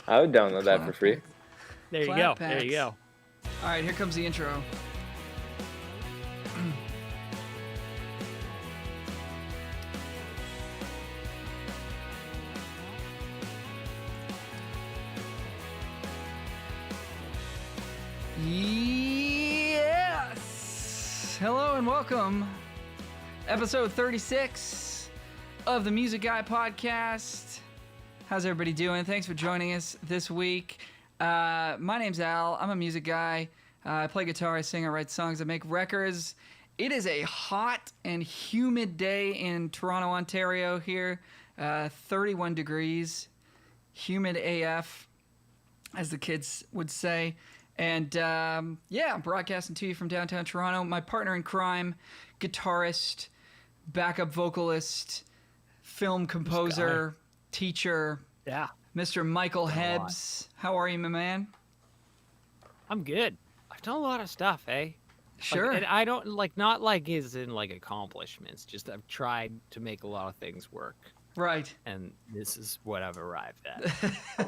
I would download that for free. There you go. There you go. All right, here comes the intro. Yes! Hello and welcome. Episode 36 of the Music Guy Podcast. How's everybody doing? Thanks for joining us this week. My name's Al. I'm a music guy. I play guitar, I sing, I write songs, I make records. It is a hot and humid day in Toronto, Ontario here. 31 degrees, humid AF, as the kids would say. And I'm broadcasting to you from downtown Toronto. My partner in crime, guitarist, backup vocalist, film composer, teacher, Mr. Michael Hebbs. How are you, my man? I'm good. I've done a lot of stuff, eh? Sure. And I don't not as in accomplishments. Just I've tried to make a lot of things work. Right. And this is what I've arrived at.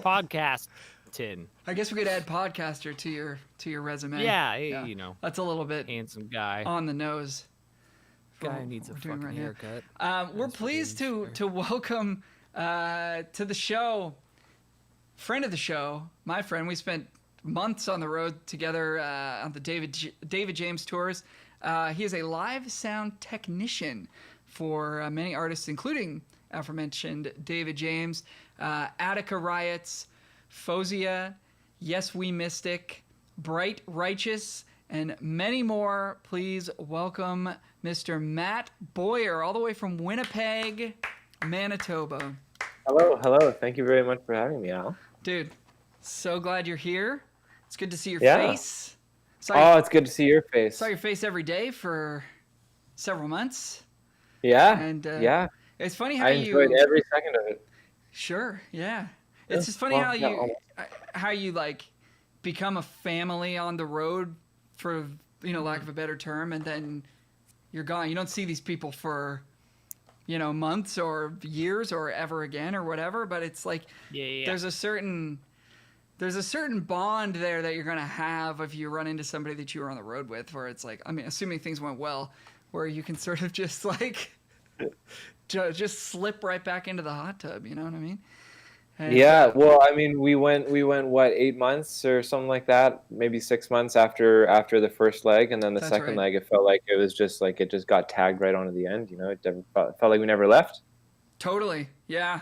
Podcast. I guess we could add podcaster to your resume. Yeah, you know. That's a little bit handsome guy on the nose. Guy needs a fucking haircut. We're pleased to welcome to the show, friend of the show, my friend. We spent months on the road together on the David James tours. He is a live sound technician for many artists, including aforementioned David James, Attica Riots, Faouzia, Yes We Mystic, Bright Righteous, and many more. Please welcome Mr. Matt Boyer, all the way from Winnipeg, Manitoba. Hello. Thank you very much for having me, Al. Dude, so glad you're here. It's good to see your face. It's good to see your face. Saw your face every day for several months. Yeah, and it's funny how I enjoyed every second of it. Sure, yeah. It's just funny how you become a family on the road, for lack of a better term, and then you're gone. You don't see these people for months or years or ever again or whatever. But it's there's a certain bond there that you're gonna have if you run into somebody that you were on the road with. Where it's assuming things went well, where you can sort of just just slip right back into the hot tub. You know what I mean? And, we went what, 8 months or something like that, maybe 6 months after the first leg, and then the second leg, it felt like it was just it just got tagged right onto the end. It felt like we never left. Totally, yeah,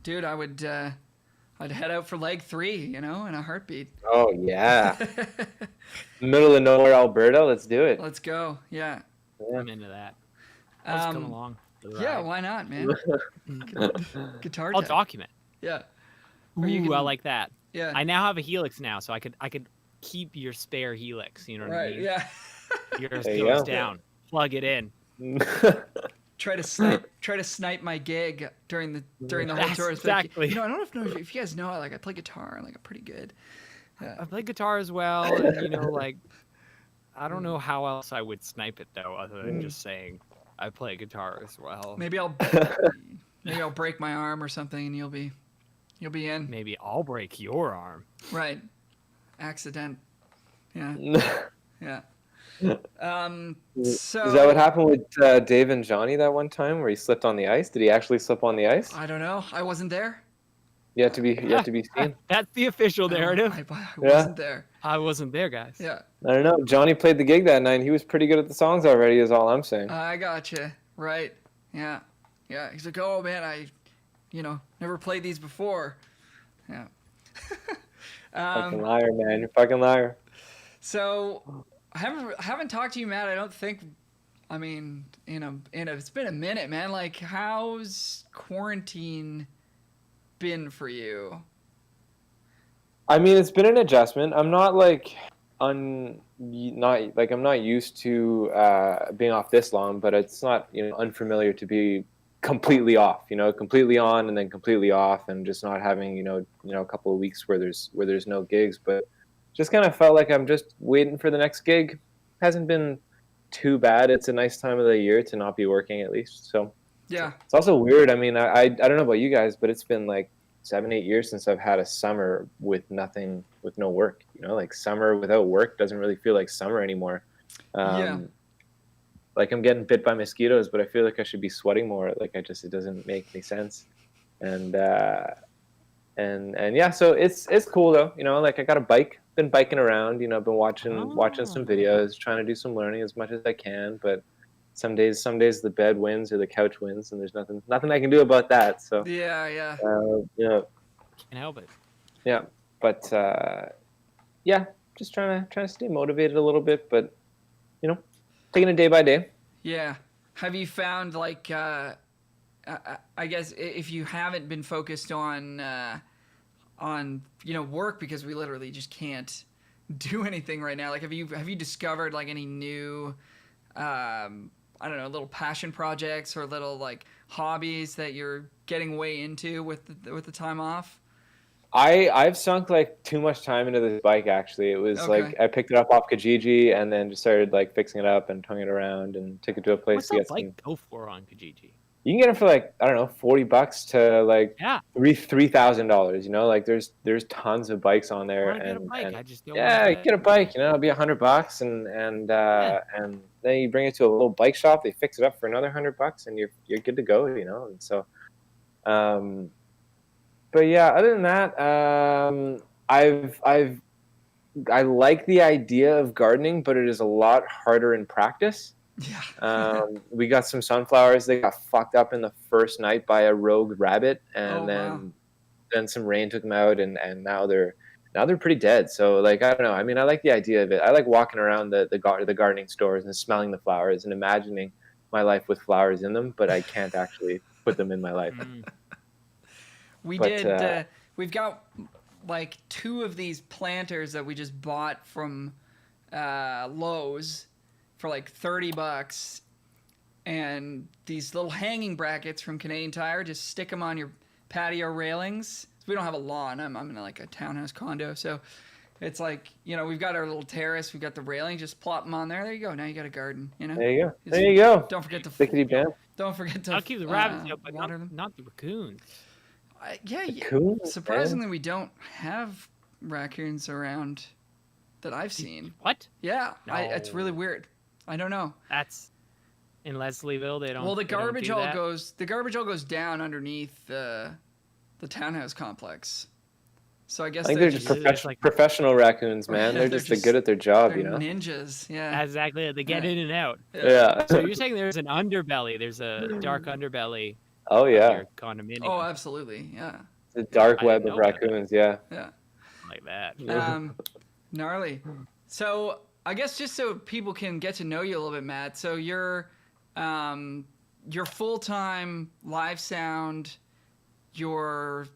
dude. I'd head out for leg 3, in a heartbeat. Oh yeah, middle of nowhere, Alberta. Let's do it. Let's go. Yeah, I'm into that. Let's come along. Yeah, why not, man? Guitar. I'll document. Yeah. Ooh, I like that. Yeah. I now have a Helix now, so I could keep your spare Helix. You know what I mean? Yeah. Yours goes down. Plug it in. Try to snipe my gig during the whole tour. Exactly. I don't know if you guys know. I play guitar. I'm pretty good. Yeah. I play guitar as well. And, I don't know how else I would snipe it though, other than just saying I play guitar as well. Maybe I'll break my arm or something, and you'll be in. Maybe I'll break your arm. Right. Accident. Yeah. Yeah. So is that what happened with Dave and Johnny that one time where he slipped on the ice? Did he actually slip on the ice? I don't know. I wasn't there. You have to be seen. That's the official narrative. I wasn't there. I wasn't there, guys. Yeah. I don't know. Johnny played the gig that night, and he was pretty good at the songs already, is all I'm saying. I gotcha. Right. Yeah. Yeah. He's like, oh man, I never played these before. Yeah. Fucking liar, man. You're a fucking liar. So I haven't talked to you, Matt. I don't think. I mean, it's been a minute, man. How's quarantine been for you? I mean, it's been an adjustment. I'm not I'm not used to being off this long, but it's not unfamiliar to be completely off, completely on and then completely off, and just not having a couple of weeks where there's no gigs. But just kind of felt like I'm just waiting for the next gig. Hasn't been too bad. It's a nice time of the year to not be working, at least. So yeah, it's also weird. I mean, I don't know about you guys, but it's been 7-8 years since I've had a summer with no work. Like summer without work doesn't really feel like summer anymore. Yeah. Like I'm getting bit by mosquitoes, but I feel like I should be sweating more. Like it doesn't make any sense. And yeah, so it's cool though. Like I got a bike, been biking around. Been watching some videos, trying to do some learning as much as I can. But some days the bed wins or the couch wins, and there's nothing I can do about that. So Yeah. Can't help it. Yeah, but yeah, just trying to stay motivated a little bit, but taking it day by day. Yeah. Have you found like I guess if you haven't been focused on work, because we literally just can't do anything right now, like have you discovered like any new I don't know, little passion projects or little like hobbies that you're getting way into with the time off? I've sunk like too much time into this bike. Actually, it was Okay. like I picked it up off Kijiji and then just started like fixing it up and towing it around and took it to a place What's to that get bike some. go for on Kijiji? You can get it for like, I don't know, $40 to like $3,000. Like there's tons of bikes on there. I get a bike. I just don't. Yeah, get a bike. It'll be $100, and then you bring it to a little bike shop. They fix it up for another $100, and you're good to go. And so, but yeah, other than that, I like the idea of gardening, but it is a lot harder in practice. Yeah. We got some sunflowers. They got fucked up in the first night by a rogue rabbit, and then some rain took them out, and now they're pretty dead. So like I don't know. I mean, I like the idea of it. I like walking around the gardening stores and smelling the flowers and imagining my life with flowers in them, but I can't actually put them in my life. We've got like 2 of these planters that we just bought from Lowe's for like $30, and these little hanging brackets from Canadian Tire. Just stick them on your patio railings. We don't have a lawn. I'm in like a townhouse condo, so it's like we've got our little terrace. We've got the railing. Just plop them on there. There you go. Now you got a garden. There you go. Don't forget to Don't forget to. I'll keep the rabbits up, but water them. not the raccoons. Raccoons, surprisingly, man. we don't have raccoons around that I've seen. What? Yeah, No. It's really weird. I don't know. That's in Leslieville. They don't. Well, the they don't garbage do all that? goes down underneath the townhouse complex. So I guess I think they're just professional raccoons, man. They're just good at their job, they're ninjas. Yeah, exactly. They get in and out. Yeah. So you're saying there's an underbelly? There's a dark underbelly. Oh yeah. Your condominium. Oh, absolutely. Yeah. The dark web didn't of know about raccoons. Yeah. Yeah. Like that. Gnarly. So I guess just so people can get to know you a little bit, Matt. So you're full-time live sound. You're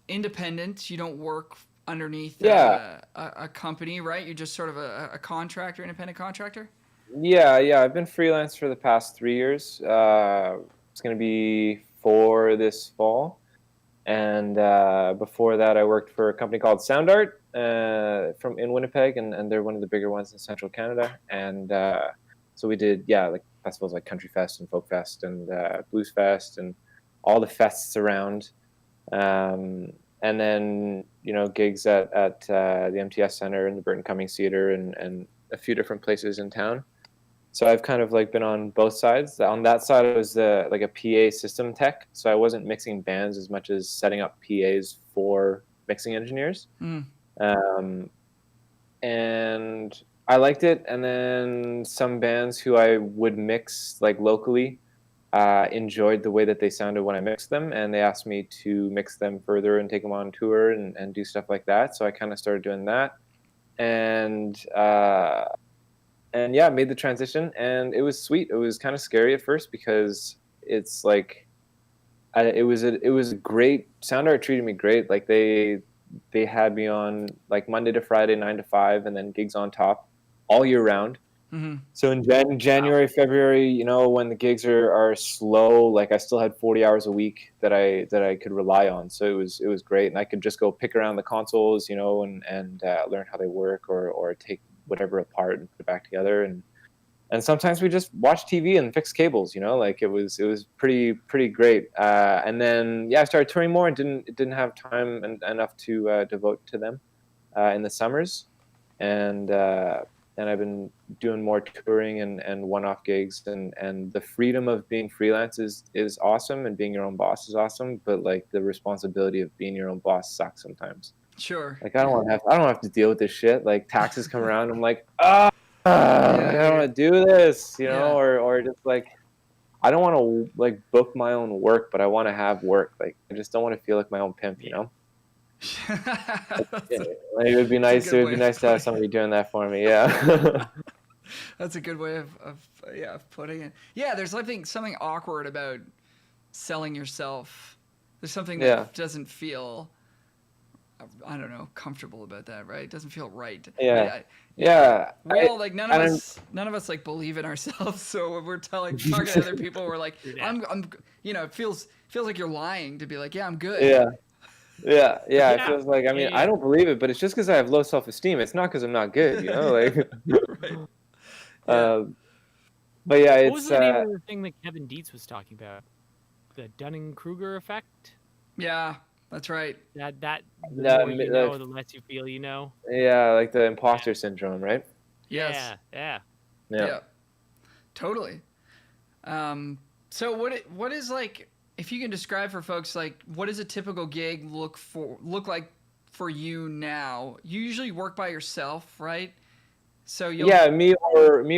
independent. You don't work underneath a company, right? You're just sort of a contractor, independent contractor? Yeah. I've been freelance for the past 3 years. It's going to be 4 this fall. And before that, I worked for a company called Sound Art in Winnipeg, and they're one of the bigger ones in Central Canada. And so we did, like festivals like Country Fest and Folk Fest and Blues Fest and all the fests around. And then, gigs at the MTS Center and the Burton Cummings Theatre and a few different places in town. So I've kind of like been on both sides. On that side, I was like a PA system tech. So I wasn't mixing bands as much as setting up PAs for mixing engineers. And I liked it. And then some bands who I would mix like locally enjoyed the way that they sounded when I mixed them. And they asked me to mix them further and take them on tour and do stuff like that. So I kind of started doing that. And yeah, made the transition, and it was sweet. It was kind of scary at first because it's like, it was a great, Sound Art treated me great. Like they had me on like Monday to Friday, 9 to 5, and then gigs on top all year round. Mm-hmm. So in January, February, when the gigs are slow, like I still had 40 hours a week that I could rely on. So it was great, and I could just go pick around the consoles, and learn how they work or take whatever apart and put it back together. And and sometimes we just watch TV and fix cables. Like it was pretty great. And then I started touring more and didn't have time enough to devote to them in the summers, and I've been doing more touring and one-off gigs, and the freedom of being freelance is awesome, and being your own boss is awesome, but like the responsibility of being your own boss sucks sometimes. Sure. Like I don't have to deal with this shit. Like taxes come around, I'm like, I don't want to do this, or just like I don't want to like book my own work, but I want to have work. Like I just don't want to feel like my own pimp, Like, it would be nice. It would be nice to have somebody doing that for me. Yeah. That's a good way of putting it. Yeah, there's something awkward about selling yourself. There's something that doesn't feel, I don't know, comfortable about that, right? It doesn't feel right. Yeah. We all like none of us like believe in ourselves, so when we're talking to other people, we're like, I'm it feels like you're lying to be like, I'm good. Yeah. It feels like, I don't believe it, but it's just because I have low self-esteem. It's not because I'm not good, like. Right. But yeah, what was the name of the thing that Kevin Dietz was talking about? The Dunning-Kruger effect? Yeah, that's right. The more you know, the less you feel you know. Yeah, like the imposter syndrome, right? Yes. Yeah. Totally. So what is like, if you can describe for folks, like what does a typical gig look like for you now? You usually work by yourself, right? So me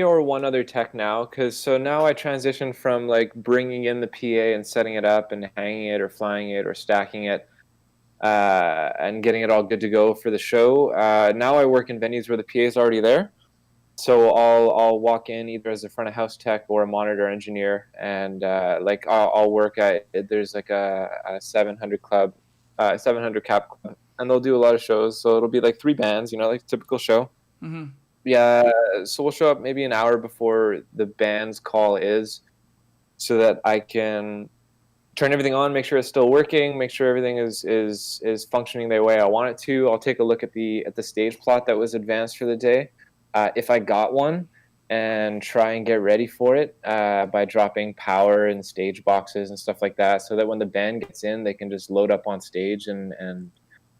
or one other tech now, because now I transition from like bringing in the PA and setting it up and hanging it or flying it or stacking it and getting it all good to go for the show. Now I work in venues where the PA is already there, so I'll walk in either as a front of house tech or a monitor engineer, and I'll work at, there's like a 700 cap club, and they'll do a lot of shows, so it'll be like 3 bands, like a typical show. Mm-hmm. Yeah, so we'll show up maybe an hour before the band's call is, so that I can turn everything on, make sure it's still working, make sure everything is functioning the way I want it to. I'll take a look at the stage plot that was advanced for the day, if I got one, and try and get ready for it by dropping power and stage boxes and stuff like that, so that when the band gets in, they can just load up on stage and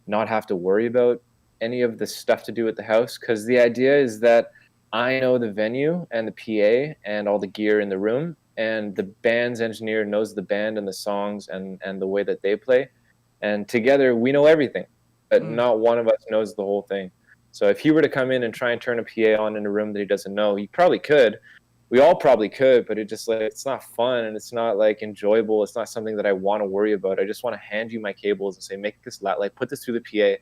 not have to worry about any of the stuff to do with the house, because the idea is that I know the venue and the PA and all the gear in the room, and the band's engineer knows the band and the songs and the way that they play, and together we know everything, but not one of us knows the whole thing. So if he were to come in and try and turn a PA on in a room that he doesn't know, he probably could. We all probably could, but it just like, it's not fun, and it's not like enjoyable. It's not something that I want to worry about. I just want to hand you my cables and say, make this like put this through the PA,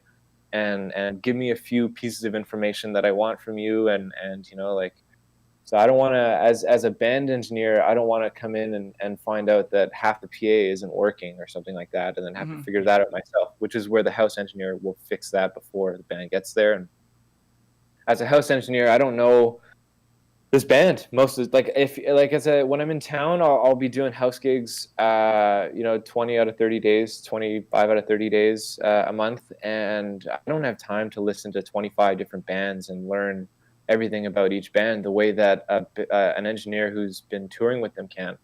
and give me a few pieces of information that I want from you, and so I don't want to, as a band engineer, I don't want to come in and find out that half the PA isn't working or something like that, and then have to figure that out myself, which is where the house engineer will fix that before the band gets there. And as a house engineer, I don't know this band most of, like, if like when I'm in town, I'll be doing house gigs 20 out of 30 days, 25 out of 30 days a month, and I don't have time to listen to 25 different bands and learn everything about each band the way that an engineer who's been touring with them can.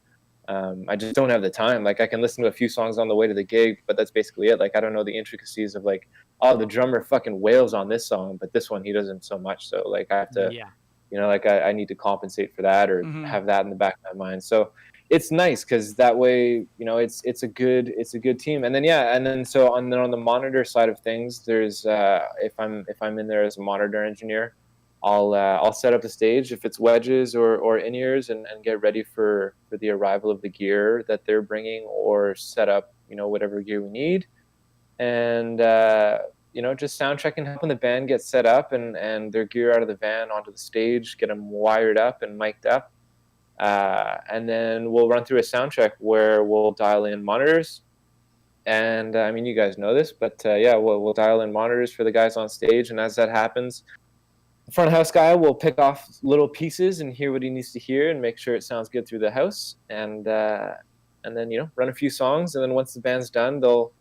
I just don't have the time. Like, I can listen to a few songs on the way to the gig, but that's basically it. Like, I don't know the intricacies of like, oh, the drummer fucking wails on this song, but this one he doesn't so much. So like, I have to I need to compensate for that, or have that in the back of my mind. So it's nice, because that way, it's a good team. And then so on the monitor side of things, there's if I'm in there as a monitor engineer, I'll set up the stage if it's wedges or in-ears, and get ready for the arrival of the gear that they're bringing, or set up whatever gear we need, and just sound checking, helping the band get set up and their gear out of the van onto the stage, get them wired up and mic'd up. And then we'll run through a sound check where we'll dial in monitors. And you guys know this, but we'll dial in monitors for the guys on stage. And as that happens, the front of house guy will pick off little pieces and hear what he needs to hear and make sure it sounds good through the house. And then, run a few songs. And then once the band's done, they'll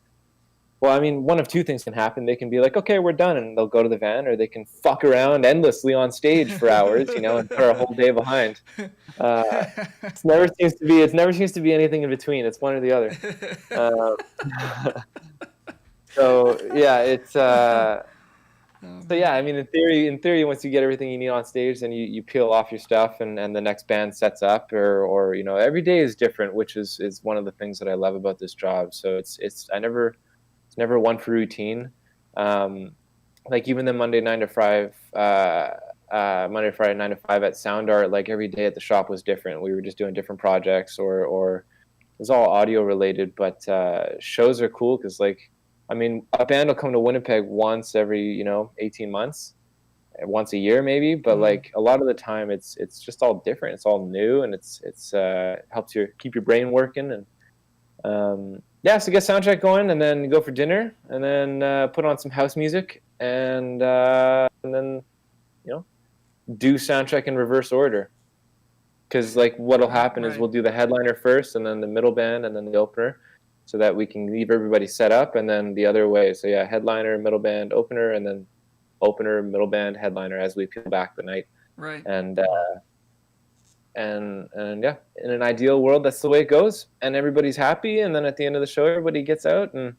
Well, I mean, one of two things can happen. They can be like, okay, we're done, and they'll go to the van, or they can fuck around endlessly on stage for hours, you know, and put our whole day behind. It never seems to be anything in between. It's one or the other. So yeah, it's so yeah. I mean, in theory, once you get everything you need on stage, then you peel off your stuff, and the next band sets up, or you know, every day is different, which is one of the things that I love about this job. So it's never one for routine. Like even the Monday 9 to 5, Monday to Friday 9 to 5 at Sound Art, like every day at the shop was different. We were just doing different projects, or it was all audio related. But shows are cool because, like, I mean, a band will come to Winnipeg once every 18 months, once a year maybe. But like a lot of the time, it's just all different. It's all new, and it's helps you keep your brain working and. Yeah, so get soundcheck going, and then go for dinner, and then put on some house music, and then do soundcheck in reverse order. Because like what'll happen is we'll do the headliner first, and then the middle band, and then the opener, so that we can leave everybody set up, and then the other way. So yeah, headliner, middle band, opener, and then opener, middle band, headliner as we peel back the night. Right. And yeah, in an ideal world, that's the way it goes, and everybody's happy, and then at the end of the show, everybody gets out, and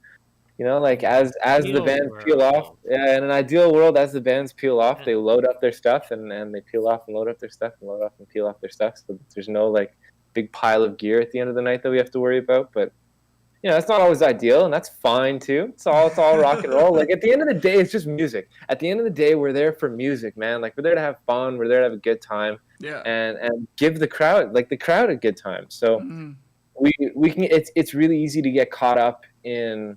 like as the bands peel off, yeah, in an ideal world, as the bands peel off, they load up their stuff, and they peel off and load up their stuff, and load up and peel off their stuff, so there's no like big pile of gear at the end of the night that we have to worry about. But it's not always ideal, and that's fine too. It's all rock and roll. Like at the end of the day, it's just music. At the end of the day, we're there for music, man. Like we're there to have fun. We're there to have a good time. Yeah. And give the crowd a good time. So we can. It's really easy to get caught up in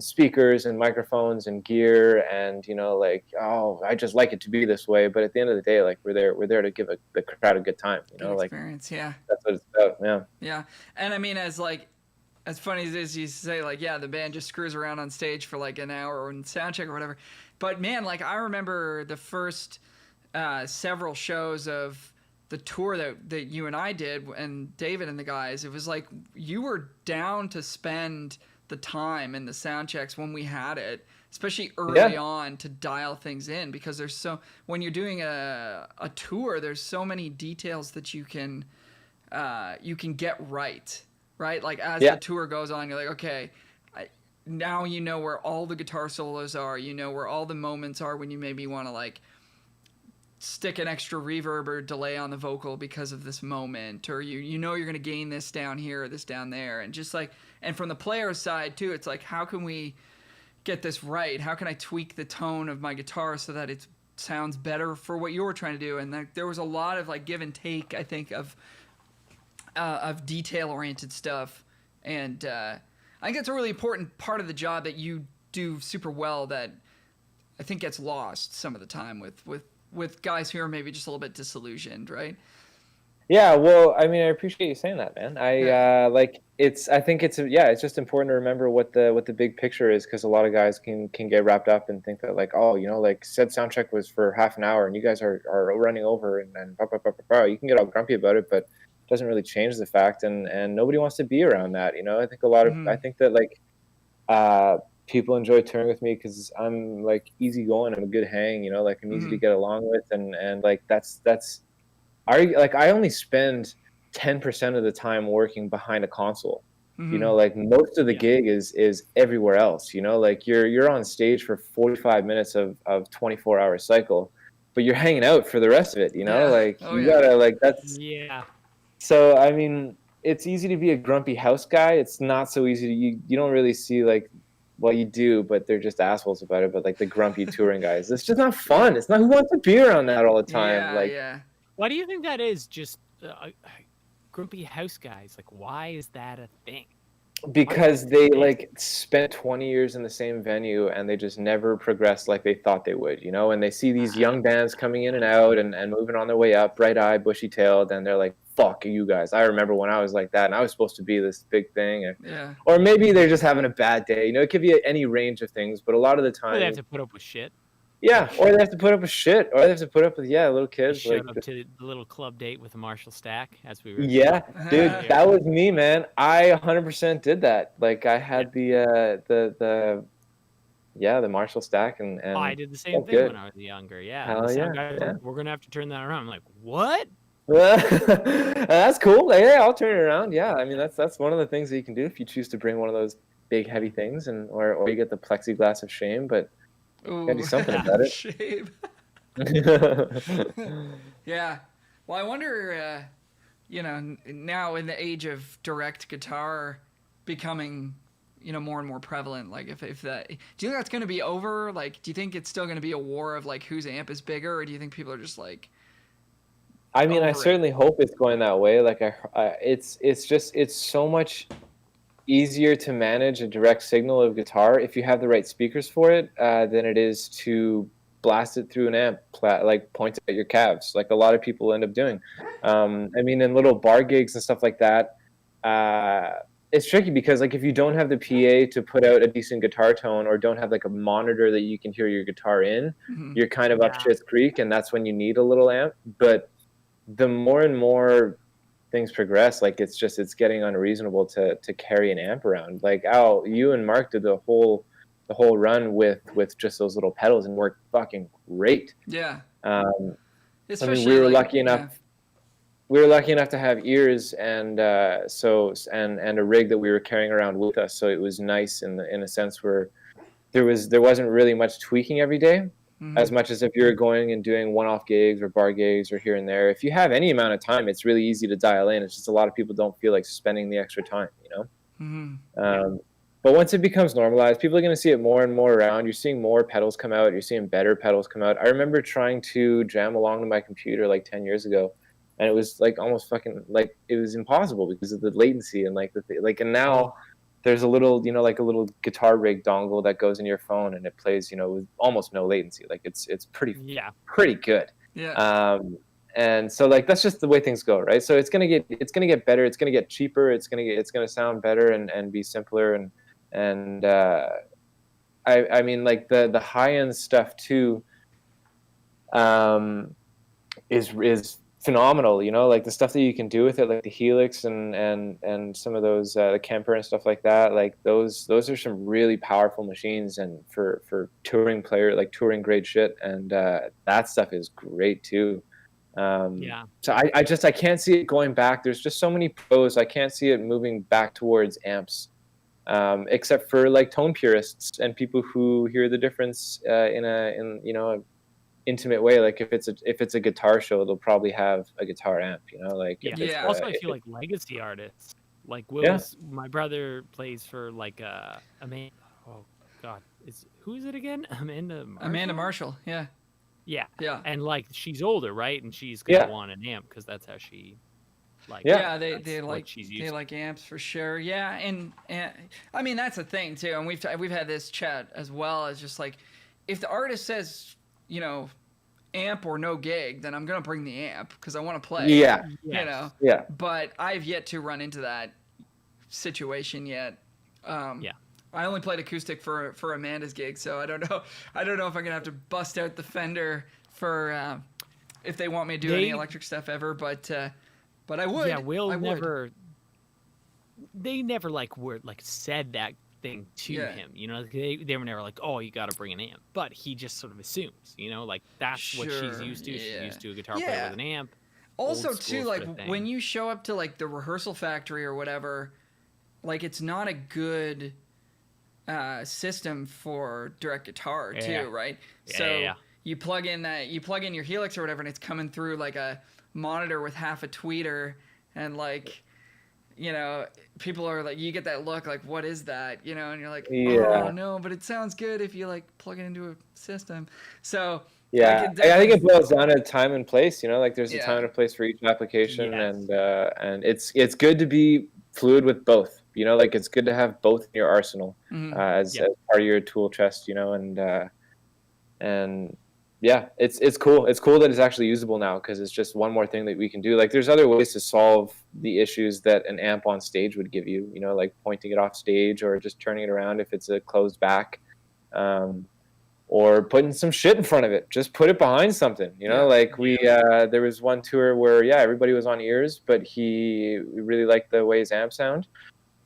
speakers and microphones and gear, and like, oh, I just like it to be this way. But at the end of the day, like we're there to give the crowd a good time. Good experience. Yeah. That's what it's about. Yeah. Yeah, and I mean, as funny as it is, you say, like, yeah, the band just screws around on stage for like an hour or in soundcheck or whatever. But man, like I remember the first several shows of the tour that you and I did, and David and the guys, it was like you were down to spend the time and the sound checks when we had it, especially early on, to dial things in, because when you're doing a tour, there's so many details that you can get right, like as the tour goes on, you're like, okay, now you know where all the guitar solos are, where all the moments are when you maybe want to like stick an extra reverb or delay on the vocal because of this moment, or you're going to gain this down here or this down there, and just like, and from the player's side too, it's like, how can we get this right? How can I tweak the tone of my guitar so that it sounds better for what you were trying to do? And there was a lot of like give and take, I think, of detail oriented stuff, and I think it's a really important part of the job that you do super well that I think gets lost some of the time with guys who are maybe just a little bit disillusioned, right? Yeah, well, I mean, I appreciate you saying that, man. I think it's just important to remember what the big picture is, because a lot of guys can get wrapped up and think that like, oh, like said soundcheck was for half an hour and you guys are running over and blah, blah, blah, blah, blah. You can get all grumpy about it, but it doesn't really change the fact, and nobody wants to be around that. I think I think that like people enjoy touring with me because I'm like easygoing. I'm a good hang, like I'm easy to get along with, and like that's I only spend 10% of the time working behind a console. Like most of the gig is everywhere else. Like you're on stage for 45 minutes of 24-hour cycle, but you're hanging out for the rest of it. Like gotta like that's So I mean, it's easy to be a grumpy house guy. It's not so easy to you don't really see like. Well, you do, but they're just assholes about it. But like the grumpy touring guys, it's just not fun. It's not, who wants to be around that all the time? Why do you think that is? Just grumpy house guys. Like, why is that a thing? Because they like spent 20 years in the same venue and they just never progressed like they thought they would, and they see these young bands coming in and out and moving on their way up, bright-eyed, bushy-tailed, and they're like, fuck you guys. I remember when I was like that and I was supposed to be this big thing. Or maybe they're just having a bad day. It could be any range of things, but a lot of the time they have to put up with shit. Yeah, or they have to put up with shit, or they have to put up with little kids. Showed up to the little club date with a Marshall stack, as we were. Yeah, dude, that was me, man. I 100% did that. Like, I had the Marshall stack, and I did the same thing when I was younger. Yeah, Hell the sound yeah, guys yeah. we're gonna have to turn that around. I'm like, what? That's cool. Like, yeah, I'll turn it around. Yeah, I mean that's one of the things that you can do if you choose to bring one of those big heavy things, or you get the plexiglass of shame, but you gotta do something about it. Shame. Yeah. Well, I wonder, now in the age of direct guitar becoming, more and more prevalent, like if that, do you think that's going to be over? Like, do you think it's still going to be a war of like whose amp is bigger, or do you think people are just like? I mean, I certainly hope it's going that way. Like, it's so much easier to manage a direct signal of guitar if you have the right speakers for it than it is to blast it through an amp, like point it at your calves, like a lot of people end up doing. I mean, in little bar gigs and stuff like that, it's tricky because like if you don't have the PA to put out a decent guitar tone, or don't have like a monitor that you can hear your guitar in, you're kind of up shit's creek, and that's when you need a little amp. But the more and more things progress, like it's getting unreasonable to carry an amp around. Like, Al, you and Mark did the whole run with just those little pedals and worked fucking great. Yeah. I Especially mean, we were lucky enough to have ears and a rig that we were carrying around with us, so it was nice in a sense where there wasn't really much tweaking every day. As much as if you're going and doing one-off gigs or bar gigs or here and there. If you have any amount of time, it's really easy to dial in. It's just a lot of people don't feel like spending the extra time, But once it becomes normalized, people are going to see it more and more around. You're seeing more pedals come out. You're seeing better pedals come out. I remember trying to jam along to my computer like 10 years ago, and it was like almost fucking like it was impossible because of the latency and and now. There's a little, like a little guitar rig dongle that goes in your phone, and it plays, with almost no latency. Like it's pretty good. Yeah. And so like that's just the way things go, right? So it's gonna get better. It's gonna get cheaper. It's gonna sound better and be simpler. And I mean like the high end stuff too. Is phenomenal, like the stuff that you can do with it, like the Helix and some of those the Kemper and stuff like that. Like those are some really powerful machines, and for touring touring grade shit, and that stuff is great too. So I can't see it going back. There's just so many pros. I can't see it moving back towards amps, except for like tone purists and people who hear the difference in a intimate way. Like if it's a guitar show, they'll probably have a guitar amp, Also I feel like legacy artists, like Will's my brother plays for like a man, oh god, who is it again? Amanda Marshall. Yeah and like she's older, right, and she's gonna want an amp because that's how she they like amps for sure. And I mean that's a thing too, and we've had this chat as well, as just like if the artist says amp or no gig, then I'm gonna bring the amp because I want to play. But I've yet to run into that situation yet. I only played acoustic for Amanda's gig, so I don't know if I'm gonna have to bust out the Fender for if they want me to do any electric stuff ever. But I would. They never said that thing to him, they were never like, oh, you got to bring an amp, but he just sort of assumes, like that's what she's used to. She's used to a guitar player with an amp. Also too, like when you show up to like the rehearsal factory or whatever, like it's not a good system for direct guitar too, right? You plug in your Helix or whatever, and it's coming through like a monitor with half a tweeter, and like people are like, you get that look like, what is that? And you're like, oh no, but it sounds good if you like plug it into a system. So I think it boils down to time and place. Like there's a time and a place for each application, and it's good to be fluid with both. Like it's good to have both in your arsenal as part of your tool chest. And yeah, it's cool. It's cool that it's actually usable now because it's just one more thing that we can do. Like there's other ways to solve the issues that an amp on stage would give you, like pointing it off stage or just turning it around if it's a closed back, or putting some shit in front of it. Just put it behind something, you know. Like there was one tour where everybody was on ears, but we really liked the way his amp sound.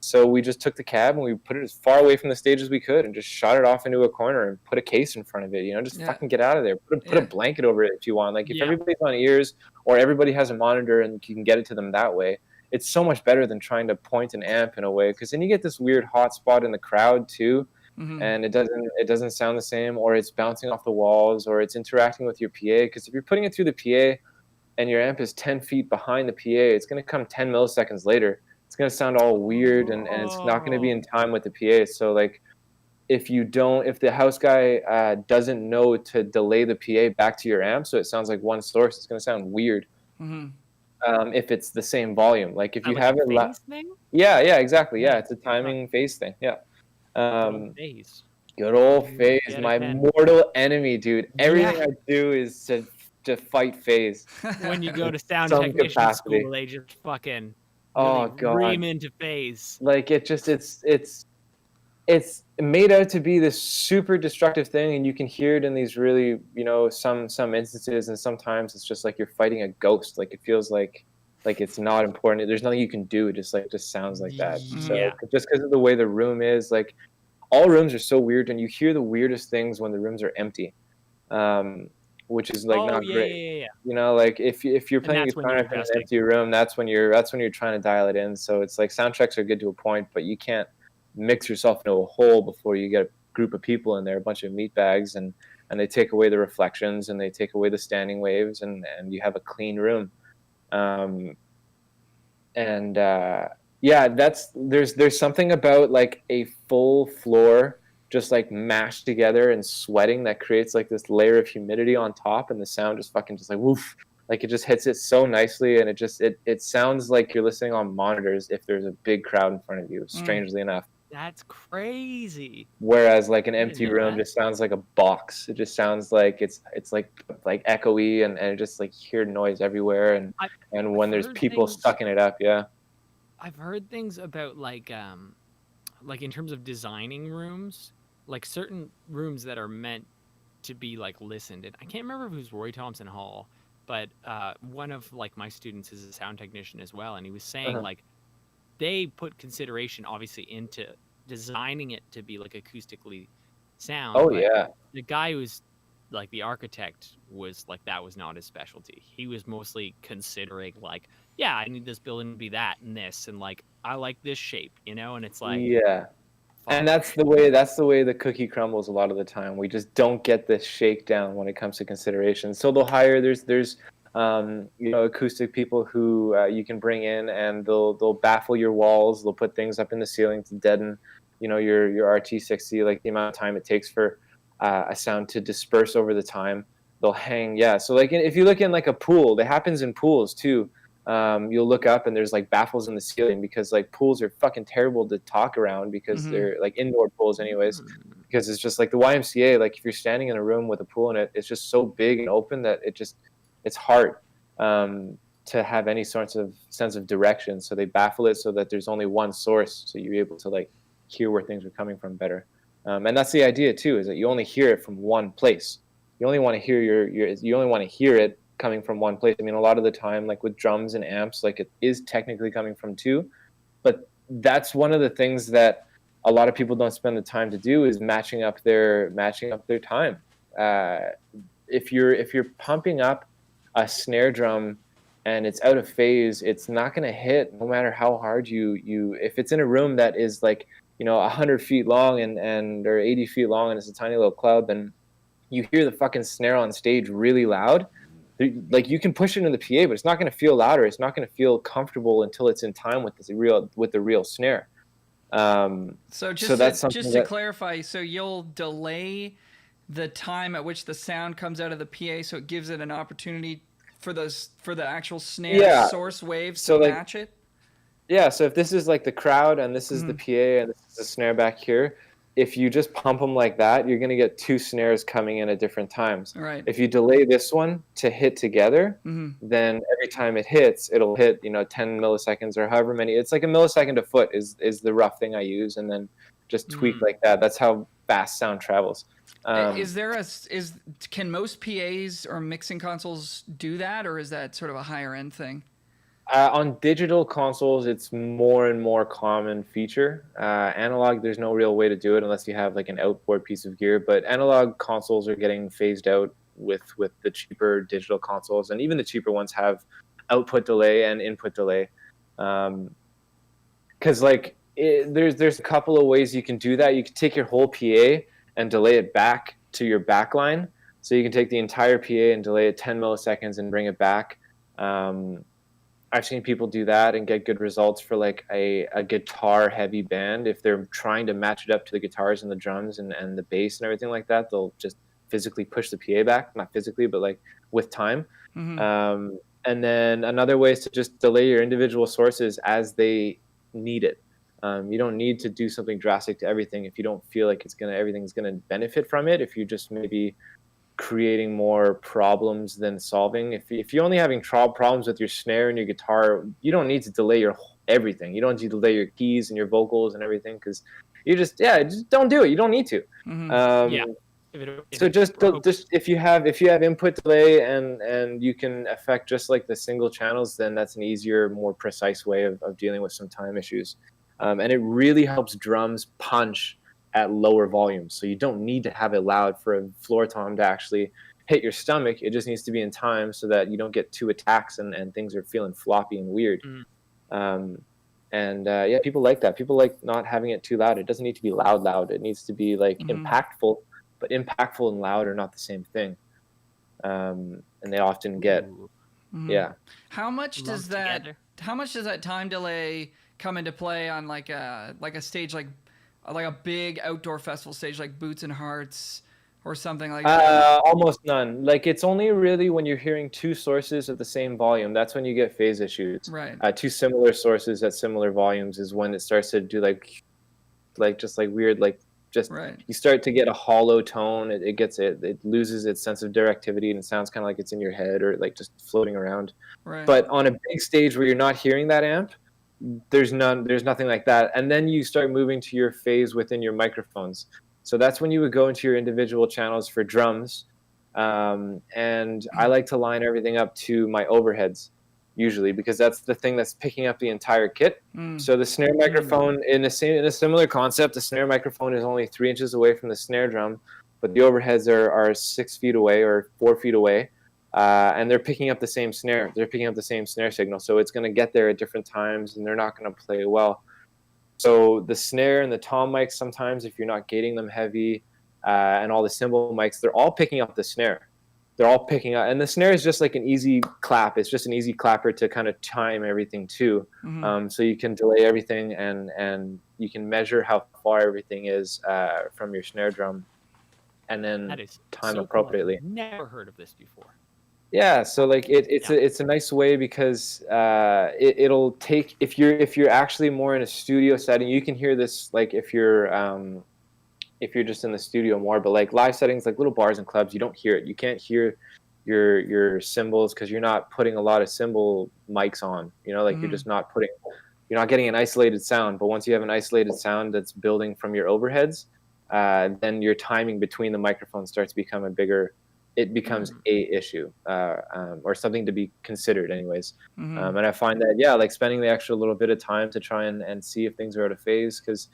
So we just took the cab and we put it as far away from the stage as we could and just shot it off into a corner and put a case in front of it, you know, just fucking get out of there. Put a blanket over it if you want. Like if everybody's on ears or everybody has a monitor and you can get it to them that way, it's so much better than trying to point an amp in a way, because then you get this weird hot spot in the crowd too. And it doesn't sound the same, or it's bouncing off the walls, or it's interacting with your PA. Because if you're putting it through the PA and your amp is 10 feet behind the PA, it's going to come 10 milliseconds later. It's going to sound all weird, and it's not going to be in time with the PA. So like if the house guy doesn't know to delay the PA back to your amp so it sounds like one source, it's going to sound weird. If it's the same volume. Like if you have it exactly. It's a timing phase thing. Phase. Good old phase, my mortal enemy, dude. Everything I do is to fight phase. When you go to sound technician school, they just fucking dream into phase. Like it's made out to be this super destructive thing, and you can hear it in these really, you know, some instances, and sometimes it's just like you're fighting a ghost. Like it feels like it's not important. There's nothing you can do. It just sounds like that. So just because of the way the room is, like all rooms are so weird, and you hear the weirdest things when the rooms are empty, which is like not great. You know, like if you're playing guitar in an empty room, that's when you're trying to dial it in. So it's like sound checks are good to a point, but you can't mix yourself into a hole before you get a group of people in there, a bunch of meat bags, and they take away the reflections and they take away the standing waves, and you have a clean room. There's something about like a full floor just like mashed together and sweating that creates like this layer of humidity on top, and the sound just fucking just like woof, like it just hits it so nicely, and it sounds like you're listening on monitors if there's a big crowd in front of you, strangely enough. That's crazy. Whereas like an empty room just sounds like a box. It just sounds like it's like echoey, and it just like hear noise everywhere, and when there's people sucking it up. I've heard things about like in terms of designing rooms, like certain rooms that are meant to be like listened. And I can't remember if it was Roy Thompson Hall, but one of like my students is a sound technician as well, and he was saying like they put consideration obviously into designing it to be like acoustically sound. The guy who's like the architect was like, that was not his specialty. He was mostly considering like, I need this building to be that and this, and like I like this shape, you know. And it's like and that's the way the cookie crumbles a lot of the time. We just don't get this shakedown when it comes to consideration. So they'll hire there's you know, acoustic people who you can bring in, and they'll baffle your walls. They'll put things up in the ceiling to deaden, you know, your RT60, like the amount of time it takes for a sound to disperse over the time. They'll hang, so like if you look in like a pool, that happens in pools too. You'll look up and there's like baffles in the ceiling, because like pools are fucking terrible to talk around, because they're like indoor pools anyways, because it's just like the YMCA, like if you're standing in a room with a pool in it, it's just so big and open that it's hard to have any sorts of sense of direction. So they baffle it so that there's only one source, so you're able to like hear where things are coming from better. And that's the idea too, is that you only hear it from one place. You only want to hear you only want to hear it coming from one place. I mean, a lot of the time, like with drums and amps, like it is technically coming from two, but that's one of the things that a lot of people don't spend the time to do, is matching up their time. If you're pumping up a snare drum and it's out of phase, it's not going to hit no matter how hard you if it's in a room that is like, you know, 100 feet long and or 80 feet long, and it's a tiny little cloud, then you hear the fucking snare on stage really loud. Like you can push it in the PA, but it's not going to feel louder. It's not going to feel comfortable until it's in time with the real snare. So just to clarify, so you'll delay the time at which the sound comes out of the PA, so it gives it an opportunity for the actual snare source waves to match it. Yeah, so if this is like the crowd and this is the PA and this is the snare back here, if you just pump them like that, you're going to get two snares coming in at different times. Right. If you delay this one to hit together, then every time it hits, it'll hit, you know, 10 milliseconds or however many. It's like a millisecond a foot is the rough thing I use, and then just tweak like that. That's how fast sound travels. Can most PAs or mixing consoles do that, or is that sort of a higher end thing? On digital consoles, it's more and more common feature. Analog, there's no real way to do it unless you have like an outboard piece of gear. But analog consoles are getting phased out with the cheaper digital consoles, and even the cheaper ones have output delay and input delay. Because there's a couple of ways you can do that. You can take your whole PA and delay it back to your backline. So you can take the entire PA and delay it 10 milliseconds and bring it back. I've seen people do that and get good results for like a guitar heavy band. If they're trying to match it up to the guitars and the drums and the bass and everything like that, they'll just physically push the PA back. Not physically, but like with time. Mm-hmm. And then another way is to just delay your individual sources as they need it. You don't need to do something drastic to everything if you don't feel like everything's gonna benefit from it. If you just maybe creating more problems than solving. If you're only having problems with your snare and your guitar, you don't need to delay your everything. You don't need to delay your keys and your vocals and everything because you just don't do it. You don't need to. Mm-hmm. So just if you have input delay and you can affect just like the single channels, then that's an easier, more precise way of dealing with some time issues. And it really helps drums punch at lower volumes. So you don't need to have it loud for a floor tom to actually hit your stomach. It just needs to be in time so that you don't get two attacks and things are feeling floppy and weird. Mm. People like that. People like not having it too loud. It doesn't need to be loud. It needs to be like impactful, but impactful and loud are not the same thing. And they often get, How much does that time delay come into play on like a stage like a big outdoor festival stage like Boots and Hearts or something like that? Almost none. Like it's only really when you're hearing two sources of the same volume, that's when you get phase issues. Right. Two similar sources at similar volumes is when it starts to do like just like weird, like just you start to get a hollow tone. It loses its sense of directivity and it sounds kind of like it's in your head or like just floating around. Right. But on a big stage where you're not hearing that amp, there's nothing like that. And then you start moving to your phase within your microphones. So that's when you would go into your individual channels for drums. And I like to line everything up to my overheads usually because that's the thing that's picking up the entire kit. So the snare microphone in a similar concept, the snare microphone is only 3 inches away from the snare drum, but the overheads are 6 feet away or 4 feet away. And they're picking up the same snare. They're picking up the same snare signal. So it's going to get there at different times, and they're not going to play well. So the snare and the tom mics, sometimes if you're not gating them heavy, and all the cymbal mics, they're all picking up the snare. They're all picking up. And the snare is just like an easy clap. It's just an easy clapper to kind of time everything too. So you can delay everything, and you can measure how far everything is from your snare drum, and then time appropriately. Cool. I've never heard of this before. Yeah, so like it's a nice way because it'll take if you're actually more in a studio setting, you can hear this like if you're just in the studio more, but like live settings like little bars and clubs, you don't hear it. You can't hear your cymbals because you're not putting a lot of cymbal mics on. Like you're just not getting an isolated sound. But once you have an isolated sound that's building from your overheads, then your timing between the microphones starts to become it becomes a issue or something to be considered anyways. And I find that, like spending the extra little bit of time to try and see if things are out of phase because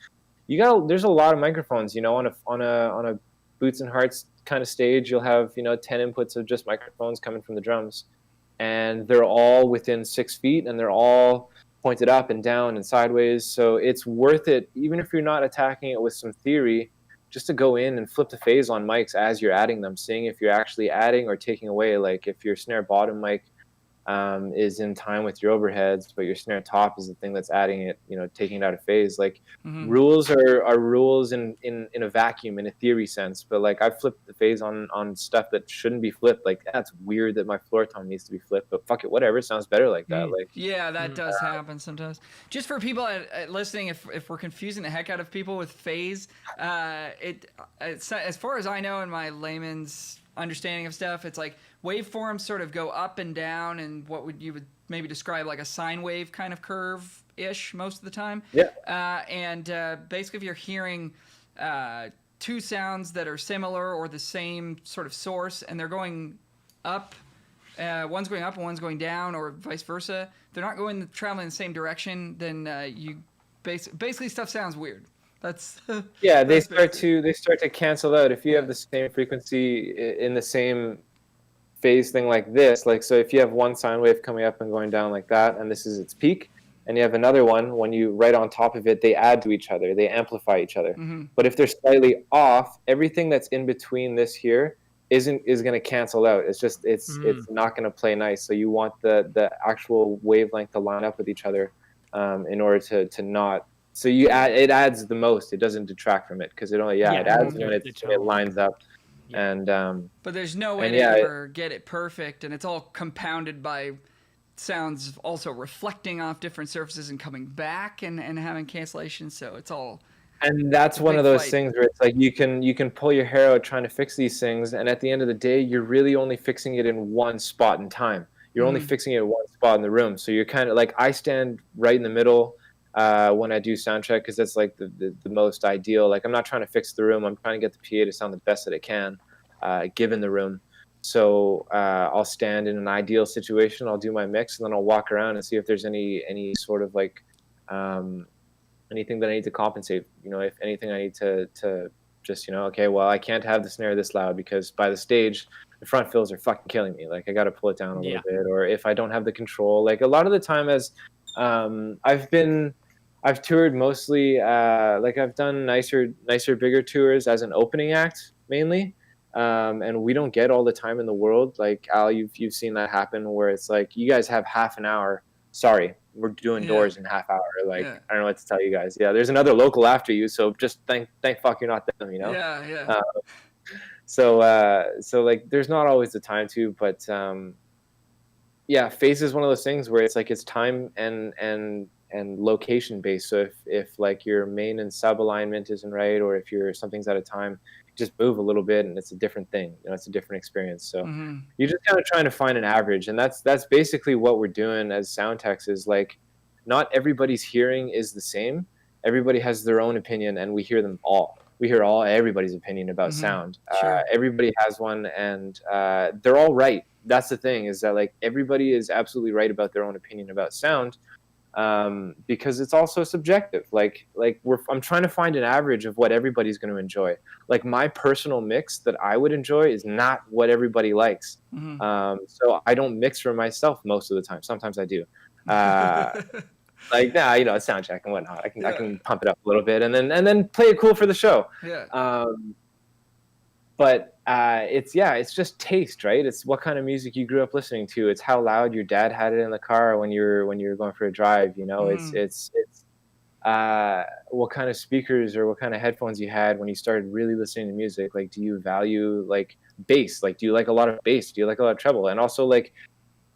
there's a lot of microphones, on a Boots and Hearts kind of stage, you'll have, 10 inputs of just microphones coming from the drums and they're all within 6 feet and they're all pointed up and down and sideways. So it's worth it, even if you're not attacking it with some theory, just to go in and flip the phase on mics as you're adding them, seeing if you're actually adding or taking away. Like if your snare bottom mic is in time with your overheads, but your snare top is the thing that's adding it, taking it out of phase. Like rules are rules in a vacuum, in a theory sense. But like I've flipped the phase on stuff that shouldn't be flipped. Like that's weird that my floor tom needs to be flipped, but fuck it, whatever. It sounds better like that. Like that does happen sometimes. Just for people listening, if we're confusing the heck out of people with phase, it's as far as I know in my layman's understanding of stuff, it's like waveforms sort of go up and down and you would maybe describe like a sine wave kind of curve-ish most of the time. Yeah. And basically if you're hearing two sounds that are similar or the same sort of source, and they're going up. One's going up and one's going down, or vice versa. They're not traveling in the same direction. Then you basically stuff sounds weird. That's yeah. They that's start to cancel out if you have the same frequency in the same phase thing like this. Like, so if you have one sine wave coming up and going down like that, and this is its peak, and you have another one, when you right on top of it, they add to each other, they amplify each other. Mm-hmm. But if they're slightly off, everything that's in between this here is going to cancel out. It's just it's not going to play nice. So you want the actual wavelength to line up with each other in order to not. So it adds the most. It doesn't detract from it because it adds when it lines up. Yeah. And but there's no way to ever get it perfect, and it's all compounded by sounds also reflecting off different surfaces and coming back and having cancellation. So it's all. And that's one of those things where it's like you can pull your hair out trying to fix these things, and at the end of the day, you're really only fixing it in one spot in time. You're only fixing it in one spot in the room. So you're kind of like, I stand right in the middle when I do sound check because that's like the most ideal. Like, I'm not trying to fix the room. I'm trying to get the PA to sound the best that it can, given the room. So I'll stand in an ideal situation. I'll do my mix, and then I'll walk around and see if there's any sort of like anything that I need to compensate. You know, if anything I need to just, you know, okay, well, I can't have the snare this loud because by the stage, the front fills are fucking killing me. Like, I got to pull it down a little bit. Or if I don't have the control, like a lot of the time as I've toured mostly, like I've done nicer, bigger tours as an opening act mainly. And we don't get all the time in the world. Like, Al, you've seen that happen where it's like, you guys have half an hour. Sorry, we're doing doors in half hour. Like, I don't know what to tell you guys. Yeah, there's another local after you, so just thank fuck you're not them, you know? Yeah. So like, there's not always the time to, but phase is one of those things where it's like it's time and location based. So if like your main and sub alignment isn't right, or if something's at a time, just move a little bit and it's a different thing. You know, it's a different experience. So you're just kind of trying to find an average, and that's basically what we're doing as sound techs. Is like, not everybody's hearing is the same. Everybody has their own opinion, and we hear them all. We hear everybody's opinion about sound. Sure. Everybody has one, and they're all right. That's the thing, is that like everybody is absolutely right about their own opinion about sound. Because it's also subjective. Like I'm trying to find an average of what everybody's going to enjoy. Like, my personal mix that I would enjoy is not what everybody likes. So I don't mix for myself most of the time. Sometimes I do. Like, nah, you know, sound check and whatnot. I can pump it up a little bit and then play it cool for the show. But it's just taste, right? It's what kind of music you grew up listening to. It's how loud your dad had it in the car when you're going for a drive. You know, it's what kind of speakers or what kind of headphones you had when you started really listening to music. Like, do you value like bass? Like, do you like a lot of bass? Do you like a lot of treble? And also, like,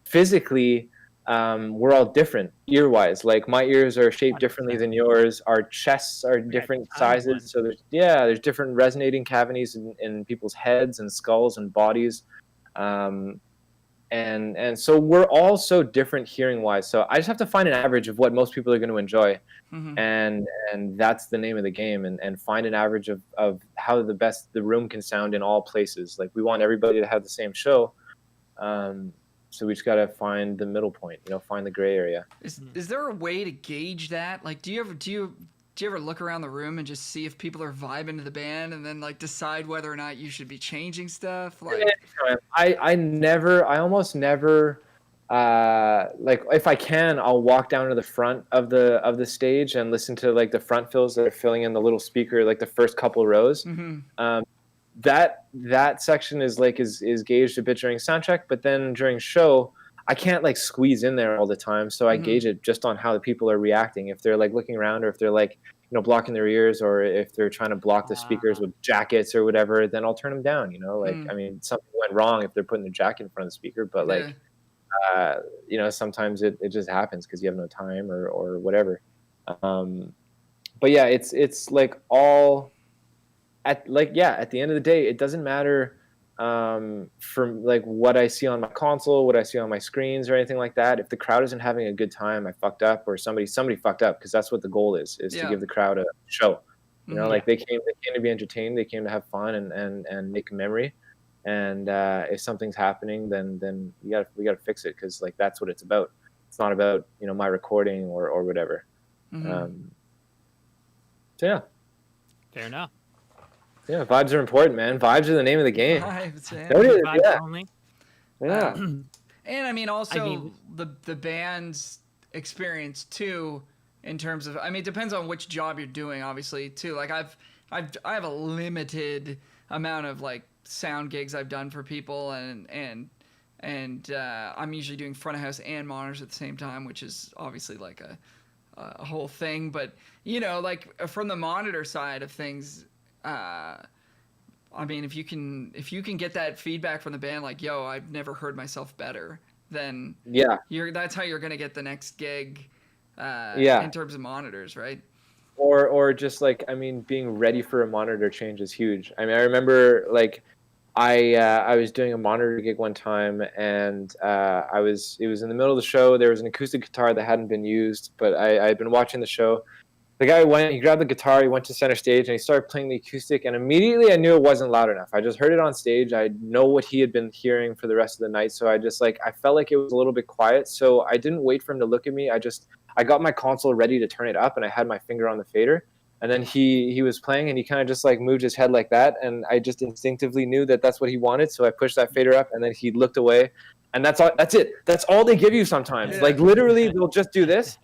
physically, we're all different ear-wise. Like, my ears are shaped differently than yours. Our chests are different sizes. So there's different resonating cavities in people's heads and skulls and bodies. And so we're all so different hearing-wise. So I just have to find an average of what most people are going to enjoy. And that's the name of the game. And find an average of how the best the room can sound in all places. Like, we want everybody to have the same show. So we just got to find the middle point, you know, find the gray area. Is there a way to gauge that? Like, do you ever look around the room and just see if people are vibing to the band and then like decide whether or not you should be changing stuff? Like, I almost never, like, if I can, I'll walk down to the front of the stage and listen to like the front fills that are filling in the little speaker, like the first couple rows. That section is gauged a bit during sound check, but then during show, I can't like squeeze in there all the time. So I gauge it just on how the people are reacting. If they're like looking around, or if they're like, you know, blocking their ears, or if they're trying to block the speakers with jackets or whatever, then I'll turn them down, you know, like, I mean, something went wrong if they're putting their jacket in front of the speaker, but like, you know, sometimes it just happens because you have no time or whatever. But yeah, it's like all, at the end of the day, it doesn't matter from like what I see on my console, what I see on my screens or anything like that. If the crowd isn't having a good time, I fucked up, or somebody fucked up, because that's what the goal is to give the crowd a show. You know, like they came to be entertained, they came to have fun and make a memory. And if something's happening, then we gotta fix it, because like that's what it's about. It's not about, you know, my recording or whatever. So yeah. Fair enough. Yeah, vibes are important, man. Vibes are the name of the game. Vibes, yeah. Vibes only. Yeah. And I mean, also the band's experience too, in terms of, I mean, it depends on which job you're doing, obviously, too. Like I have a limited amount of like sound gigs I've done for people, and I'm usually doing front of house and monitors at the same time, which is obviously like a whole thing. But you know, like from the monitor side of things, I mean, if you can get that feedback from the band, like, yo, I've never heard myself better, then that's how you're gonna get the next gig. In terms of monitors, right? Or just like, I mean, being ready for a monitor change is huge. I mean, I remember like I was doing a monitor gig one time, and it was in the middle of the show. There was an acoustic guitar that hadn't been used, but I had been watching the show. The guy he grabbed the guitar, he went to center stage, and he started playing the acoustic, and immediately I knew it wasn't loud enough. I just heard it on stage. I know what he had been hearing for the rest of the night, so I felt like it was a little bit quiet, so I didn't wait for him to look at me. I got my console ready to turn it up, and I had my finger on the fader, and then he was playing, and he kind of just like moved his head like that, and I just instinctively knew that that's what he wanted, so I pushed that fader up, and then he looked away, and that's it. That's all they give you sometimes. Yeah. Like literally, they'll just do this.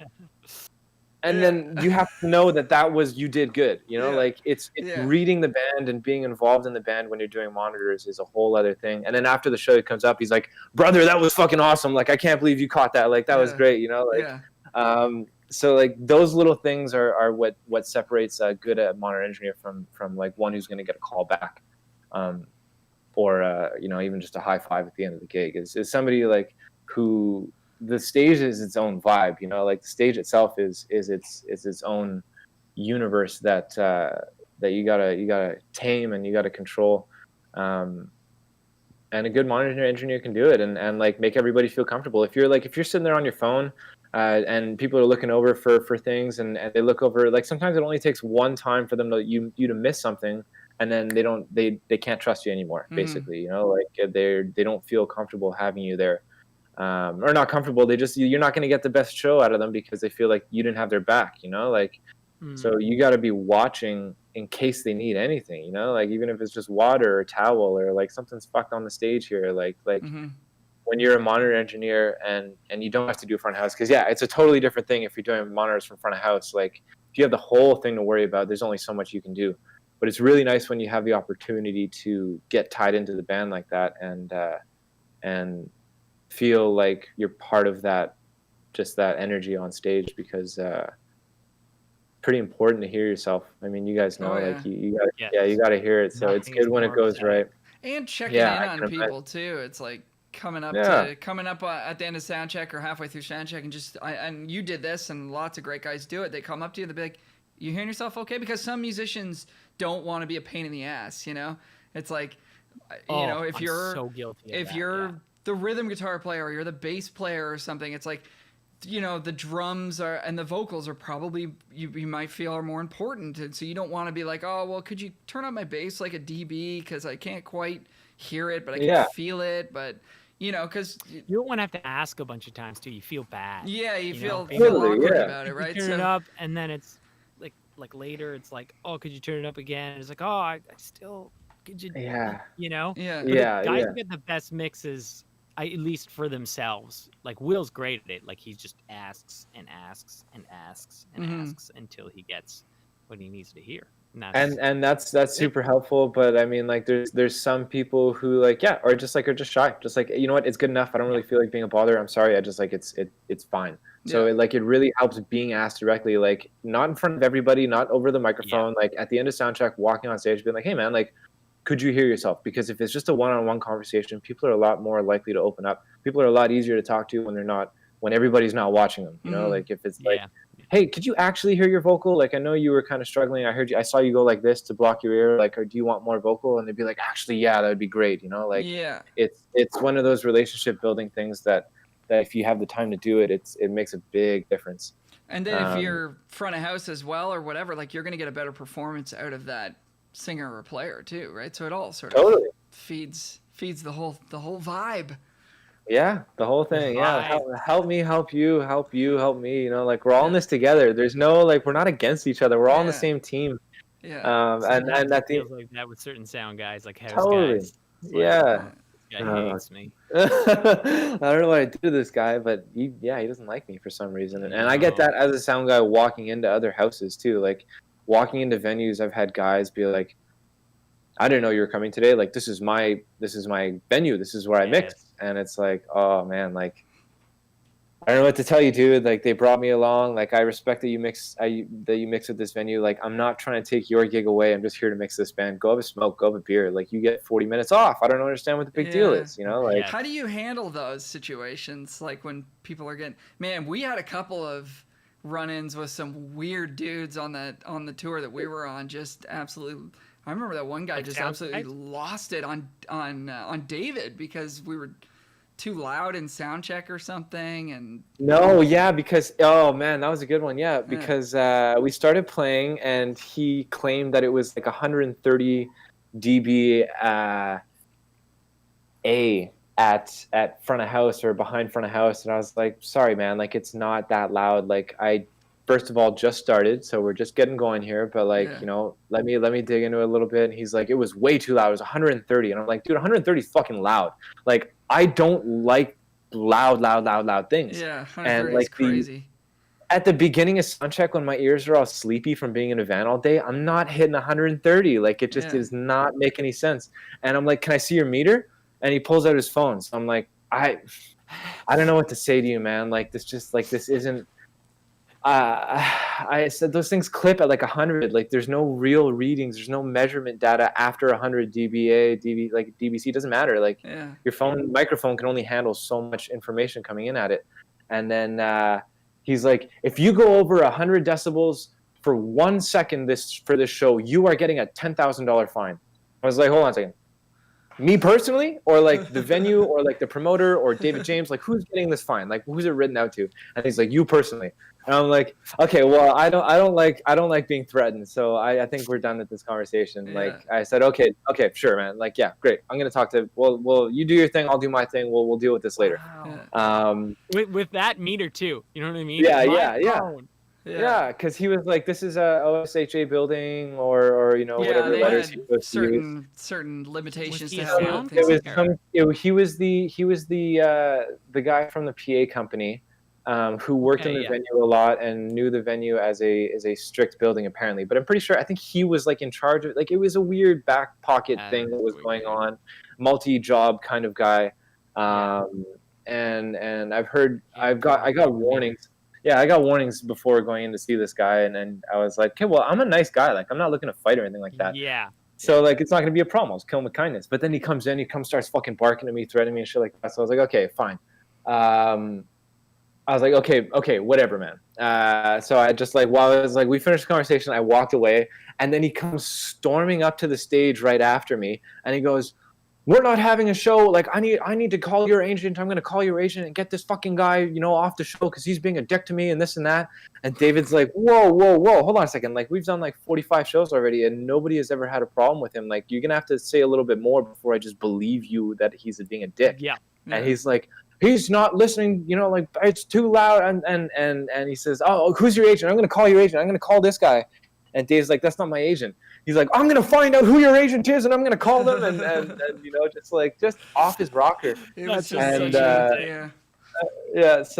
And then you have to know that you did good, you know, like it's reading the band and being involved in the band when you're doing monitors is a whole other thing. And then after the show, he comes up, he's like, brother, that was fucking awesome. Like, I can't believe you caught that. Like, that was great, you know, like, so like those little things are what separates a good monitor engineer from like one who's going to get a call back, or, you know, even just a high five at the end of the gig is somebody like who, the stage is its own vibe, you know, like the stage itself is its own universe that you gotta tame and you gotta control, and a good monitor engineer can do it and like make everybody feel comfortable. If you're sitting there on your phone, and people are looking over for things, and they look over, like sometimes it only takes one time for them you to miss something, and then they can't trust you anymore, basically, you know, like they don't feel comfortable having you there. Or not comfortable, you're not going to get the best show out of them because they feel like you didn't have their back, you know, like, so you got to be watching in case they need anything, you know, like even if it's just water or towel or like something's fucked on the stage here, like when you're a monitor engineer and you don't have to do front of house, because it's a totally different thing if you're doing monitors from front of house. Like if you have the whole thing to worry about, there's only so much you can do, but it's really nice when you have the opportunity to get tied into the band like that and feel like you're part of that, just that energy on stage, because pretty important to hear yourself. I mean, you guys know, like you gotta hear it. So it's good when it goes right. And checking in on people too. It's like coming up at the end of sound check or halfway through sound check, and and you did this, and lots of great guys do it. They come up to you, they'll be like, "You hearing yourself okay?" Because some musicians don't want to be a pain in the ass. You know, it's like, you know, if you're so guilty of if that, you're the rhythm guitar player or you're the bass player or something, it's like, you know, the drums and the vocals are probably you might feel are more important, and so you don't want to be like, oh well, could you turn up my bass like a dB because I can't quite hear it but I can feel it, but you know, because you don't want to have to ask a bunch of times too. You feel bad. Yeah, you feel awkward about it, right? You turn it up, and then it's like later it's like, oh, could you turn it up again? It's like, oh, I still could you? You know. Yeah. But the guys who get the best mixes, at least for themselves, like Will's great at it. Like he just asks and asks and asks and asks until he gets what he needs to hear. And that's super helpful. But I mean, like there's some people who like are just shy, just like, you know what, it's good enough. I don't really feel like being a bother. I'm sorry. I just like it's fine. So it really helps being asked directly, like not in front of everybody, not over the microphone. Like at the end of sound check, walking on stage, being like, hey man, like, could you hear yourself? Because if it's just a one-on-one conversation, people are a lot more likely to open up. People are a lot easier to talk to when everybody's not watching them, you know, like if it's like, hey, could you actually hear your vocal? Like, I know you were kind of struggling. I saw you go like this to block your ear. Like, or do you want more vocal? And they'd be like, actually, yeah, that would be great. You know, like, it's one of those relationship building things that if you have the time to do it, it makes a big difference. And then if you're front of house as well or whatever, like you're going to get a better performance out of that singer or player too, right? So it all sort of feeds the whole vibe. Yeah, the whole thing. Yeah, help me, help you, help you, help me. You know, like we're all in this together. There's no like we're not against each other. We're all on the same team. Yeah. And that feels like that with certain sound guys, like house guys. Yeah. This guy hates me. I don't know what I do to this guy, but he doesn't like me for some reason. And I get that as a sound guy walking into other houses too. Like walking into venues, I've had guys be like, I didn't know you were coming today. Like this is my venue. This is where I mix. And it's like, oh man, like I don't know what to tell you, dude. Like they brought me along. Like I respect that you mix at this venue. Like I'm not trying to take your gig away. I'm just here to mix this band. Go have a smoke. Go have a beer. Like you get 40 minutes off. I don't understand what the big deal is. You know, like how do you handle those situations? Like when people are getting, man, we had a couple of run-ins with some weird dudes on the tour that we were on. Just absolutely. I remember that one guy just absolutely lost it on David because we were too loud in sound check or something. And because oh man, that was a good one. Because we started playing and he claimed that it was like 130 dB at front of house or behind front of house, and I was like, sorry man, like it's not that loud. Like I first of all just started, so we're just getting going here, but like you know, let me dig into it a little bit. And he's like, it was way too loud. It was 130. And I'm like, dude, 130 is fucking loud. Like I don't like loud things. Yeah, 130 is crazy. At the beginning of soundcheck, when my ears are all sleepy from being in a van all day, I'm not hitting 130. Like it just does not make any sense. And I'm like, can I see your meter? And he pulls out his phone. So I'm like, I don't know what to say to you, man. Like this isn't. I said those things clip at like 100. Like there's no real readings. There's no measurement data after 100 dBA, like DBC doesn't matter. Like your phone microphone can only handle so much information coming in at it. And then he's like, if you go over 100 decibels for 1 second for this show, you are getting a $10,000 fine. I was like, hold on a second. Me personally, or like the venue, or like the promoter, or David James, like who's getting this fine? Like who's it written out to? And he's like, you personally. And I'm like, okay, well, I don't like being threatened, so I think we're done with this conversation. Yeah. Like I said, okay, sure, man. Like, yeah, great. I'm gonna talk to. Well, you do your thing, I'll do my thing. We'll deal with this later. Wow. With that meter too. You know what I mean? Yeah, because he was like, "This is a OSHA building, or you know whatever letters he was certain limitations to have. He was the guy from the PA company, who worked in the venue a lot and knew the venue as a strict building apparently. But I'm pretty sure I think he was like in charge of, like, it was a weird back pocket thing that was going on, multi-job kind of guy, and I got warnings. Yeah, I got warnings before going in to see this guy, and I was like, okay, well, I'm a nice guy. Like, I'm not looking to fight or anything like that. Yeah. So, like, it's not going to be a problem. I'll kill him with kindness. But then he comes in, starts fucking barking at me, threatening me and shit like that. So I was like, okay, fine. I was like, okay, whatever, man. So I just, like, while I was like, we finished the conversation, I walked away, and then he comes storming up to the stage right after me, and he goes, we're not having a show. Like, I need to call your agent. I'm going to call your agent and get this fucking guy, you know, off the show because he's being a dick to me and this and that. And David's like, whoa, hold on a second. Like, we've done like 45 shows already and nobody has ever had a problem with him. Like, you're going to have to say a little bit more before I just believe you that he's being a dick. Yeah. And he's like, he's not listening, you know, like, it's too loud. And he says, oh, who's your agent? I'm going to call your agent. I'm going to call this guy. And Dave's like, that's not my agent. He's like, I'm going to find out who your agent is, and I'm going to call them, and you know, just off his rocker. So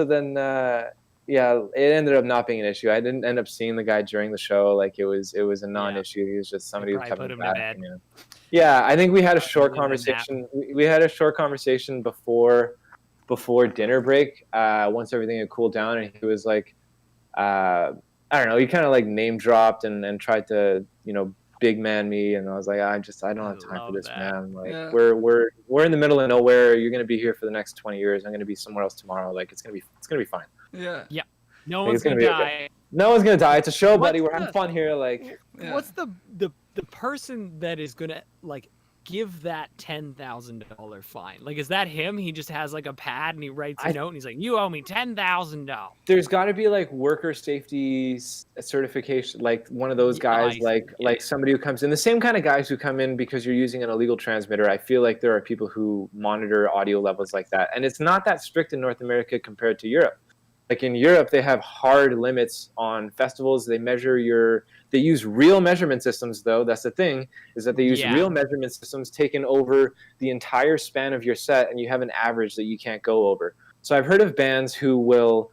then, it ended up not being an issue. I didn't end up seeing the guy during the show. Like, it was a non-issue. He was just somebody who kept him bad. Yeah, I think we had a short conversation. We had a short conversation before dinner break, once everything had cooled down, and he was like, I don't know, he kind of like name dropped and tried to, you know, big man me, and I was like, I don't have time for this, man. Like, we're in the middle of nowhere. You're gonna be here for the next 20 years. I'm gonna be somewhere else tomorrow. Like, it's gonna be fine. Yeah. No one's gonna die. Okay. No one's gonna die. It's a show, buddy. We're having fun here. Like, what's the person that is gonna, like, give that $10,000 fine? Like, is that him? He just has like a pad and he writes a note and he's like, "You owe me $10,000." There's got to be like worker safety certification, like one of those guys, like somebody who comes in, the same kind of guys who come in because you're using an illegal transmitter. I feel like there are people who monitor audio levels like that, and it's not that strict in North America compared to Europe. Like in Europe, they have hard limits on festivals. They use real measurement systems, though. That's the thing, is that they use real measurement systems taken over the entire span of your set, and you have an average that you can't go over. So I've heard of bands who will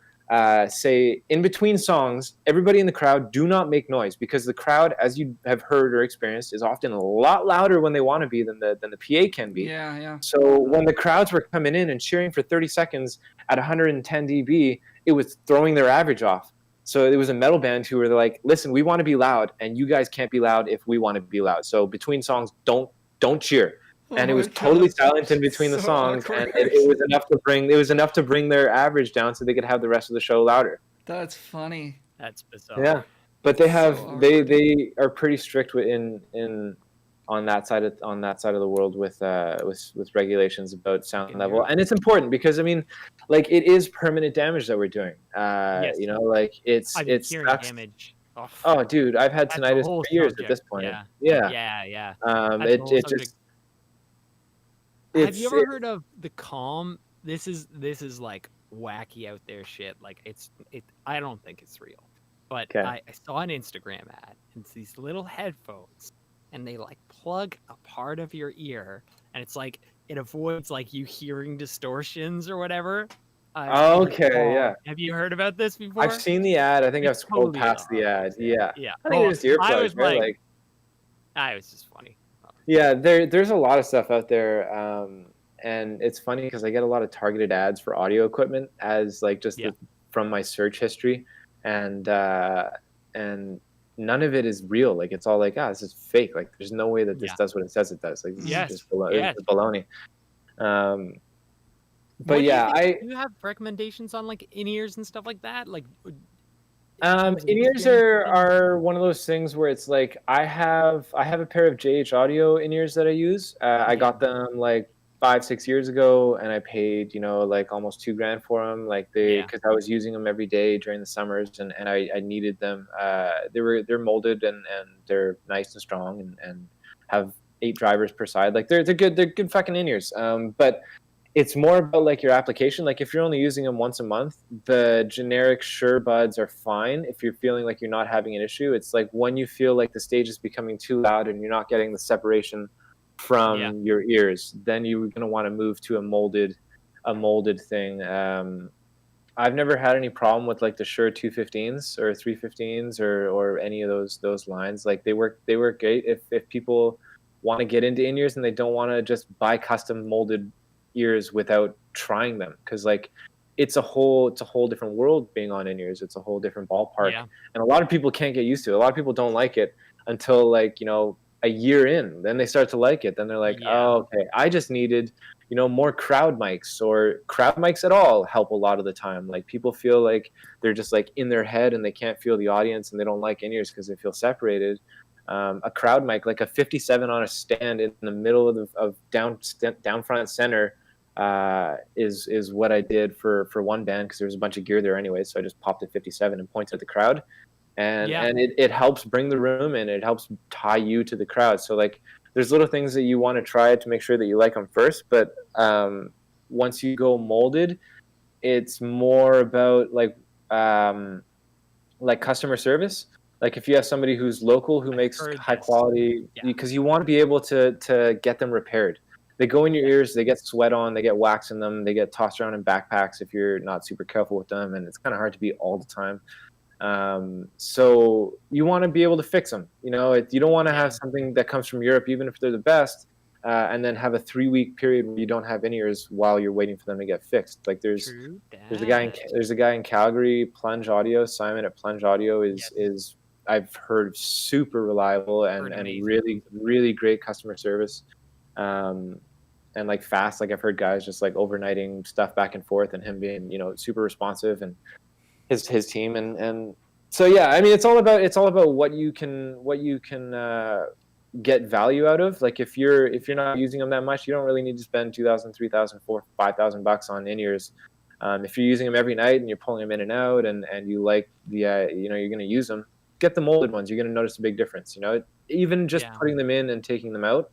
say, in between songs, everybody in the crowd do not make noise, because the crowd, as you have heard or experienced, is often a lot louder when they want to be than the PA can be. Yeah. So when the crowds were coming in and cheering for 30 seconds at 110 dB, it was throwing their average off. So it was a metal band who were like, listen, we want to be loud, and you guys can't be loud if we want to be loud. So between songs, don't cheer. And it was totally silent in between the songs, and it was enough to bring their average down so they could have the rest of the show louder. That's funny. That's bizarre. Yeah, but they are pretty strict on that side of the world with regulations about sound level, and it's important because I mean, like, it is permanent damage that we're doing. You know, like it's damage. Oh, dude, I've had tinnitus for years at this point. Yeah. Have you ever heard of the Calm? This is like wacky out there shit. Like I don't think it's real, but I saw an Instagram ad. It's these little headphones, and they like plug a part of your ear, and it's like it avoids like you hearing distortions or whatever. Yeah. Have you heard about this before? I've seen the ad. I think I've scrolled past the ad. Yeah. I think it's earplugs, right? It was just funny. Yeah, there's a lot of stuff out there, and it's funny because I get a lot of targeted ads for audio equipment as like from my search history, and none of it is real. Like, it's all like, this is fake. Like, there's no way that this does what it says it does. Like, this is just baloney. But do you have recommendations on like in-ears and stuff like that? Like, in-ears are one of those things where it's like I have a pair of JH Audio in-ears that I use. I got them like 5-6 years ago, and I paid like almost $2,000 for them. Like because I was using them every day during the summers, and I needed them. They're molded and they're nice and strong and have 8 drivers per side. Like they're good fucking in-ears. But it's more about like your application. Like if you're only using them once a month, the generic Shure buds are fine. If you're feeling like you're not having an issue, it's like when you feel like the stage is becoming too loud and you're not getting the separation from your ears, then you're going to want to move to a molded thing. I've never had any problem with like the Shure 215s or 315s or any of those lines. Like they work great if people want to get into in-ears and they don't want to just buy custom molded ears without trying them, because like it's a whole different world being on in-ears. It's a whole different ballpark, and a lot of people can't get used to it. A lot of people don't like it until like a year in, then they start to like it. Then they're like, oh, okay, I just needed more crowd mics, or crowd mics at all help a lot of the time. Like people feel like they're just like in their head and they can't feel the audience, and they don't like in-ears because they feel separated. A crowd mic, like a 57 on a stand in the middle of down front center, is what I did for one band, because there was a bunch of gear there anyway. So I just popped a 57 and pointed at the crowd, and it helps bring the room in. It helps tie you to the crowd. So like there's little things that you want to try to make sure that you like them first. But once you go molded, it's more about like customer service. Like if you have somebody who's local who makes high quality, because you want to be able to get them repaired. They go in your ears, they get sweat on, they get wax in them, they get tossed around in backpacks if you're not super careful with them, and it's kind of hard to be all the time. So you want to be able to fix them. You don't want to have something that comes from Europe, even if they're the best, and then have a 3-week period where you don't have in-ears while you're waiting for them to get fixed. Like there's a guy in Calgary, Plunge Audio. Simon at Plunge Audio is I've heard super reliable and really, really great customer service. And like fast. Like I've heard guys just like overnighting stuff back and forth, and him being super responsive, and his team, and so I mean it's all about what you can get value out of. Like if you're not using them that much, you don't really need to spend $2,000, $3,000, $4,000, $5,000 on in-ears. If you're using them every night and you're pulling them in and out, and you like the you're going to use them, get the molded ones. You're going to notice a big difference. Even just putting them in and taking them out.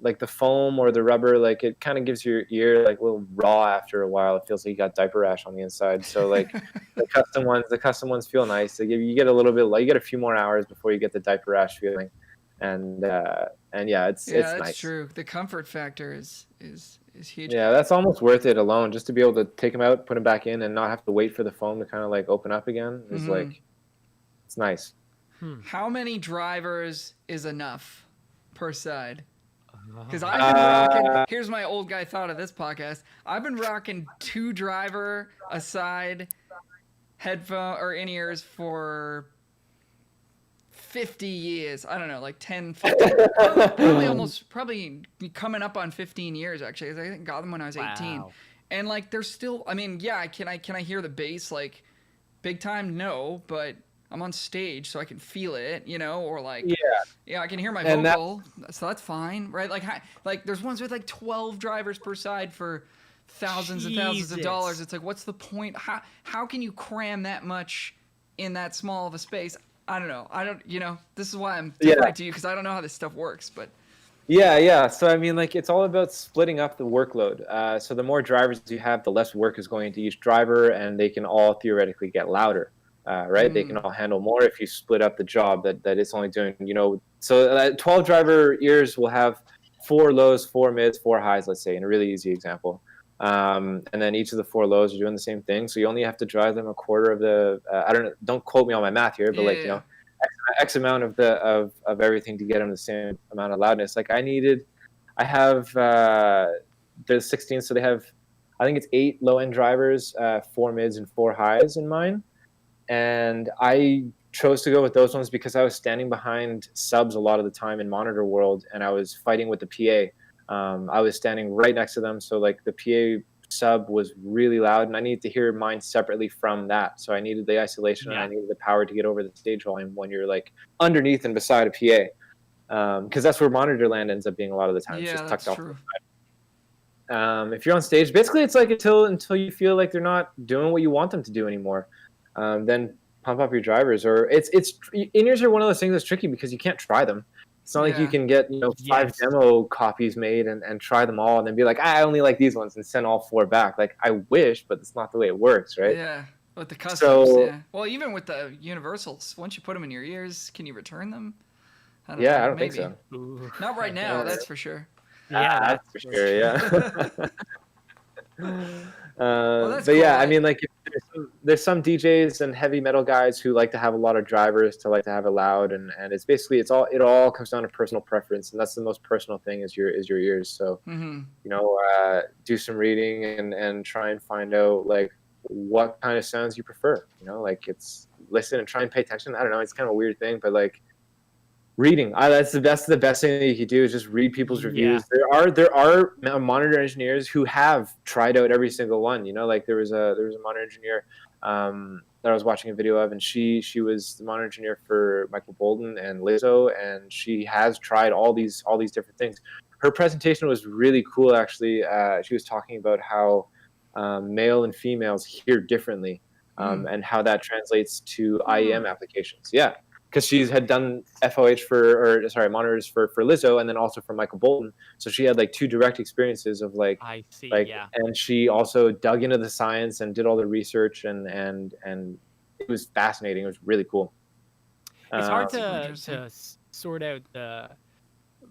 Like the foam or the rubber, like it kind of gives your ear like a little raw after a while. It feels like you got diaper rash on the inside. So like the custom ones feel nice. You get a little bit, like you get a few more hours before you get the diaper rash feeling. And yeah, it's that's nice. True. The comfort factor is huge. Yeah, that's almost worth it alone, just to be able to take them out, put them back in, and not have to wait for the foam to kind of like open up again. Is like, it's nice. How many drivers is enough per side? Because I've been rocking. Here's my old guy thought of this podcast. I've been rocking 2 driver a side headphone or in-ears for 50 years. I don't know, like 10, 15. probably coming up on 15 years actually. I think got them when I was 18. Wow. And like they're still, I mean, yeah, can I hear the bass like big time? No, but I'm on stage so I can feel it, or like I can hear my vocal, so that's fine, right? Like there's ones with like 12 drivers per side for thousands and thousands of dollars. It's like, what's the point? How can you cram that much in that small of a space? I don't know. This is why I'm different to you, because I don't know how this stuff works, but. Yeah. So I mean, like it's all about splitting up the workload. So the more drivers you have, the less work is going into each driver, and they can all theoretically get louder. Right? They can all handle more if you split up the job that it's only doing, so 12 driver ears will have 4 lows, 4 mids, 4 highs, let's say, in a really easy example. And then each of the 4 lows are doing the same thing. So you only have to drive them a quarter of the, don't quote me on my math here, but X amount of everything to get them the same amount of loudness. Like I have the 16, so they have, I think it's 8 low end drivers, 4 mids and 4 highs in mine. And I chose to go with those ones because I was standing behind subs a lot of the time in monitor world, and I was fighting with the PA. I was standing right next to them, so like the PA sub was really loud, and I needed to hear mine separately from that. So I needed the isolation, and I needed the power to get over the stage volume when you're like underneath and beside a PA, because that's where monitor land ends up being a lot of the time. It's just tucked off. If you're on stage, basically it's like until you feel like they're not doing what you want them to do anymore. Then pump up your drivers, or it's in-ears are one of those things that's tricky because you can't try them. It's not like you can get 5 demo copies made and try them all and then be like, I only like these ones, and send all 4 back. Like I wish, but it's not the way it works, right? Yeah, with the customs. Well, even with the universals, once you put them in your ears, can you return them? I don't think so. Ooh. Not right now, that's for sure. Yeah, that's for sure. Yeah. But cool. Yeah, I mean, like there's some DJs and heavy metal guys who like to have a lot of drivers, to like to have it loud, and it's basically it all comes down to personal preference, and that's the most personal thing is your ears. So do some reading and try and find out like what kind of sounds you prefer. Like it's listen and try and pay attention. I don't know, it's kind of a weird thing, but like reading, that's the best thing that you could do is just read people's reviews. There are monitor engineers who have tried out every single one. Like there was a monitor engineer that I was watching a video of, and she was the monitor engineer for Michael Bolton and Lizzo, and she has tried all these different things. Her presentation was really cool, actually. She was talking about how male and females hear differently, and how that translates to IEM applications. Yeah. Because she had done monitors for Lizzo, and then also for Michael Bolton. So she had like 2 direct experiences of like, I see, and she also dug into the science and did all the research, and it was fascinating. It was really cool. It's hard to sort out the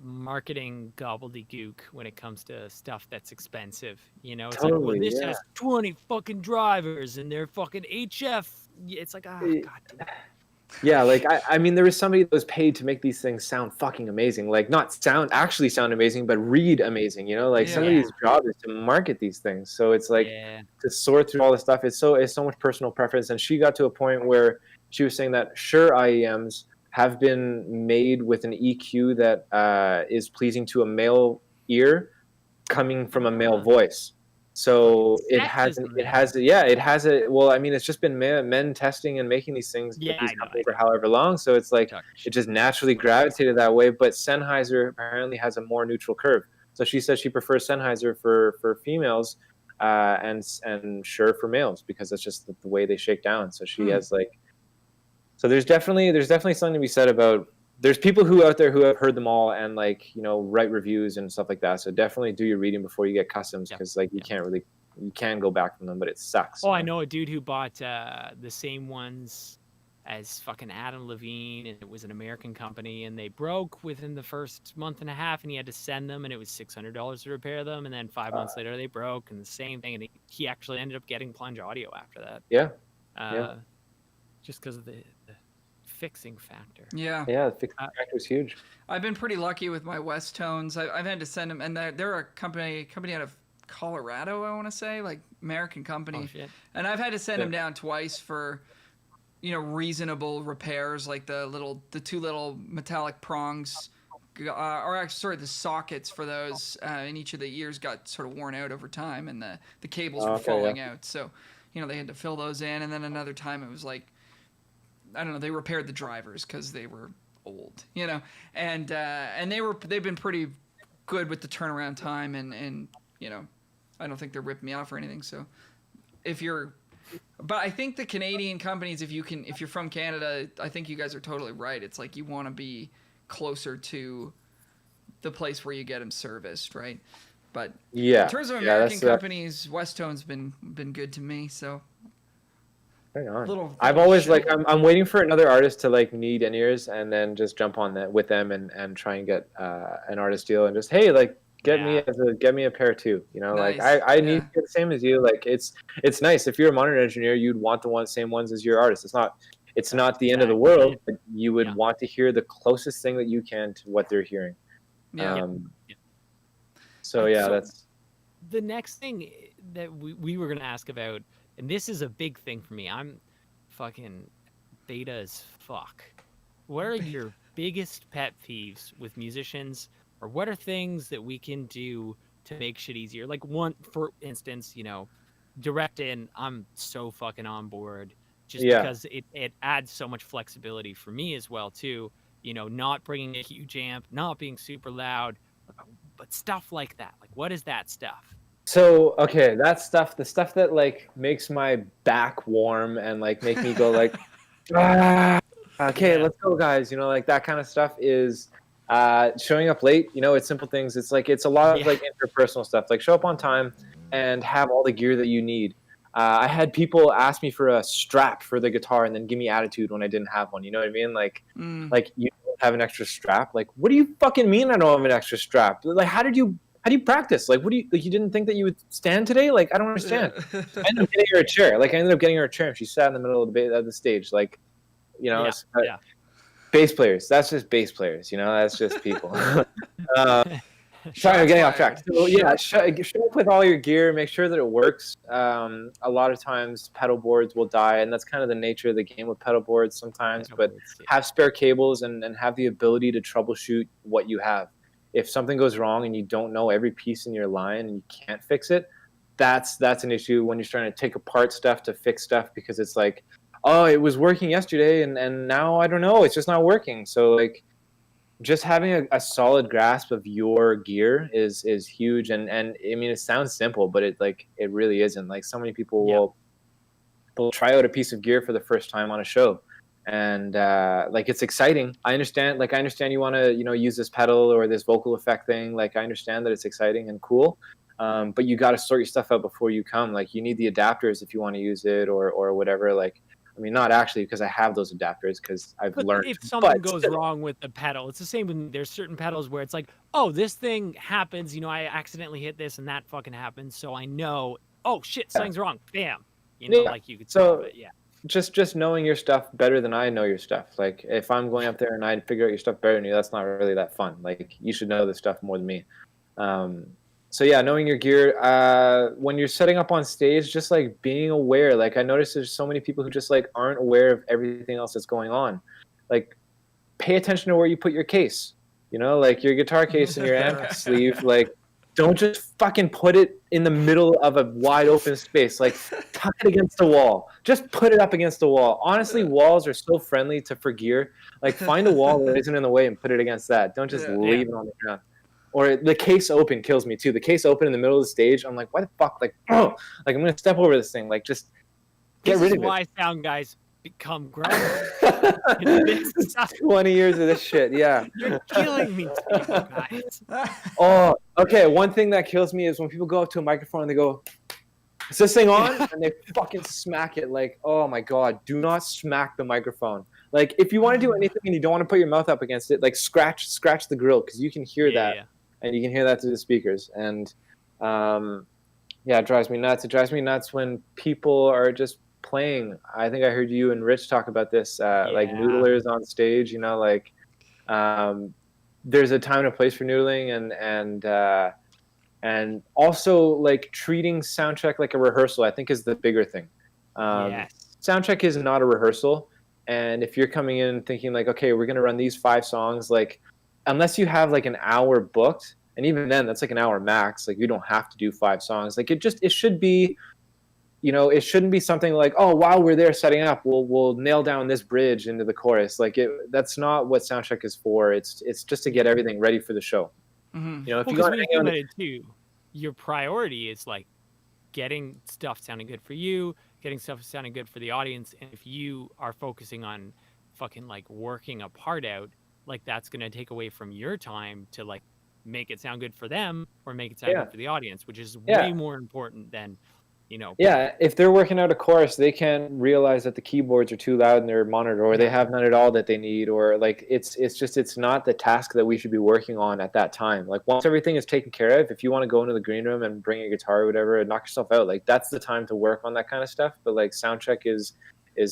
marketing gobbledygook when it comes to stuff that's expensive. It's like, well, this has 20 fucking drivers and they're fucking HF. It's like, God damn. Yeah, like I mean, there was somebody that was paid to make these things sound fucking amazing. Like not actually sound amazing, but read amazing. Like somebody's job is to market these things. So it's like to sort through all the stuff. It's so much personal preference. And she got to a point where she was saying that sure, IEMs have been made with an EQ that is pleasing to a male ear, coming from a male voice. So it Sexism, has a, well, I mean, it's just been men testing and making these things with these companies for however long. So it's like, it just naturally gravitated that way. But Sennheiser apparently has a more neutral curve. So she says she prefers Sennheiser for females, and Shure for males, because that's just the way they shake down. So she has like, so there's definitely something to be said about, there's people who out there who have heard them all and like, you know, write reviews and stuff like that. So definitely do your reading before you get customs, because like you can go back from them, but it sucks. Oh, I know a dude who bought the same ones as fucking Adam Levine, and it was an American company, and they broke within the first month and a half, and he had to send them, and it was $600 to repair them, and then 5 months later they broke, and the same thing, and he actually ended up getting Plunge Audio after that. Just because of the fixing factor. Yeah, the fixing factor is huge. I've been pretty lucky with my West Tones. I've had to send them, and they're a company out of Colorado, I want to say, like American company. Oh, shit. And I've had to send them down twice for, you know, reasonable repairs, like the two little metallic prongs, or actually, sorry, the sockets for those in each of the ears got sort of worn out over time, and the cables were falling out. So, you know, they had to fill those in, and then another time it was like, I don't know, they repaired the drivers because they were old, you know, and they've been pretty good with the turnaround time, and you know, I don't think they're ripping me off or anything. So but I think the Canadian companies, if you're from Canada, I think you guys are totally right. It's like you want to be closer to the place where you get them serviced, right? But in terms of American companies, West Tone's been good to me, so. Hang on. I've always like, I'm waiting for another artist to like need in-ears, and then just jump on that with them and try and get an artist deal, and just, hey, like get me a pair too, you know. Nice. Like I need to get the same as you. Like it's nice if you're a monitor engineer, you'd want the same ones as your artist. It's not the end of the world, but you would want to hear the closest thing that you can to what they're hearing. So that's the next thing that we were going to ask about. And this is a big thing for me. I'm fucking beta as fuck. What are your biggest pet peeves with musicians, or what are things that we can do to make shit easier? Like, one, for instance, you know, direct in, I'm so fucking on board, just because it adds so much flexibility for me as well too. You know, not bringing a huge amp, not being super loud, but stuff like that. Like, what is that stuff? So, okay, the stuff that like makes my back warm and like make me go like, okay, let's go, guys. You know, like that kind of stuff is showing up late. You know, it's simple things. It's like, it's a lot of like interpersonal stuff. Like, show up on time and have all the gear that you need. I had people ask me for a strap for the guitar and then give me attitude when I didn't have one. You know what I mean? Like, like, you don't have an extra strap. Like, what do you fucking mean I don't have an extra strap? Like, how do you practice? Like, what do you, like, you didn't think that you would stand today? Like, I don't understand. I ended up getting her a chair. Like, I ended up geting her a chair, and she sat in the middle of the stage. Like, you know, bass players. That's just bass players. You know, that's just people. Sorry, I'm getting off track. So show up with all your gear. Make sure that it works. A lot of times, pedal boards will die, and that's kind of the nature of the game with pedal boards sometimes. But have spare cables and have the ability to troubleshoot what you have. If something goes wrong and you don't know every piece in your line and you can't fix it, that's an issue when you're trying to take apart stuff to fix stuff, because it's like, oh, it was working yesterday and now I don't know, it's just not working. So like, just having a solid grasp of your gear is huge. And I mean, it sounds simple, but it really isn't. Like, so many people they'll try out a piece of gear for the first time on a show, and like, it's exciting. I understand you want to, you know, use this pedal or this vocal effect thing. Like, I understand that it's exciting and cool, but you got to sort your stuff out before you come. Like, you need the adapters if you want to use it or whatever. Like, I mean, not actually, because I have those adapters because I've learned. If something goes wrong with the pedal, it's the same with, there's certain pedals where it's like, oh, this thing happens, you know, I accidentally hit this and that fucking happens, so I know, oh shit, something's wrong. Bam. You know, like, you could solve it. Just knowing your stuff better than I know your stuff. Like, if I'm going up there and I figure out your stuff better than you, that's not really that fun. Like, you should know this stuff more than me. So yeah, knowing your gear, when you're setting up on stage, just like being aware. Like, I noticed there's so many people who just like aren't aware of everything else that's going on. Like, pay attention to where you put your case, you know, like your guitar case and your amp sleeve. Like, don't just fucking put it in the middle of a wide open space. Like, tuck it against the wall. Just put it up against the wall. Honestly, walls are so friendly for gear. Like, find a wall that isn't in the way and put it against that. Don't just leave it on the ground. Or the case open kills me too. The case open in the middle of the stage, I'm like, why the fuck? Like, oh, like I'm gonna step over this thing. Like, just get rid of it. This is why sound guys become grown. 20 years of this shit, yeah. You're killing me, guys. Oh, okay. One thing that kills me is when people go up to a microphone and they go, "Is this thing on?" and they fucking smack it. Like, oh my god, do not smack the microphone. Like, if you want to do anything and you don't want to put your mouth up against it, like scratch the grill, because you can hear that, and you can hear that through the speakers. And it drives me nuts. It drives me nuts when people are just playing. I think I heard you and Rich talk about this, like noodlers on stage, you know, like there's a time and a place for noodling, and also like treating soundcheck like a rehearsal, I think, is the bigger thing. Soundcheck is not a rehearsal, and if you're coming in thinking like, okay, we're gonna run these 5 songs, like unless you have like an hour booked, and even then that's like an hour max, like you don't have to do 5 songs. Like it should be, you know, it shouldn't be something like, oh, while we're there setting up, we'll nail down this bridge into the chorus. Like that's not what soundcheck is for. It's just to get everything ready for the show. Mm-hmm. You know, if you got it too, your priority is like getting stuff sounding good for you, getting stuff sounding good for the audience, and if you are focusing on fucking like working a part out, like that's gonna take away from your time to like make it sound good for them or make it sound good for the audience, which is way more important than, you know. Yeah, if they're working out a chorus, they can't realize that the keyboards are too loud in their monitor, or they have none at all that they need, or like it's not the task that we should be working on at that time. Like once everything is taken care of, if you want to go into the green room and bring a guitar or whatever and knock yourself out, like that's the time to work on that kind of stuff. But like soundcheck is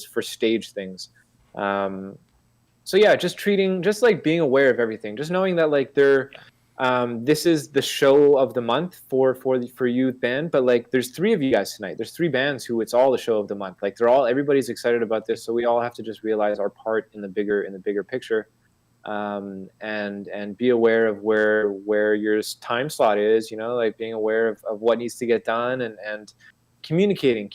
for stage things. So yeah, just like being aware of everything, just knowing that like this is the show of the month for youth band, but like there's 3 of you guys tonight. There's 3 bands who it's all the show of the month. Like everybody's excited about this, so we all have to just realize our part in the bigger picture, and be aware of where your time slot is. You know, like being aware of what needs to get done, and communicating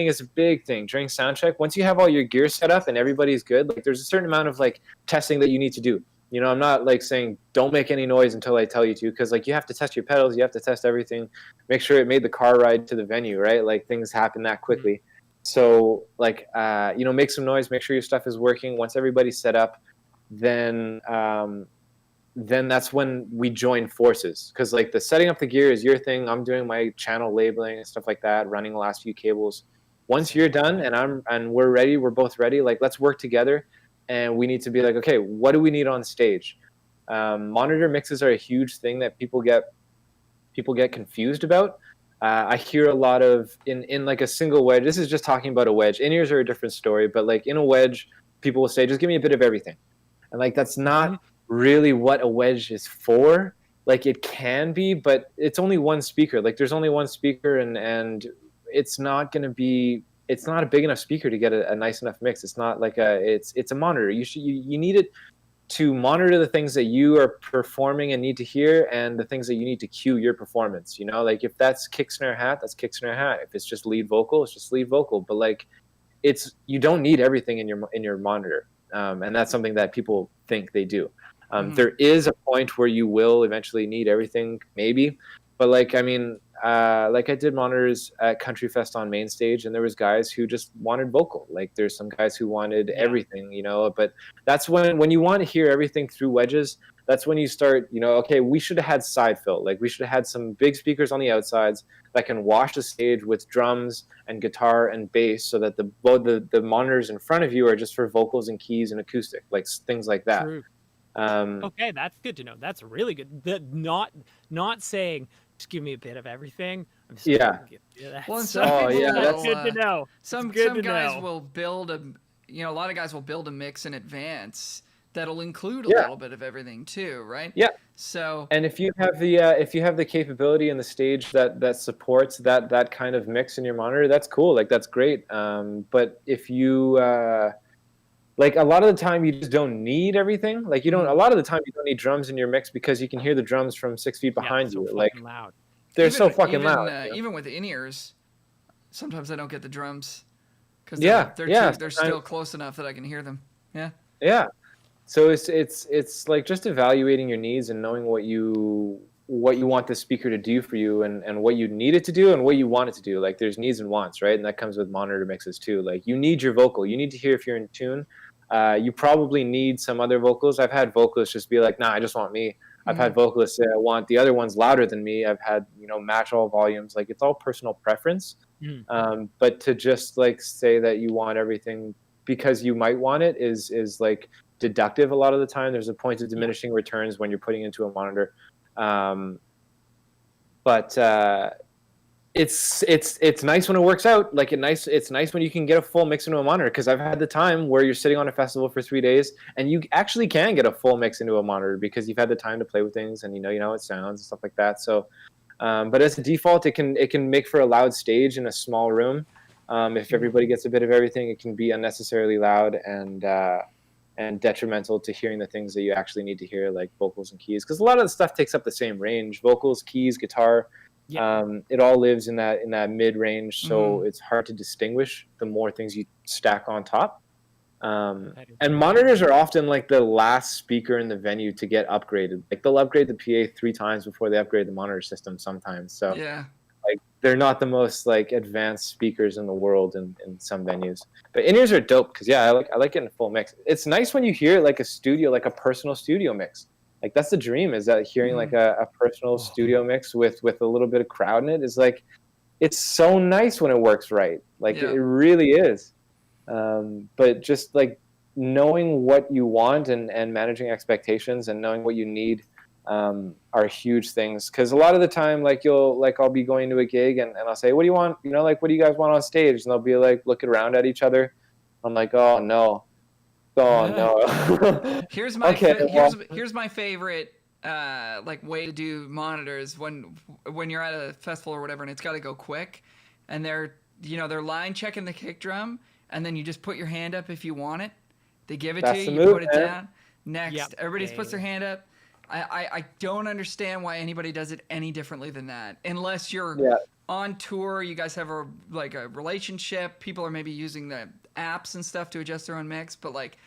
is a big thing during soundcheck. Once you have all your gear set up and everybody's good, like there's a certain amount of like testing that you need to do. You know, I'm not like saying don't make any noise until I tell you to, because like you have to test your pedals, you have to test everything, make sure it made the car ride to the venue, right? Like things happen that quickly. So like you know, make some noise, make sure your stuff is working. Once everybody's set up, then that's when we join forces, because like the setting up the gear is your thing. I'm doing my channel labeling and stuff like that, running the last few cables. Once you're done and we're ready, we're both ready, like let's work together. And we need to be like, okay, what do we need on stage? Monitor mixes are a huge thing that people get confused about. I hear a lot of in like a single wedge. This is just talking about a wedge. In-ears are a different story, but like in a wedge, people will say, just give me a bit of everything. And like that's not really what a wedge is for. Like it can be, but it's only one speaker. Like there's only one speaker, and it's not going to be. It's not a big enough speaker to get a nice enough mix. It's not like it's a monitor. You need it to monitor the things that you are performing and need to hear, and the things that you need to cue your performance. You know, like if that's kick snare hat, that's kick snare hat. If it's just lead vocal, it's just lead vocal. But like you don't need everything in your monitor, and that's something that people think they do. There is a point where you will eventually need everything, maybe. But like, I mean, like I did monitors at Country Fest on main stage, and there was guys who just wanted vocal. Like there's some guys who wanted everything, you know. But that's when you want to hear everything through wedges, that's when you start, you know, okay, we should have had side fill. Like we should have had some big speakers on the outsides that can wash the stage with drums and guitar and bass, so that the monitors in front of you are just for vocals and keys and acoustic, like things like that. True. Okay, that's good to know. That's really good. Not saying just give me a bit of everything. I'm just well, that's good to know. Some guys will build a lot of guys will build a mix in advance that'll include a little bit of everything too, right? Yeah. So, and if you have the capability in the stage that supports that kind of mix in your monitor, that's cool. Like that's great. But if you like a lot of the time you just don't need everything. Like you don't. A lot of the time you don't need drums in your mix because you can hear the drums from 6 feet behind so you. Like loud. they're so fucking loud. Even with in-ears, sometimes I don't get the drums because they're still close enough that I can hear them. Yeah. Yeah. So it's like just evaluating your needs and knowing what you want the speaker to do for you and what you need it to do and what you want it to do. Like there's needs and wants, right? And that comes with monitor mixes too. Like you need your vocal. You need to hear if you're in tune. You probably need some other vocals. I've had vocalists just be like, nah, I just want me. I've had vocalists say I want the other ones louder than me. I've had, match all volumes. Like it's all personal preference. But to just like say that you want everything because you might want it is like deductive a lot of the time. There's a point of diminishing returns when you're putting into a monitor. But it's nice when it works out. Like it's nice when you can get a full mix into a monitor, because I've had the time where you're sitting on a festival for 3 days and you actually can get a full mix into a monitor because you've had the time to play with things and you know how it sounds and stuff like that. So but as a default, it can make for a loud stage in a small room. If everybody gets a bit of everything, it can be unnecessarily loud and detrimental to hearing the things that you actually need to hear, like vocals and keys, because a lot of the stuff takes up the same range. Vocals, keys, guitar, it all lives in that mid range, so it's hard to distinguish the more things you stack on top. And monitors are often like the last speaker in the venue to get upgraded. Like they'll upgrade the PA 3 times before they upgrade the monitor system sometimes. So like they're not the most like advanced speakers in the world in some venues. But in-ears are dope because I like getting a full mix. It's nice when you hear like a studio, like a personal studio mix. Like that's the dream, is that hearing like a personal studio mix with a little bit of crowd in it is like, it's so nice when it works right. Like it really is. But just like knowing what you want and managing expectations and knowing what you need are huge things. Because a lot of the time, like I'll be going to a gig and I'll say, what do you want? Like, what do you guys want on stage? And they'll be like looking around at each other. I'm like, oh no. Here's my here's my favorite like way to do monitors when you're at a festival or whatever and it's got to go quick and they're line checking the kick drum and then you just put your hand up if you want it. They give it to you, you put it down. Next, everybody puts their hand up. I don't understand why anybody does it any differently than that, unless you're on tour. You guys have a relationship. People are maybe using the apps and stuff to adjust their own mix, but like,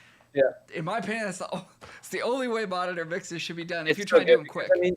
in my opinion, it's the only way monitor mixes should be done if you're trying to do them quick. I mean,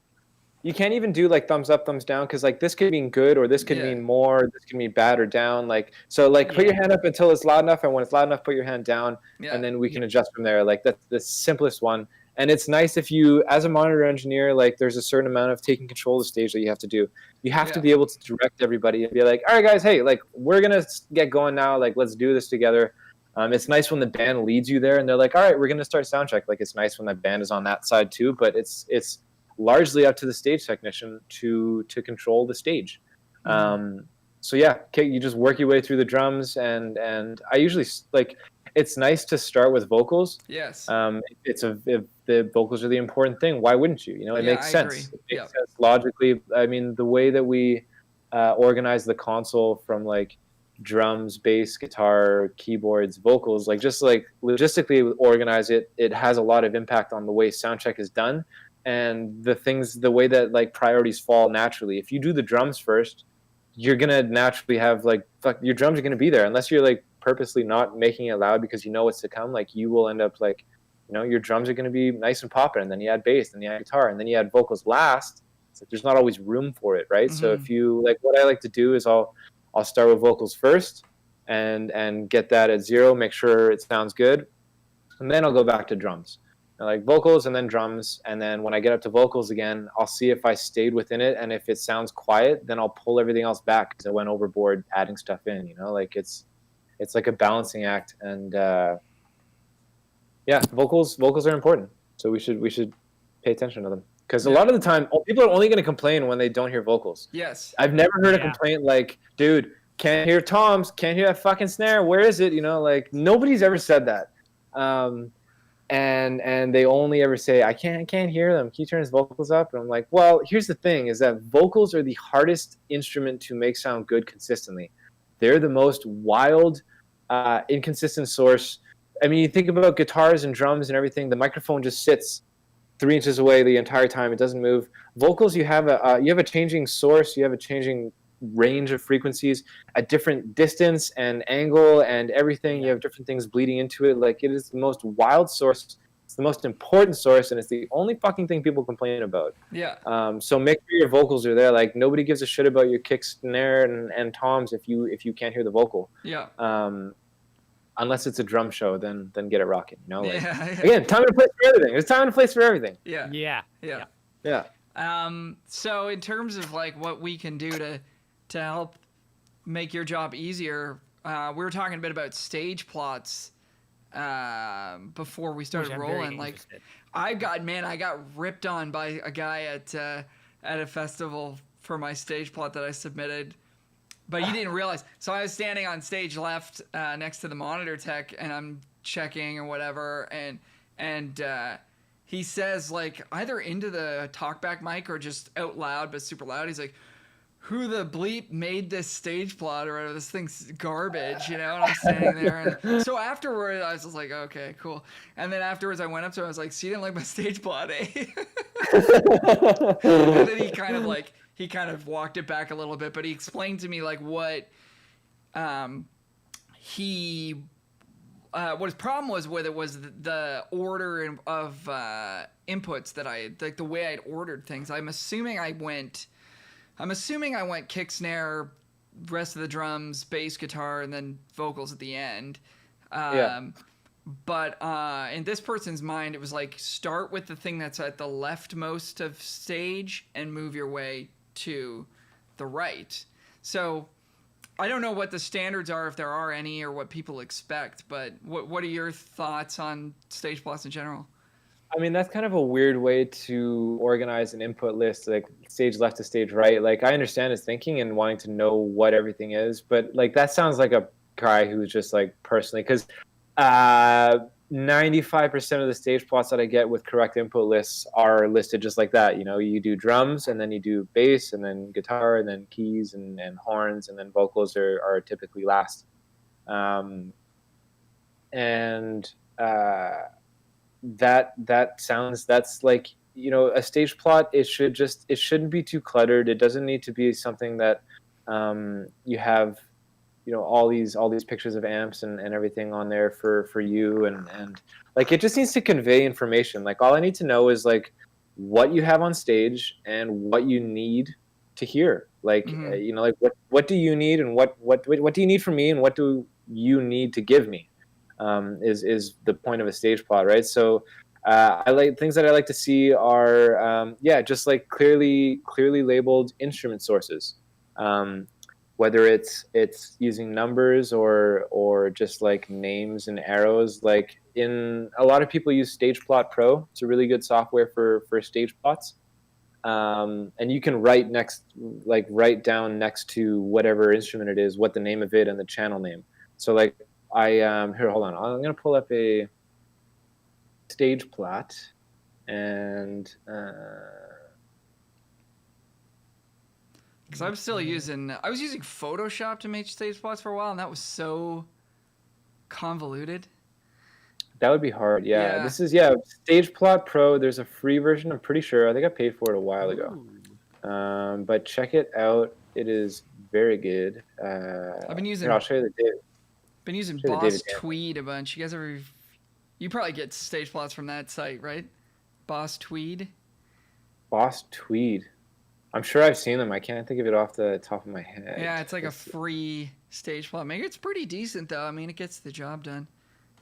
you can't even do like thumbs up, thumbs down, because like this could mean good or this could mean more. This could mean bad or down. Like put your hand up until it's loud enough, and when it's loud enough, put your hand down, and then we can adjust from there. Like that's the simplest one. And it's nice if you, as a monitor engineer, like there's a certain amount of taking control of the stage that you have to do. You have to be able to direct everybody and be like, all right, guys, hey, like we're going to get going now. Like, let's do this together. It's nice when the band leads you there and they're like, all right, we're going to start sound check. Like, it's nice when the band is on that side too, but it's largely up to the stage technician to control the stage. So you just work your way through the drums and I usually like, it's nice to start with vocals. Yes. If the vocals are the important thing, why wouldn't you? It makes sense. It makes sense logically. I mean, the way that we organize the console from like drums, bass, guitar, keyboards, vocals, like just like logistically organize it, it has a lot of impact on the way soundcheck is done and the way that like priorities fall naturally. If you do the drums first, you're gonna naturally have like your drums are gonna be there unless you're like purposely not making it loud because you know what's to come. Like you will end up like, your drums are going to be nice and popping, and then you add bass, and then you add guitar, and then you add vocals last. It's like there's not always room for it, right? So if you like, what I like to do is I'll start with vocals first and get that at 0, make sure it sounds good, and then I'll go back to drums. Like vocals and then drums, and then when I get up to vocals again, I'll see if I stayed within it, and if it sounds quiet, then I'll pull everything else back because I went overboard adding stuff in. Like it's like a balancing act, and vocals are important. So we should pay attention to them because a lot of the time people are only going to complain when they don't hear vocals. Yes, I've never heard a complaint like, "Dude, can't hear toms, can't hear that fucking snare. Where is it?" Like nobody's ever said that, and they only ever say, "I can't hear them. Can you turn his vocals up?" And I'm like, well, here's the thing: is that vocals are the hardest instrument to make sound good consistently. They're the most wild, inconsistent source. I mean, you think about guitars and drums and everything. The microphone just sits 3 inches away the entire time. It doesn't move. Vocals, you have a changing source. You have a changing range of frequencies at different distance and angle and everything. You have different things bleeding into it. Like, it is the most wild source. It's the most important source, and it's the only fucking thing people complain about. Yeah. So make sure your vocals are there. Like, nobody gives a shit about your kick, snare, and toms if you can't hear the vocal. Yeah. Unless it's a drum show, then get it rocking. You know, like, Yeah. again, time and place for everything. There's time and place for everything. Yeah. So in terms of like what we can do to help make your job easier, we were talking a bit about stage plots before we started rolling. Like, I got ripped on by a guy at a festival for my stage plot that I submitted. But he didn't realize. So I was standing on stage left next to the monitor tech, and I'm checking or whatever, and he says, like, either into the talkback mic or just out loud, but super loud. He's like, "Who the bleep made this stage plot or whatever? This thing's garbage," you know? And I'm standing there, and so afterwards I was just like, "Okay, cool." And then afterwards I went up to him, I was like, "So you didn't like my stage plot, eh?" And then he kind of walked it back a little bit, but he explained to me like what his problem was with it was the order of inputs that like the way I'd ordered things. I'm assuming I went kick, snare, rest of the drums, bass, guitar, and then vocals at the end. But in this person's mind, it was like, start with the thing that's at the leftmost of stage and move your way to the right. So I don't know what the standards are, if there are any, or what people expect, but what are your thoughts on stage plots in general? I mean, that's kind of a weird way to organize an input list, like stage left to stage right. Like, I understand his thinking and wanting to know what everything is, but like, that sounds like a guy who's just like personally, because 95% of the stage plots that I get with correct input lists are listed just like that. You know, you do drums, and then you do bass, and then guitar, and then keys, and horns, and then vocals are typically last. That's like, you know, a stage plot. It shouldn't be too cluttered. It doesn't need to be something that you have, you know, all these pictures of amps and everything on there for you, and like, it just needs to convey information. Like, all I need to know is like what you have on stage and what you need to hear. Like, you know, like what do you need, and what do you need from me, and what do you need to give me, is the point of a stage plot, right? So I like things that I like to see are just like clearly labeled instrument sources. Whether it's using numbers or just like names and arrows. Like, a lot of people use StagePlot Pro. It's a really good software for stage plots. And you can write down next to whatever instrument it is, what the name of it and the channel name. So like, here, hold on. I'm gonna pull up a stage plot, and because I'm still I was using Photoshop to make stage plots for a while, and that was so convoluted. That would be hard. Yeah. This is StagePlot Pro. There's a free version, I'm pretty sure. I think I paid for it a while ago. But check it out. It is very good. I've been using. Here, I'll show you the data. Been using Boss Tweed a bunch. You guys ever? You probably get stage plots from that site, right? Boss Tweed. Boss Tweed. I'm sure I've seen them. I can't think of it off the top of my head. Yeah, it's like a free stage plot. Maybe it's pretty decent though. I mean, it gets the job done.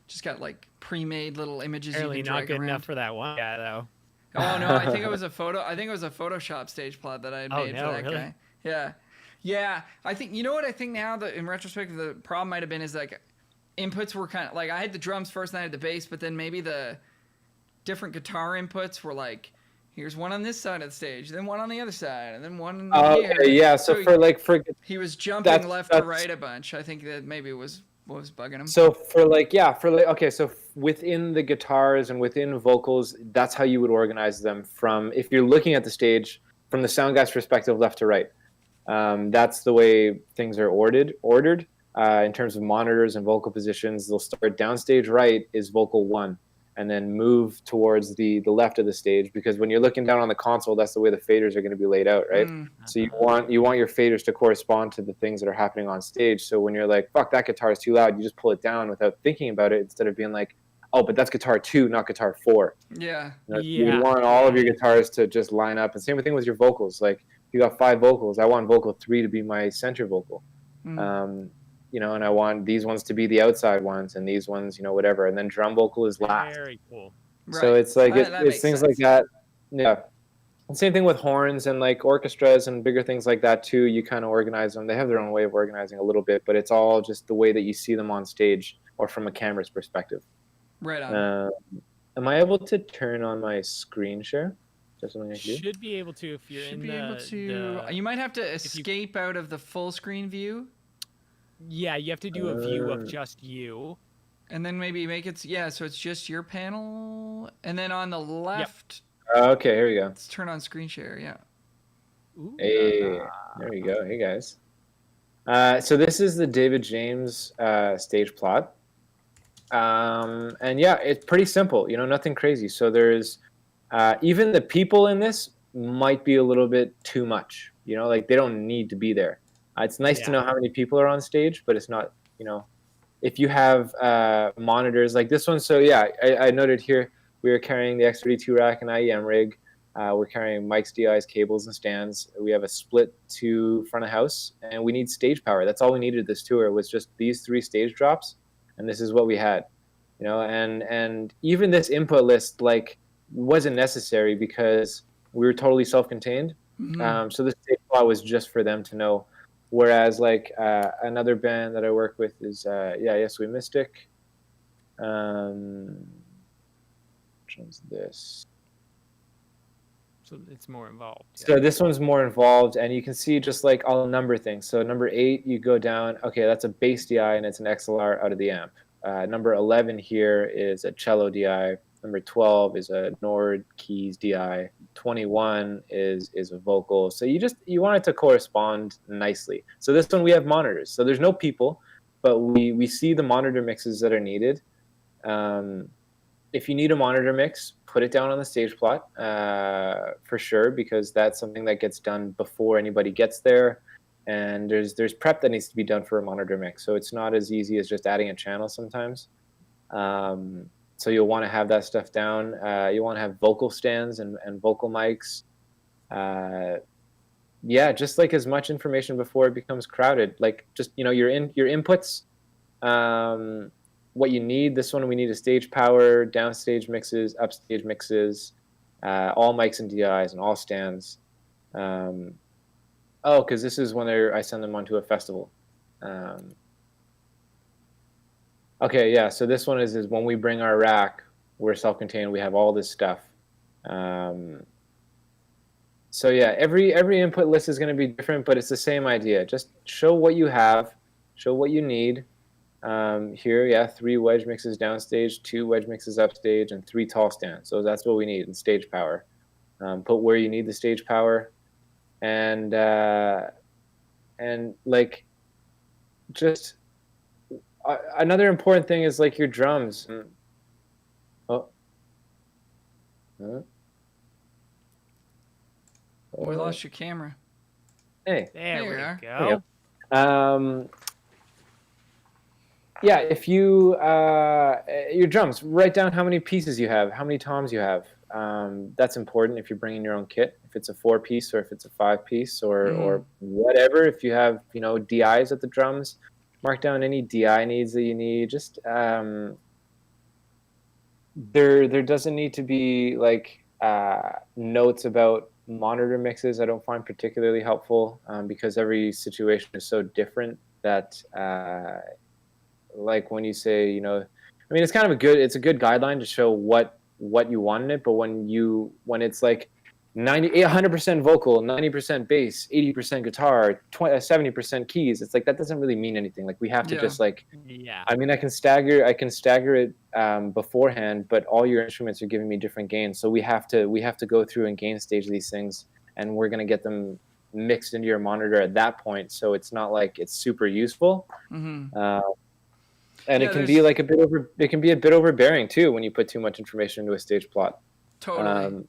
Just got like pre-made little images. Apparently you can not drag good around. enough for that one guy though. Oh no, I think it was a Photoshop stage plot that I had made for that guy. Yeah. I think, you know what I think now that in retrospect the problem might have been is like inputs were kind of like, I had the drums first, then I had the bass, but then maybe the different guitar inputs were like, here's one on this side of the stage, then one on the other side, and then one here. Okay, yeah. So he was jumping left to right a bunch. I think that maybe was what was bugging him. So so within the guitars and within vocals, that's how you would organize them. From, if you're looking at the stage from the sound guy's perspective, left to right. That's the way things are ordered. in terms of monitors and vocal positions. They'll start downstage right is vocal 1, and then move towards the left of the stage, because when you're looking down on the console, that's the way the faders are going to be laid out, right? So you want your faders to correspond to the things that are happening on stage. So when you're like, fuck, that guitar is too loud, you just pull it down without thinking about it, instead of being like, oh, but that's guitar 2, not guitar 4. Yeah. You want all of your guitars to just line up. And same thing with your vocals. Like, if you got 5 vocals, I want vocal 3 to be my center vocal. And I want these ones to be the outside ones, and these ones, whatever. And then drum vocal is last. Very cool. Right. So it's like it's things sense. like that. Yeah. And same thing with horns and like orchestras and bigger things like that too. You kind of organize them. They have their own way of organizing a little bit, but it's all just the way that you see them on stage or from a camera's perspective. Right on. Am I able to turn on my screen share? Is that something I can do? Should be able to if you're You might have to escape out of the full screen view. Yeah, you have to do a view of just you. And then maybe make it, so it's just your panel. And then on the left. Okay, here we go. Let's turn on screen share, yeah. Ooh, hey, there we go. Hey, guys. So this is the David James stage plot. And yeah, it's pretty simple, nothing crazy. So there's, even the people in this might be a little bit too much, like they don't need to be there. It's nice to know how many people are on stage, but it's not, if you have monitors like this one. So yeah, I noted here, we are carrying the X32 rack and IEM rig. We're carrying mics, DIs, cables, and stands. We have a split to front of house, and we need stage power. That's all we needed this tour, was just these 3 stage drops, and this is what we had, and even this input list like wasn't necessary because we were totally self-contained. So this stage plot was just for them to know. Whereas like another band that I work with is Yes We Mystic. Which one's this? So it's more involved. Yeah. So this one's more involved, and you can see just like all the number things. So number 8, you go down. Okay, that's a bass DI, and it's an XLR out of the amp. Number 11 here is a cello DI. Number 12 is a Nord keys DI. 21 is a vocal. So you want it to correspond nicely. So this one we have monitors. So there's no people, but we see the monitor mixes that are needed. If you need a monitor mix, put it down on the stage plot for sure, because that's something that gets done before anybody gets there. And there's prep that needs to be done for a monitor mix. So it's not as easy as just adding a channel sometimes. So you'll want to have that stuff down. You want to have vocal stands and vocal mics. Just like as much information before it becomes crowded. Like just, your inputs, what you need. This one, we need a stage power, downstage mixes, upstage mixes, all mics and DIs and all stands. Because this is when I send them onto a festival. Okay, yeah, so this one is when we bring our rack, we're self-contained, we have all this stuff. So yeah, every input list is going to be different, but it's the same idea. Just show what you have, show what you need. Here, 3 wedge mixes downstage, 2 wedge mixes upstage, and 3 tall stands. So that's what we need in stage power. Put where you need the stage power. And like, just... another important thing is like your drums. We lost your camera. Hey, there we are. go. Yeah, if you your drums, write down how many pieces you have, how many toms you have. That's important if you're bringing your own kit. If it's a 4-piece or if it's a 5-piece or whatever. If you have DIs at the drums. Mark down any DI needs that you need. Just there doesn't need to be like notes about monitor mixes. I don't find particularly helpful because every situation is so different that like when you say it's kind of a good guideline to show what you want in it. But when it's like 100% vocal, 90% bass, 80% guitar, 70% keys. It's like that doesn't really mean anything. Like we have to just like. Yeah. I mean, I can stagger it beforehand, but all your instruments are giving me different gains. So we have to go through and gain stage these things, and we're gonna get them mixed into your monitor at that point, so it's not like it's super useful. And it can be like it can be a bit overbearing too when you put too much information into a stage plot. Totally.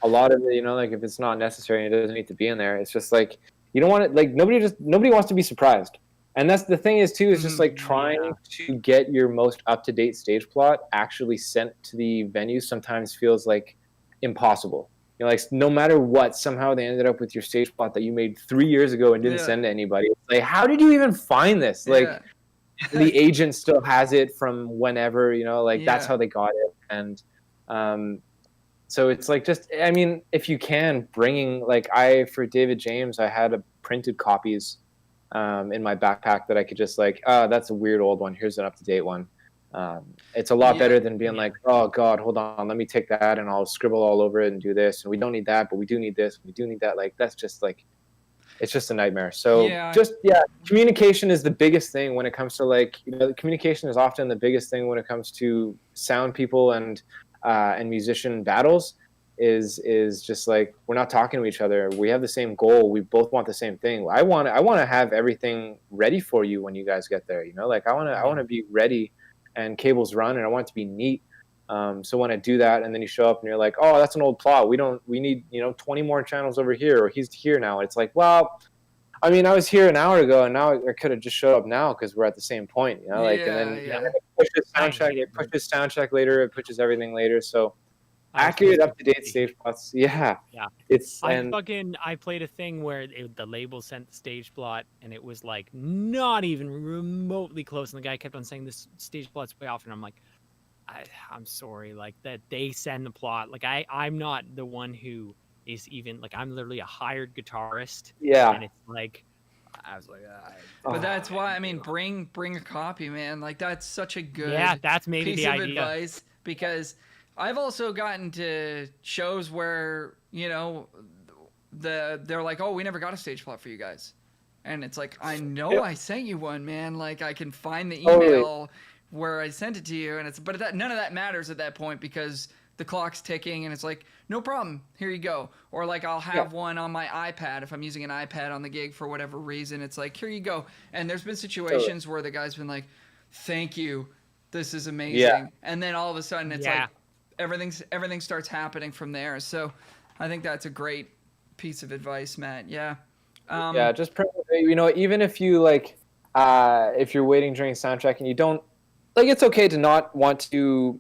A lot of it, like if it's not necessary and it doesn't need to be in there, it's just like you don't want it. Like nobody wants to be surprised. And that's the thing is too, is just like trying to get your most up-to-date stage plot actually sent to the venue sometimes feels like impossible. Like no matter what, somehow they ended up with your stage plot that you made 3 years ago and didn't send to anybody. It's like, how did you even find this? Like the agent still has it from whenever, that's how they got it. And so it's like, just, I mean, if you can, bringing, like for David James, I had printed copies in my backpack that I could just like, that's a weird old one. Here's an up-to-date one. It's a lot better than being like, oh God, hold on, let me take that and I'll scribble all over it and do this. And we don't need that, but we do need this. We do need that. Like, that's just like, it's just a nightmare. So communication is the biggest thing when it comes to like, communication is often the biggest thing when it comes to sound people and musician battles is just like, we're not talking to each other. We have the same goal. We both want the same thing. I want to have everything ready for you when you guys get there. Like I want to be ready and cables run, and I want it to be neat. So when I do that, and then you show up and you're like, oh, that's an old plot. We need 20 more channels over here, or he's here now. It's like, well, I mean, I was here an hour ago, and now I could have just showed up now because we're at the same point, and then it pushes sound check. It pushes sound check later. It pushes everything later. So accurate, up to date stage plots. Yeah. I played a thing where the label sent the stage plot, and it was like not even remotely close, and the guy kept on saying this stage plot's way off, and I'm like, I'm sorry, like that they send the plot. Like I'm not the one who is even like, I'm literally a hired guitarist. Yeah. And it's like, I was like, but that's why, I mean, bring a copy, man. Like that's such a good that's maybe piece the of idea. Advice, because I've also gotten to shows where, they're like, oh, we never got a stage plot for you guys. And it's like, I know I sent you one, man. Like I can find the email where I sent it to you. And but none of that matters at that point because the clock's ticking and it's like, no problem, here you go. Or like I'll have one on my iPad if I'm using an iPad on the gig for whatever reason. It's like, here you go. And there's been situations where the guy's been like, thank you, this is amazing. Yeah. And then all of a sudden it's like, everything starts happening from there. So I think that's a great piece of advice, Matt. Just even if you like if you're waiting during sound check and you don't like, it's okay to not want to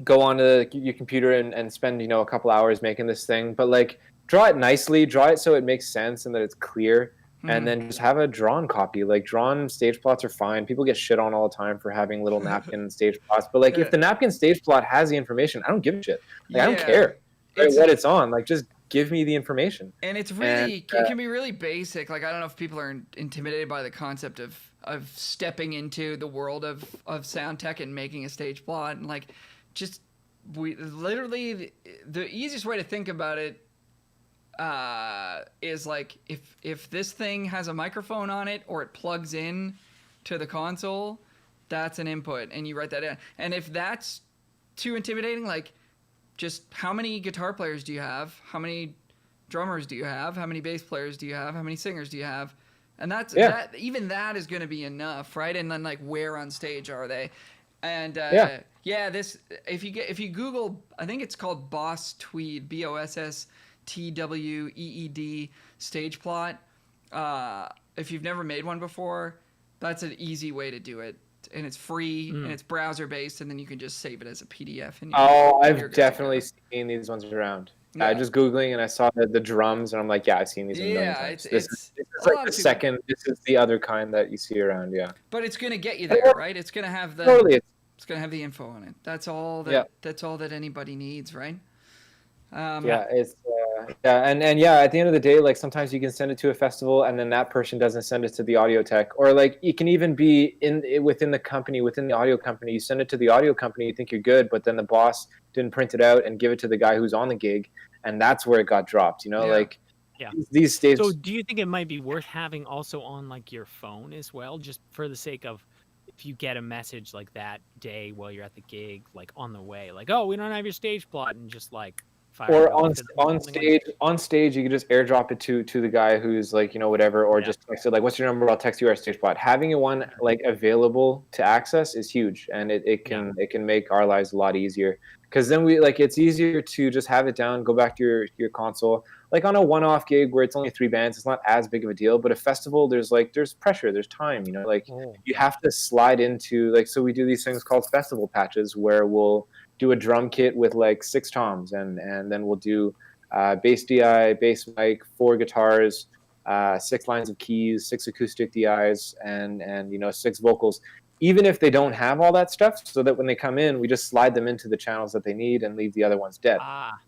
go onto your computer and spend a couple hours making this thing, but like draw it nicely, draw it so it makes sense and that it's clear. And then just have a drawn copy. Like drawn stage plots are fine. People get shit on all the time for having little napkin stage plots. But like if the napkin stage plot has the information, I don't give a shit. Like, I don't care what it's on. Like just give me the information. And it's really it can be really basic. Like I don't know if people are intimidated by the concept of stepping into the world of sound tech and making a stage plot. And like just the easiest way to think about it is like if this thing has a microphone on it or it plugs in to the console, that's an input and you write that in. And if that's too intimidating, like just how many guitar players do you have? How many drummers do you have? How many bass players do you have? How many singers do you have? And that is going to be enough, right? And then like where on stage are they? And this if you Google, I think it's called Boss Tweed, BOSSTWEED stage plot. If you've never made one before, that's an easy way to do it, and it's free and it's browser based, and then you can just save it as a PDF. I've definitely seen these ones around. Just Googling and I saw the drums and I'm like, I've seen these. This is like the second. This is the other kind that you see around. Yeah, but it's gonna get you there, right? It's gonna have the it's gonna have the info on it. That's all that. That's all that anybody needs, right? And at the end of the day, like sometimes you can send it to a festival and then that person doesn't send it to the audio tech, or like it can even be within the audio company. You send it to the audio company, you think you're good, but then the boss didn't print it out and give it to the guy who's on the gig, and that's where it got dropped. These days. So do you think it might be worth having also on like your phone as well, just for the sake of if you get a message like that day while you're at the gig, like on the way, like, oh, we don't have your stage plot, and just like Or on stage you can just airdrop it to the guy who's like, whatever, or just text it like, what's your number, I'll text you our stage spot. Having one like available to access is huge, and it can make our lives a lot easier, because then it's easier to just have it down, go back to your console. Like on a one-off gig where it's only 3 bands, it's not as big of a deal, but a festival, there's pressure, there's time, you have to slide into, so we do these things called festival patches, where we'll do a drum kit with 6 toms, and then we'll do bass DI, bass mic, 4 guitars, 6 lines of keys, 6 acoustic DIs, and 6 vocals, even if they don't have all that stuff, so that when they come in, we just slide them into the channels that they need and leave the other ones dead.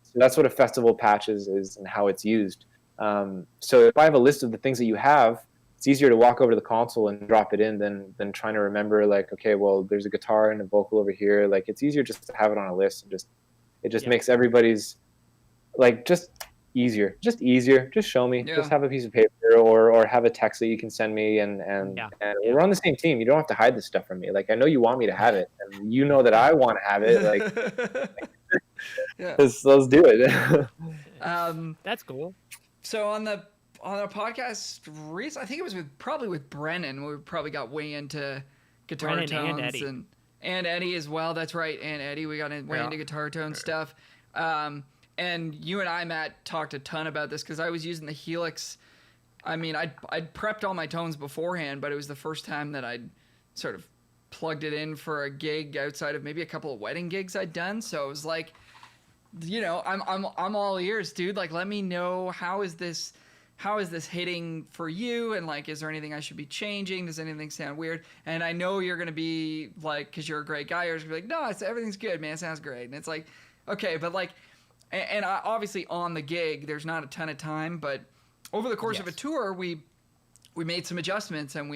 So that's what a festival patch is and how it's used. So if I have a list of the things that you have, it's easier to walk over to the console and drop it in than trying to remember, okay, well, there's a guitar and a vocal over here. It's easier just to have it on a list, and it just makes everybody's just easier. Just show me. Just have a piece of paper or have a text that you can send me, and we're on the same team. You don't have to hide this stuff from me. I know you want me to have it, and you know that I want to have it. Let's do it. That's cool. So on the podcast recently, I think it was probably with Brennan, we probably got way into guitar tones and Eddie. And Eddie as well. That's right, and Eddie. We got way into guitar tone stuff. And you and I, Matt, talked a ton about this because I was using the Helix. I mean, I'd prepped all my tones beforehand, but it was the first time that I'd sort of plugged it in for a gig outside of maybe a couple of wedding gigs I'd done. So it was like, I'm all ears, dude. Let me know, how is this hitting for you, and is there anything I should be changing? Does anything sound weird? And I know you're gonna be because you're a great guy, you're gonna be like, no, everything's good, man. It sounds great. And it's okay, but and obviously on the gig, there's not a ton of time, but over the course of a tour, we made some adjustments, and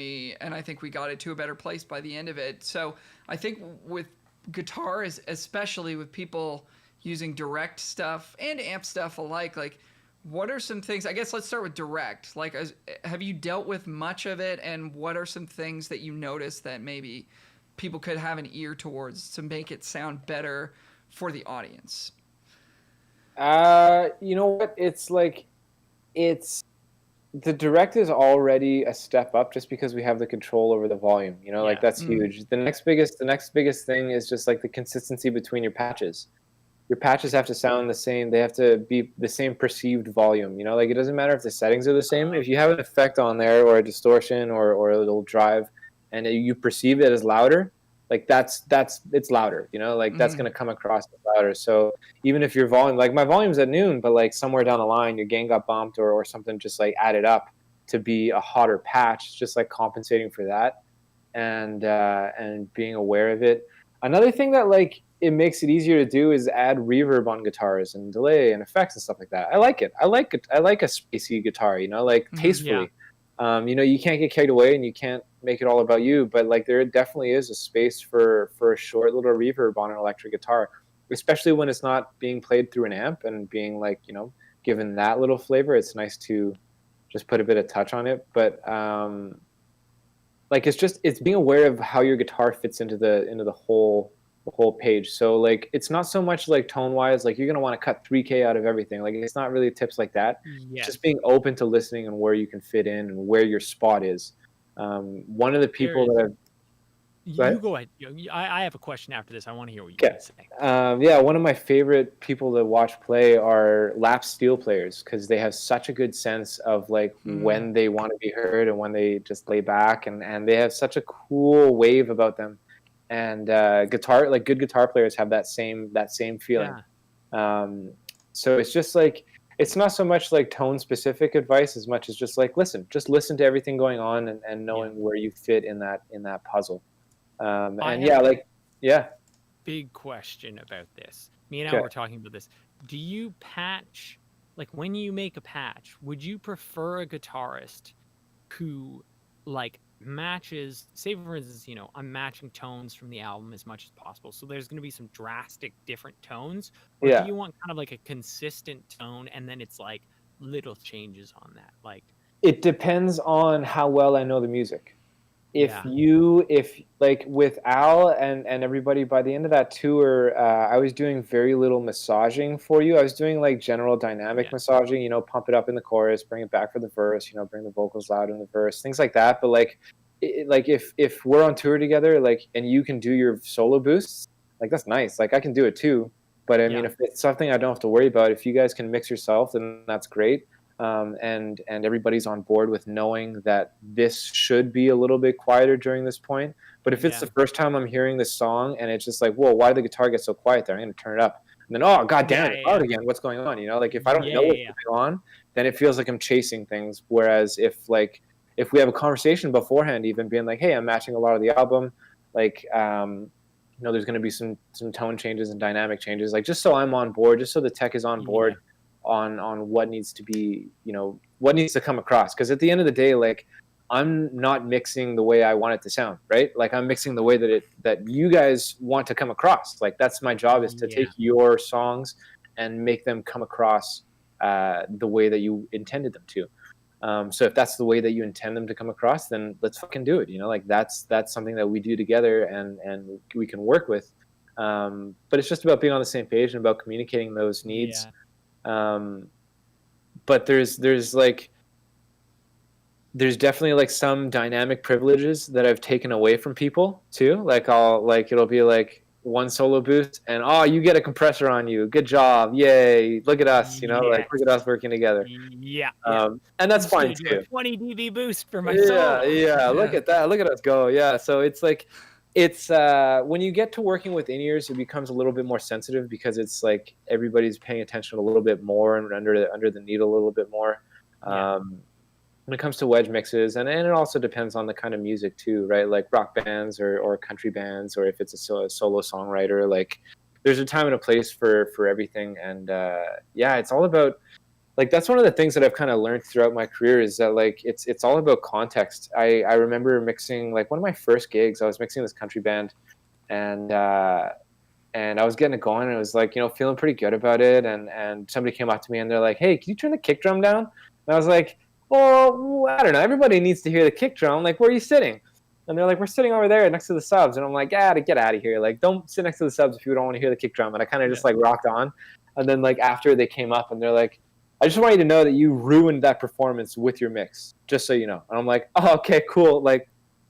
I think we got it to a better place by the end of it. So I think with guitar, especially with people using direct stuff and amp stuff alike, what are some things, I guess let's start with direct. Have you dealt with much of it, and what are some things that you notice that maybe people could have an ear towards to make it sound better for the audience? You know what? It's the direct is already a step up, just because we have the control over the volume. That's huge. The next biggest thing is just the consistency between your patches. Your patches have to sound the same. They have to be the same perceived volume. It doesn't matter if the settings are the same. If you have an effect on there, or a distortion, or a little drive, and you perceive it as louder, it's louder. That's going to come across as louder. So even if your volume, my volume's at noon, but somewhere down the line your gain got bumped, or something just added up to be a hotter patch, just compensating for that, and being aware of it. Another thing that it makes it easier to do is add reverb on guitars and delay and effects and stuff like that. I like it. I like a spacey guitar, tastefully. Yeah. You can't get carried away, and you can't make it all about you, but there definitely is a space for a short little reverb on an electric guitar, especially when it's not being played through an amp and being given that little flavor. It's nice to just put a bit of touch on it, but it's being aware of how your guitar fits into the whole page. So it's not so much tone wise, you're going to want to cut 3K out of everything. It's not really tips like that. Yes. Just being open to listening and where you can fit in and where your spot is. One of the people Go ahead. I have a question after this. I want to hear what you got to say. One of my favorite people to watch play are lap steel players, because they have such a good sense of when they want to be heard and when they just lay back, and they have such a cool wave about them. And good guitar players have that same feeling. Yeah. So it's just it's not so much tone specific advice as much as just listen to everything going on, and knowing where you fit in that puzzle. Big question about this. Me and Al were talking about this. Do you patch, when you make a patch, would you prefer a guitarist who matches, say for instance, I'm matching tones from the album as much as possible, so there's going to be some drastic different tones, or do you want kind of a consistent tone, and then it's little changes on that? It depends on how well I know the music. if like with Al and everybody, by the end of that tour, I was doing very little massaging for you. I was doing like general dynamic massaging, you know, pump it up in the chorus, bring it back for the verse, you know, bring the vocals loud in the verse, things like that. But like, like if we're on tour together, like, and you can do your solo boosts, like that's nice. Like I can do it too. But I mean, if it's something I don't have to worry about, if you guys can mix yourself, then that's great. And everybody's on board with knowing that this should be a little bit quieter during this point. But if it's the first time I'm hearing this song and it's just like, whoa, why did the guitar get so quiet there? I'm going to turn it up. And then, oh, god damn it, loud again. What's going on? You know, like if I don't know what's going on, then it feels like I'm chasing things. Whereas if we have a conversation beforehand, even being like, hey, I'm matching a lot of the album, like, you know, there's going to be some tone changes and dynamic changes, like just so I'm on board, just so the tech is on board. On what needs to be, you know, what needs to come across. Because at the end of the day, like, I'm not mixing the way I want it to sound, right? Like I'm mixing the way that you guys want to come across. Like that's my job, is to take your songs and make them come across the way that you intended them to. So if that's the way that you intend them to come across, then let's fucking do it. You know, like that's something that we do together and we can work with. But it's just about being on the same page and about communicating those needs. But there's definitely like some dynamic privileges that I've taken away from people too. Like it'll be like one solo boost and you get a compressor on you. Good job. Yay. Look at us, you know, like look at us working together. And that's fine too. 20 dB boost for my solo. Yeah. Look at that. Look at us go. Yeah. So it's like, it's when you get to working with in-ears, it becomes a little bit more sensitive because it's like everybody's paying attention a little bit more and under the needle a little bit more. When it comes to wedge mixes, and it also depends on the kind of music too, right? Like rock bands or country bands, or if it's a solo songwriter, like there's a time and a place for everything. And it's all about, like, that's one of the things that I've kind of learned throughout my career, is that like it's all about context. I remember mixing, like, one of my first gigs, I was mixing this country band, and I was getting it going, and I was like, you know, feeling pretty good about it, and somebody came up to me and they're like, hey, can you turn the kick drum down? And I was like, well, I don't know, everybody needs to hear the kick drum. Like, where are you sitting? And they're like, we're sitting over there next to the subs. And I'm like, get out of here. Like, don't sit next to the subs if you don't want to hear the kick drum. And I kind of just like rocked on. And then like after they came up and they're like, I just want you to know that you ruined that performance with your mix, just so you know. And I'm like, oh, okay, cool. Like,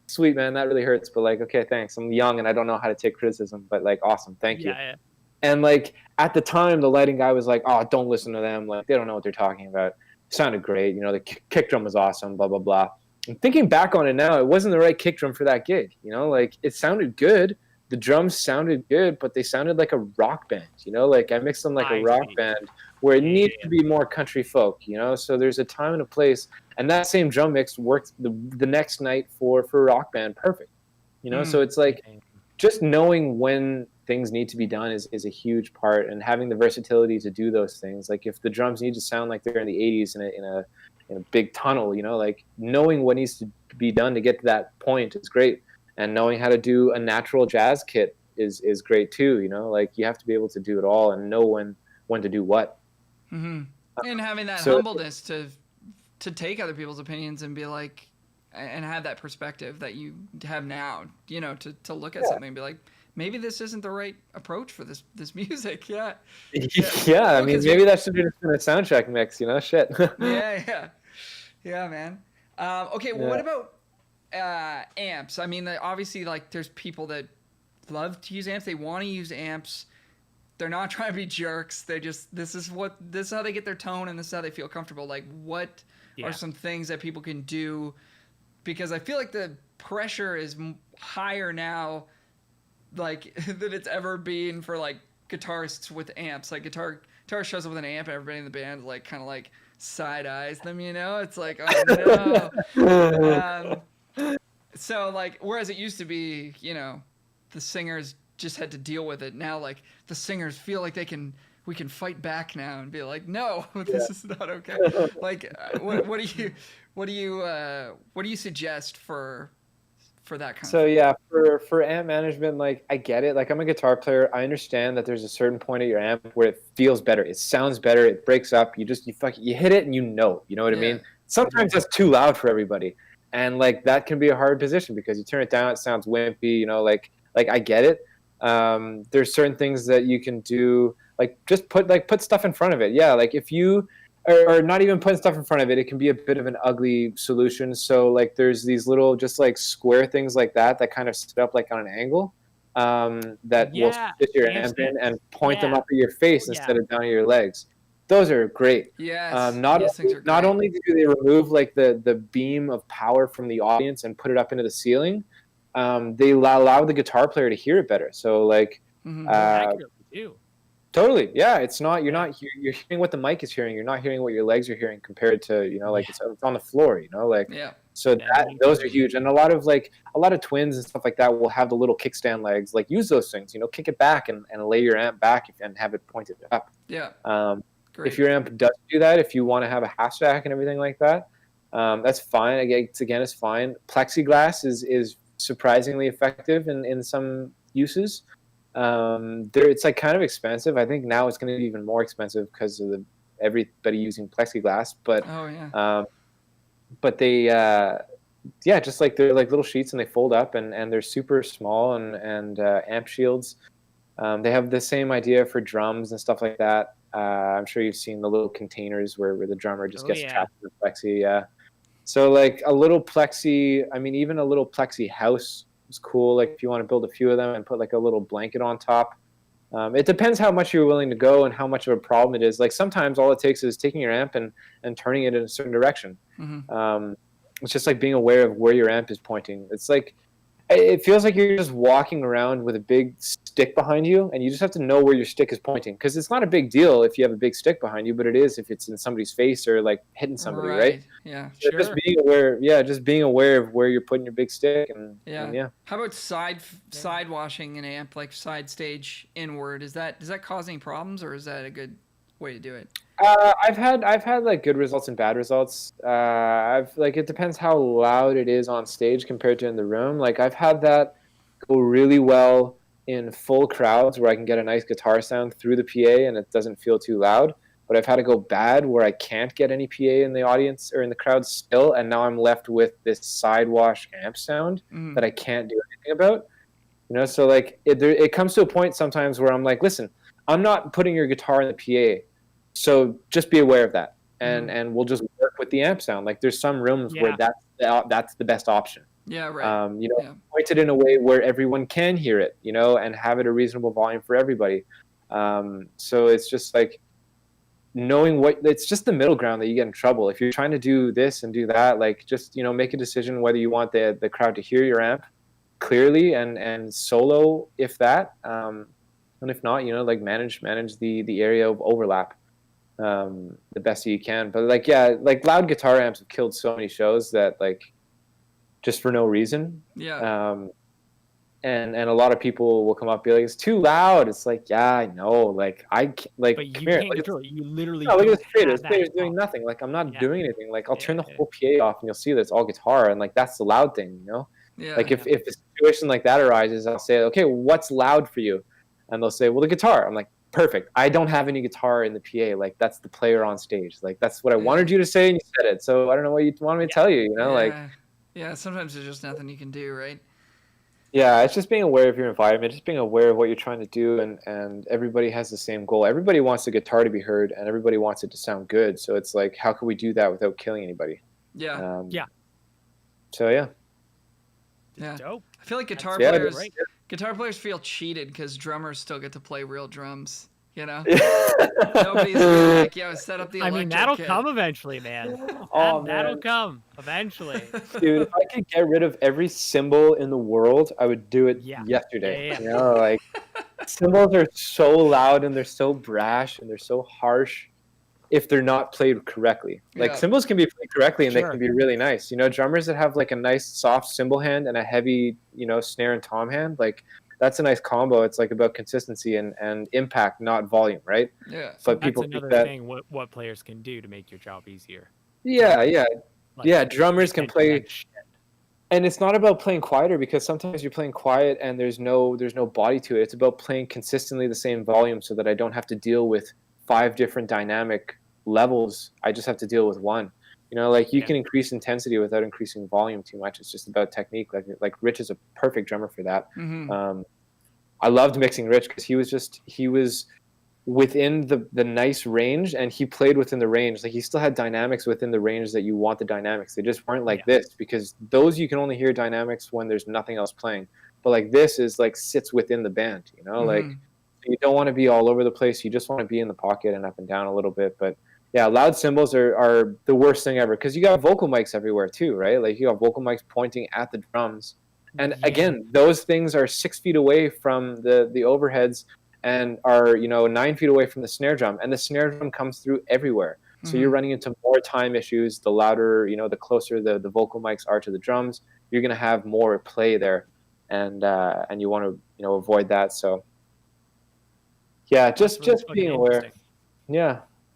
sweet, man, that really hurts. But like, okay, thanks. I'm young and I don't know how to take criticism, but like, awesome. Thank you. Yeah. And like at the time, the lighting guy was like, oh, don't listen to them. Like, they don't know what they're talking about. It sounded great. You know, the kick drum was awesome, blah, blah, blah. And thinking back on it now, it wasn't the right kick drum for that gig. You know, like, it sounded good. The drums sounded good, but they sounded like a rock band, you know, like I mixed them like a rock band where it needs to be more country folk, you know, so there's a time and a place, and that same drum mix worked the next night for rock band perfect, you know. So it's like just knowing when things need to be done is a huge part, and having the versatility to do those things. Like if the drums need to sound like they're in the 80s in a big tunnel, you know, like knowing what needs to be done to get to that point is great. And knowing how to do a natural jazz kit is great too, you know. Like you have to be able to do it all and know when to do what. And having that humbleness to take other people's opinions and be like, and have that perspective that you have now, you know, to look at something and be like, maybe this isn't the right approach for this music. Yeah, I mean, maybe that should be just in a sound check mix, you know. Shit. yeah, man. Okay, well, what about amps? I mean, obviously, like, there's people that love to use amps. They want to use amps. They're not trying to be jerks. They just, this is how they get their tone, and this is how they feel comfortable. Like, what are some things that people can do? Because I feel like the pressure is higher now, like, than it's ever been for like guitarists with amps. Like, guitar shows up with an amp, and everybody in the band like kind of like side eyes them. You know, it's like, oh no. So like, whereas it used to be, you know, the singers just had to deal with it. Now, like, the singers feel like we can fight back now and be like, no, this is not okay. Like, what do you suggest for that kind of thing? For amp management, like, I get it. Like, I'm a guitar player. I understand that there's a certain point at your amp where it feels better. It sounds better. It breaks up. You hit it and you know what I mean? Sometimes that's too loud for everybody. And like that can be a hard position because you turn it down, it sounds wimpy, like I get it. There's certain things that you can do, like just put stuff in front of it. Yeah, like if you or not even putting stuff in front of it, it can be a bit of an ugly solution. So like there's these little just like square things like that kind of sit up like on an angle, that will fit your amp in and point them up at your face instead of down at your legs. Those are great. Yes. Not only do they remove like the beam of power from the audience and put it up into the ceiling, they allow the guitar player to hear it better. So like, accurately too. Totally, yeah. It's not you're hearing what the mic is hearing. You're not hearing what your legs are hearing compared to it's on the floor. So those are huge. And a lot of twins and stuff like that will have the little kickstand legs. Like use those things. Kick it back and lay your amp back and have it pointed up. Yeah. If your amp does do that, if you want to have a half stack and everything like that, that's fine. It's fine. Plexiglass is surprisingly effective in some uses. It's like kind of expensive. I think now it's going to be even more expensive because of everybody using plexiglass. But but they just like they're like little sheets and they fold up and they're super small and amp shields. They have the same idea for drums and stuff like that. I'm sure you've seen the little containers where the drummer just gets trapped in the plexi. Yeah. So like a little plexi, even a little plexi house is cool. Like if you want to build a few of them and put like a little blanket on top. It depends how much you're willing to go and how much of a problem it is. Like sometimes all it takes is taking your amp and turning it in a certain direction. It's just like being aware of where your amp is pointing. It's like, it feels like you're just walking around with a big stick behind you, and you just have to know where your stick is pointing. Because it's not a big deal if you have a big stick behind you, but it is if it's in somebody's face or like hitting somebody, right? Yeah, so sure. Just being aware of where you're putting your big stick, and How about side washing an amp, like side stage inward? Does that cause any problems, or is that a good way to do it? I've had like good results and bad results. It depends how loud it is on stage compared to in the room. Like I've had that go really well in full crowds where I can get a nice guitar sound through the PA and it doesn't feel too loud. But I've had it go bad where I can't get any PA in the audience or in the crowd still, and now I'm left with this side wash amp sound that I can't do anything about. So like it comes to a point sometimes where I'm like, listen, I'm not putting your guitar in the PA. So just be aware of that, and we'll just work with the amp sound. Like there's some rooms where that's the best option. Yeah, right. Point it in a way where everyone can hear it, and have it a reasonable volume for everybody. So it's just like knowing it's just the middle ground that you get in trouble. If you're trying to do this and do that, like just make a decision whether you want the crowd to hear your amp clearly and solo, if that, and if not, like manage the area of overlap the best that you can. But like loud guitar amps have killed so many shows that like just for no reason. And a lot of people will come up and be like, it's too loud. It's like, yeah, I know. Like but you can't control it. You literally look at this trader's doing nothing. Like I'm not doing anything. Like I'll turn the whole PA off and you'll see that it's all guitar, and like that's the loud thing, Like if a situation like that arises, I'll say, okay, what's loud for you? And they'll say, well, the guitar. I'm like, perfect. I don't have any guitar in the PA. Like that's the player on stage. Like that's what I wanted you to say, and you said it. So I don't know what you want me to tell you. Sometimes there's just nothing you can do, right? Yeah, it's just being aware of your environment, just being aware of what you're trying to do, and everybody has the same goal. Everybody wants the guitar to be heard, and everybody wants it to sound good. So it's like, how can we do that without killing anybody? Yeah. So yeah. Dope. I feel like guitar players feel cheated because drummers still get to play real drums. Nobody's like, set up the electric that'll kit. come eventually, man. That'll come eventually. Dude, if I could get rid of every cymbal in the world, I would do it yesterday. Like cymbals are so loud and they're so brash and they're so harsh if they're not played correctly. Like cymbals can be played correctly and they can be really nice. Drummers that have like a nice soft cymbal hand and a heavy, snare and tom hand, like that's a nice combo. It's like about consistency and impact, not volume, right? Yeah. But that's people another thing what players can do to make your job easier. Drummers can play, and it's not about playing quieter because sometimes you're playing quiet and there's no body to it. It's about playing consistently the same volume so that I don't have to deal with 5 different dynamic levels. I just have to deal with one. You know, like you can increase intensity without increasing volume too much. It's just about technique. Like Rich is a perfect drummer for that. I loved mixing Rich because he was within the nice range, and he played within the range. Like he still had dynamics within the range that you want the dynamics. They just weren't like this, because those you can only hear dynamics when there's nothing else playing. But like this is like sits within the band, you know, like you don't want to be all over the place. You just want to be in the pocket and up and down a little bit. But yeah, loud cymbals are the worst thing ever, because you got vocal mics everywhere too, right? Like you got vocal mics pointing at the drums. And again, those things are 6 feet away from the overheads and are, you know, 9 feet away from the snare drum. And the snare drum comes through everywhere. So you're running into more time issues. The louder, you know, the closer the vocal mics are to the drums, you're going to have more play there. And you want to, you know, avoid that. So yeah, just being aware.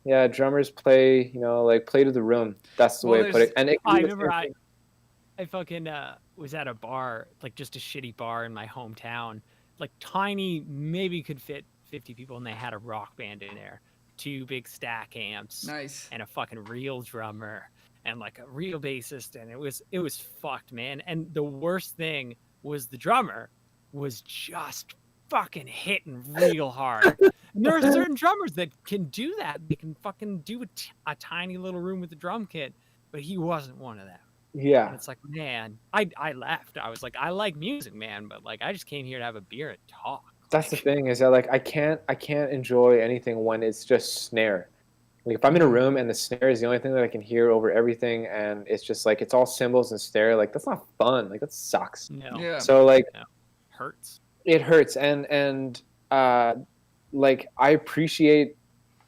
Yeah, drummers play, you know, like play to the room. That's the way to put it. And I remember I fucking was at a bar, like just a shitty bar in my hometown, like tiny, maybe could fit 50 people, and they had a rock band in there, 2 big stack amps, and a fucking real drummer, and like a real bassist, and it was fucked, man. And the worst thing was the drummer was just fucking hitting real hard. And there are certain drummers that can do that. They can fucking do a tiny little room with a drum kit, but he wasn't one of them. Yeah. And it's like, man, I left. I was like, I like music, man, but like I just came here to have a beer and talk. That's the thing, is that like I can't enjoy anything when it's just snare. Like if I'm in a room and the snare is the only thing that I can hear over everything, and it's just like it's all cymbals and snare, like that's not fun. Like that sucks. No. Yeah. So like hurts. It hurts, and like I appreciate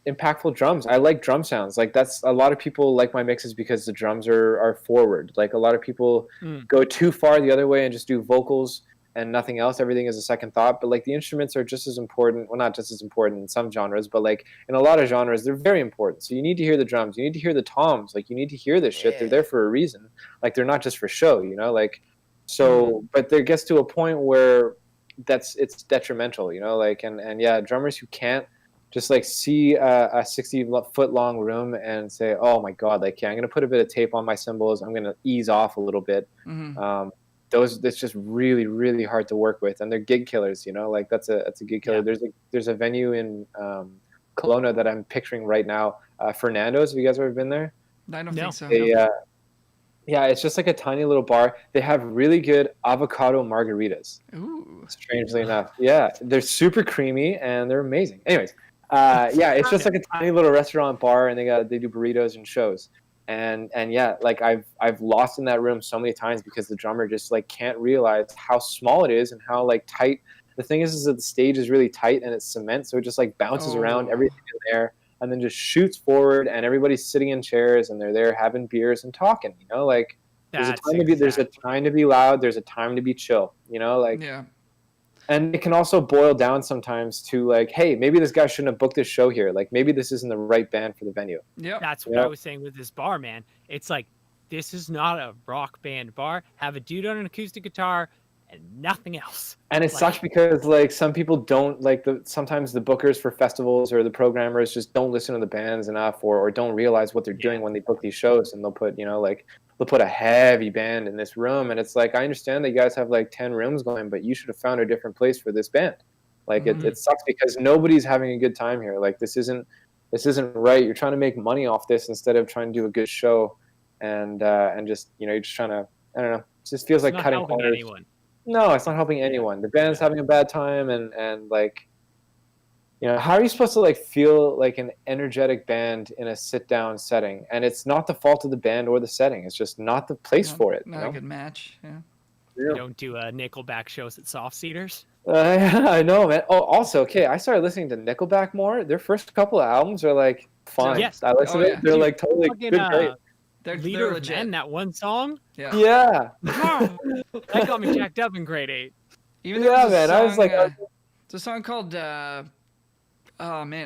impactful drums. I like drum sounds. Like that's a lot of people like my mixes because the drums are forward. Like a lot of people go too far the other way and just do vocals and nothing else. Everything is a second thought. But like the instruments are just as important. Well, not just as important in some genres, but like in a lot of genres, they're very important. So you need to hear the drums. You need to hear the toms. Like you need to hear this shit. They're there for a reason. Like they're not just for show, you know? Like so, but there gets to a point where it's detrimental, you know? Like and yeah, drummers who can't just like see a 60-foot long room and say, oh my God, like, yeah, I'm going to put a bit of tape on my cymbals. I'm going to ease off a little bit. It's just really, really hard to work with. And they're gig killers, you know, like that's a gig killer. Yeah. There's a venue in Kelowna that I'm picturing right now. Fernando's. Have you guys ever been there? I don't think so. Yeah, it's just like a tiny little bar. They have really good avocado margaritas. Ooh. Strangely enough. Yeah, they're super creamy and they're amazing. Anyways. Yeah, it's just like a tiny little restaurant bar, and they do burritos and shows, and yeah, like I've lost in that room so many times because the drummer just like can't realize how small it is and how like tight. The thing is that the stage is really tight and it's cement, so it just like bounces around everything in there, and then just shoots forward, and everybody's sitting in chairs and they're there having beers and talking. You know, like there's a time to be loud, there's a time to be chill. You know, like yeah. And it can also boil down sometimes to like, hey, maybe this guy shouldn't have booked this show here. Like maybe this isn't the right band for the venue. Yeah, that's what I was saying with this bar, man. It's like, this is not a rock band bar. Have a dude on an acoustic guitar and nothing else. And it sucks because like some people don't like sometimes the bookers for festivals or the programmers just don't listen to the bands enough or don't realize what they're doing when they book these shows, and they'll put, you know, like they'll put a heavy band in this room, and it's like, I understand that you guys have like 10 rooms going, but you should have found a different place for this band. Like it sucks because nobody's having a good time here. Like this isn't right. You're trying to make money off this instead of trying to do a good show, and just, you know, you're just trying to, I don't know, it just feels like cutting corners. Anyone. No, it's not helping anyone. The band's having a bad time, and like, you know, how are you supposed to like feel like an energetic band in a sit-down setting? And it's not the fault of the band or the setting. It's just not the place for it. Not a good match. Yeah. You don't do Nickelback shows at Soft Cedars? I know, man. Oh, also, okay, I started listening to Nickelback more. Their first couple of albums are like fine. Yes. I listen to it. They're like totally good. Great. They're Leader of Men, that one song. Yeah. That got me jacked up in grade 8. Even man. Song, I was like, it's a song called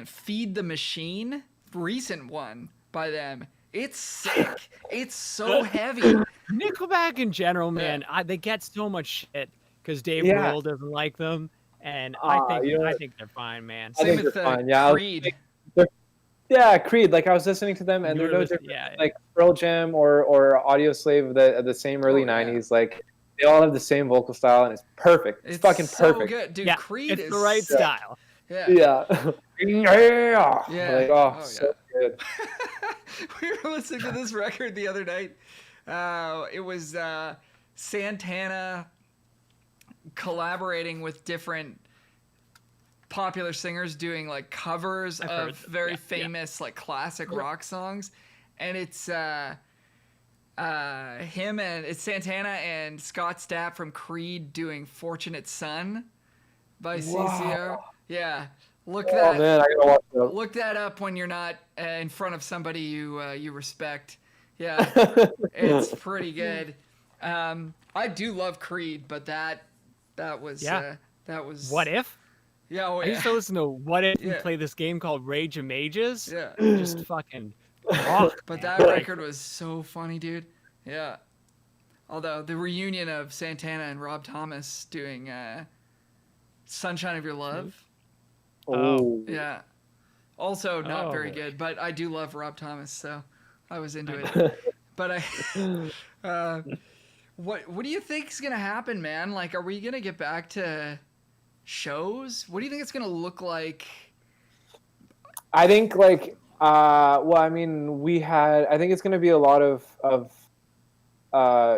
Feed the Machine. Recent one by them. It's sick. It's so heavy. Nickelback in general, man, they get so much shit because Dave Grohl doesn't like them, and I think they're fine, man. Same with Creed. Yeah, Creed. Like I was listening to them, and they're no different. Like Pearl Jam or Audio Slave of the same early '90s. Like they all have the same vocal style, and it's perfect. It's fucking so perfect. Good, dude. Yeah, Creed is the right style. Yeah. Yeah. Yeah. Like so good. We were listening to this record the other night. It was Santana collaborating with different popular singers doing like covers of very famous like classic rock songs, and it's him and it's Santana and Scott Stapp from Creed doing "Fortunate Son" by CCR. Yeah, look that. Man, I gotta watch that. Look that up when you're not in front of somebody you respect. Yeah, it's pretty good. I do love Creed, but that was that was What If? Yeah, I used to listen to What If and play this game called Rage of Mages. Yeah. Just fucking rock. But that record was so funny, dude. Yeah. Although the reunion of Santana and Rob Thomas doing Sunshine of Your Love. Oh. Yeah. Also not very good, but I do love Rob Thomas, so I was into it. But what do you think is gonna happen, man? Like, are we gonna get back to shows? What do you think it's gonna look like? I think like well, I mean, I think it's gonna be a lot of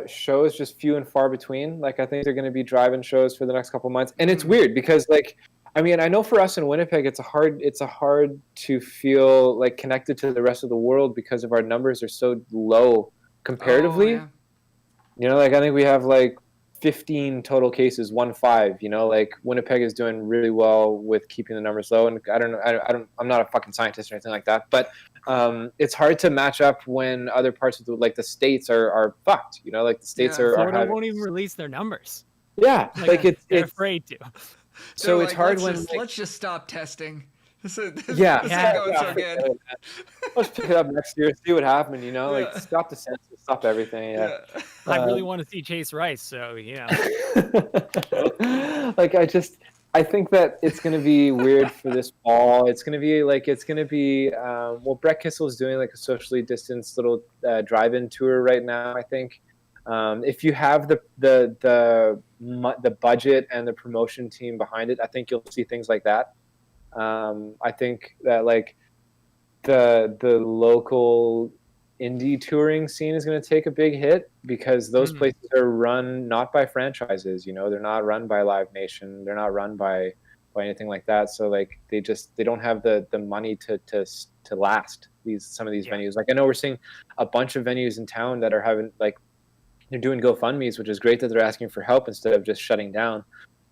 shows, just few and far between. Like I think they're gonna be drive-in shows for the next couple months. And it's weird because like I mean, I know for us in Winnipeg it's a hard to feel like connected to the rest of the world because of our numbers are so low comparatively. Oh, yeah. You know, like I think we have like 15 total cases, 15. You know, like Winnipeg is doing really well with keeping the numbers low. And I don't know, I'm not a fucking scientist or anything like that, but it's hard to match up when other parts of the states are fucked. You know, like the states are Florida won't even release their numbers. Yeah, like they're afraid to. So it's hard when let's just stop testing. This is going so good. Let's pick it up next year, see what happened. You know, like stop the census, stop everything. Yeah. I really want to see Chase Rice, so yeah. Like I think that it's going to be weird for this fall. It's going to be well, Brett Kissel's doing like a socially distanced little drive-in tour right now. I think if you have the budget and the promotion team behind it, I think you'll see things like that. I think that like the local indie touring scene is going to take a big hit because those places are run not by franchises. You know, they're not run by Live Nation. They're not run by anything like that. So like they don't have the money to last some of these venues. Like I know we're seeing a bunch of venues in town that are having like they're doing GoFundMes, which is great that they're asking for help instead of just shutting down.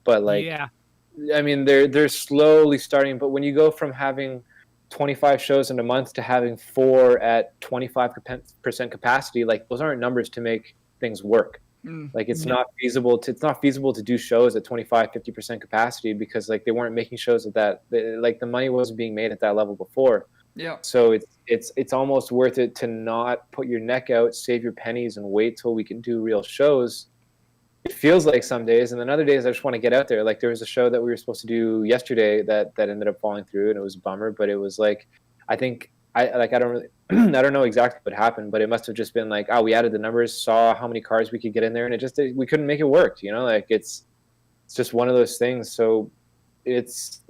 But like I mean, they're slowly starting, but when you go from having 25 shows in a month to having 4 at 25% capacity, like those aren't numbers to make things work. Like it's not feasible to do shows at 25-50% capacity because like they weren't making shows at that, like the money wasn't being made at that level before. Yeah. So it's almost worth it to not put your neck out, save your pennies, and wait till we can do real shows. It feels like some days, and then other days I just want to get out there. Like there was a show that we were supposed to do yesterday that ended up falling through, and it was a bummer. But it was like, I think I don't really, I don't know exactly what happened, but it must have just been like, we added the numbers, saw how many cars we could get in there, and we couldn't make it work. You know, like it's just one of those things. So it's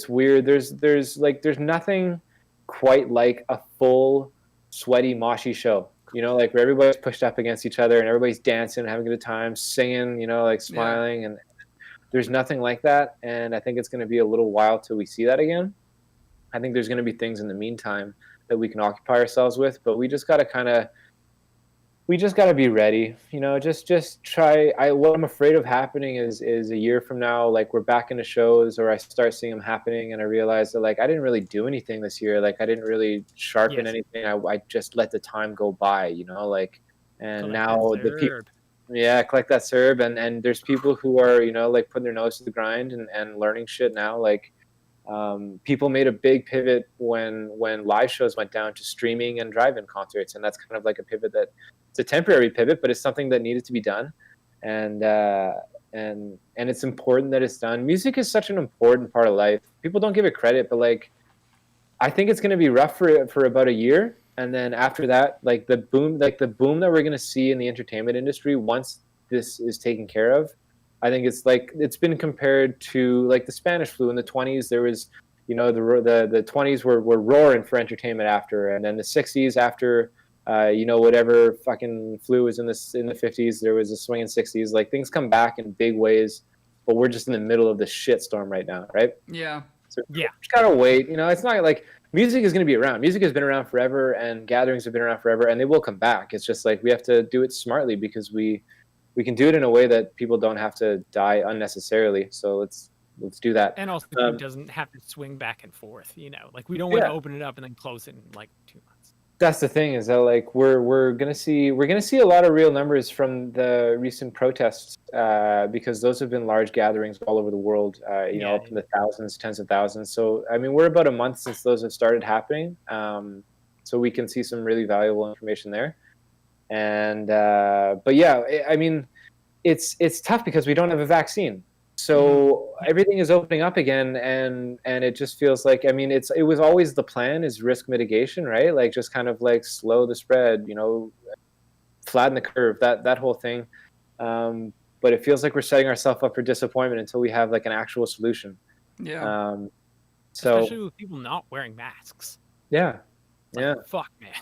weird. There's nothing quite like a full sweaty moshy show. You know, like where everybody's pushed up against each other and everybody's dancing and having a good time, singing, you know, like smiling. And there's nothing like that. And I think it's going to be a little while till we see that again. I think there's going to be things in the meantime that we can occupy ourselves with, but we just got to be ready, you know, just try. What I'm afraid of happening is a year from now, like we're back into shows or I start seeing them happening and I realize that like, I didn't really do anything this year. Like I didn't really sharpen anything. I just let the time go by, you know, like, and now the people, collect that CERB. And there's people who are, you know, like putting their nose to the grind and learning shit now. Like, people made a big pivot when live shows went down to streaming and drive-in concerts. And that's kind of like a pivot it's a temporary pivot, but it's something that needed to be done. And it's important that it's done. Music is such an important part of life. People don't give it credit, but like, I think it's going to be rough for about a year, and then after that, like the boom that we're going to see in the entertainment industry once this is taken care of, I think it's been compared to like the Spanish flu in the 20s. There was, you know, the 20s were roaring for entertainment after, and then the 60s after, you know, whatever fucking flu was in the 50s, there was a swinging 60s. Like things come back in big ways, but we're just in the middle of the shitstorm right now, right? Yeah. So yeah, just gotta wait. You know, it's not like music is going to be around. Music has been around forever, and gatherings have been around forever, and they will come back. It's just like we have to do it smartly because we can do it in a way that people don't have to die unnecessarily. So let's do that. And also, it doesn't have to swing back and forth. You know, like we don't want to open it up and then close it in like 2 months. That's the thing, is that like we're gonna see a lot of real numbers from the recent protests, because those have been large gatherings all over the world. You know, up in the thousands, tens of thousands. So I mean, we're about a month since those have started happening. So we can see some really valuable information there. And but yeah, I mean, it's tough because we don't have a vaccine. So everything is opening up again, and it just feels like, I mean, it was always the plan, is risk mitigation, right? Like just kind of like slow the spread, you know, flatten the curve, that whole thing. But it feels like we're setting ourselves up for disappointment until we have like an actual solution. Yeah. So especially with people not wearing masks. Yeah. Like, yeah. Fuck, man.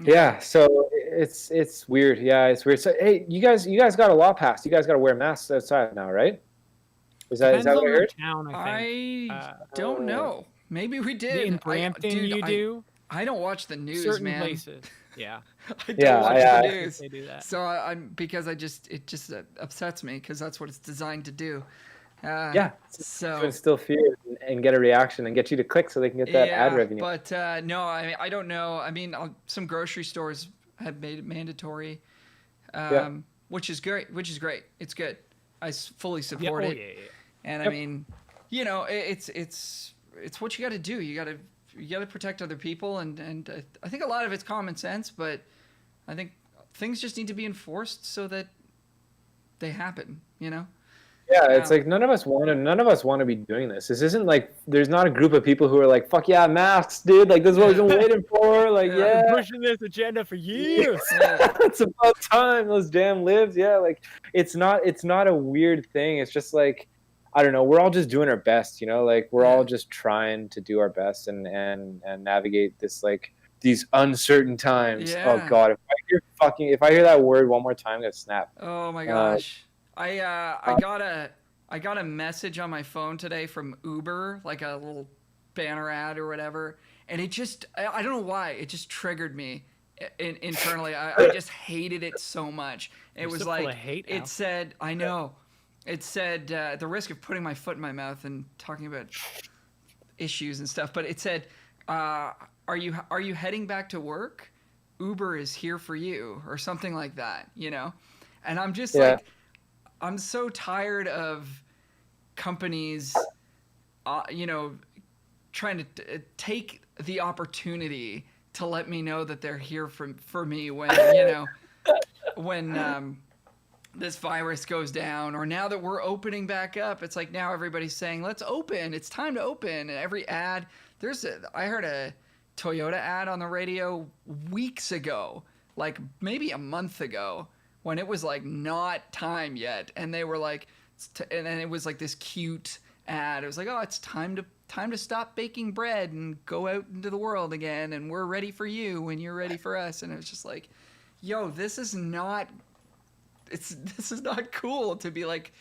Yeah, so it's weird. Yeah, it's weird. So hey, you guys got a law passed. You guys got to wear masks outside now, right? Is that what I heard? Town, I think. I don't know. Maybe we did. In Brampton, you do. I don't watch the news, certain man. places. Yeah. I don't watch the news. They do that. So I'm because it just upsets me because that's what it's designed to do. Yeah. So instill fear and get a reaction and get you to click so they can get that ad revenue. But no, I don't know. I mean, some grocery stores have made it mandatory, which is great. It's good. I fully support it. Yeah. And I mean, you know, it's what you got to do. You got to protect other people, and I think a lot of it's common sense, but I think things just need to be enforced so that they happen. You know. Yeah, it's like none of us want to be doing this. This isn't like there's not a group of people who are like, fuck yeah, masks, dude. Like this is what we've been waiting for. Like I've been pushing this agenda for years. It's about time, those damn libs. Yeah, like it's not a weird thing. It's just like, I don't know, we're all just doing our best, you know, like we're all just trying to do our best and navigate this, like, these uncertain times. Oh God, if I hear that word one more time, I'm gonna snap. Oh my gosh. I got a message on my phone today from Uber, like a little banner ad or whatever, and it just, I don't know why, it just triggered me internally. I just hated it so much. It was like, it said, I know, it said, at the risk of putting my foot in my mouth and talking about issues and stuff, but it said, are you heading back to work? Uber is here for you, or something like that, you know? And I'm just like, I'm so tired of companies, you know, trying to take the opportunity to let me know that they're here for me when, you know, when this virus goes down, or now that we're opening back up. It's like now everybody's saying, let's open. It's time to open. And every ad, I heard a Toyota ad on the radio weeks ago, like maybe a month ago, when it was like not time yet, and they were like, and then it was like this cute ad. It was like, oh, it's time to stop baking bread and go out into the world again, and we're ready for you when you're ready for us. And it was just like, yo, this is not cool to be like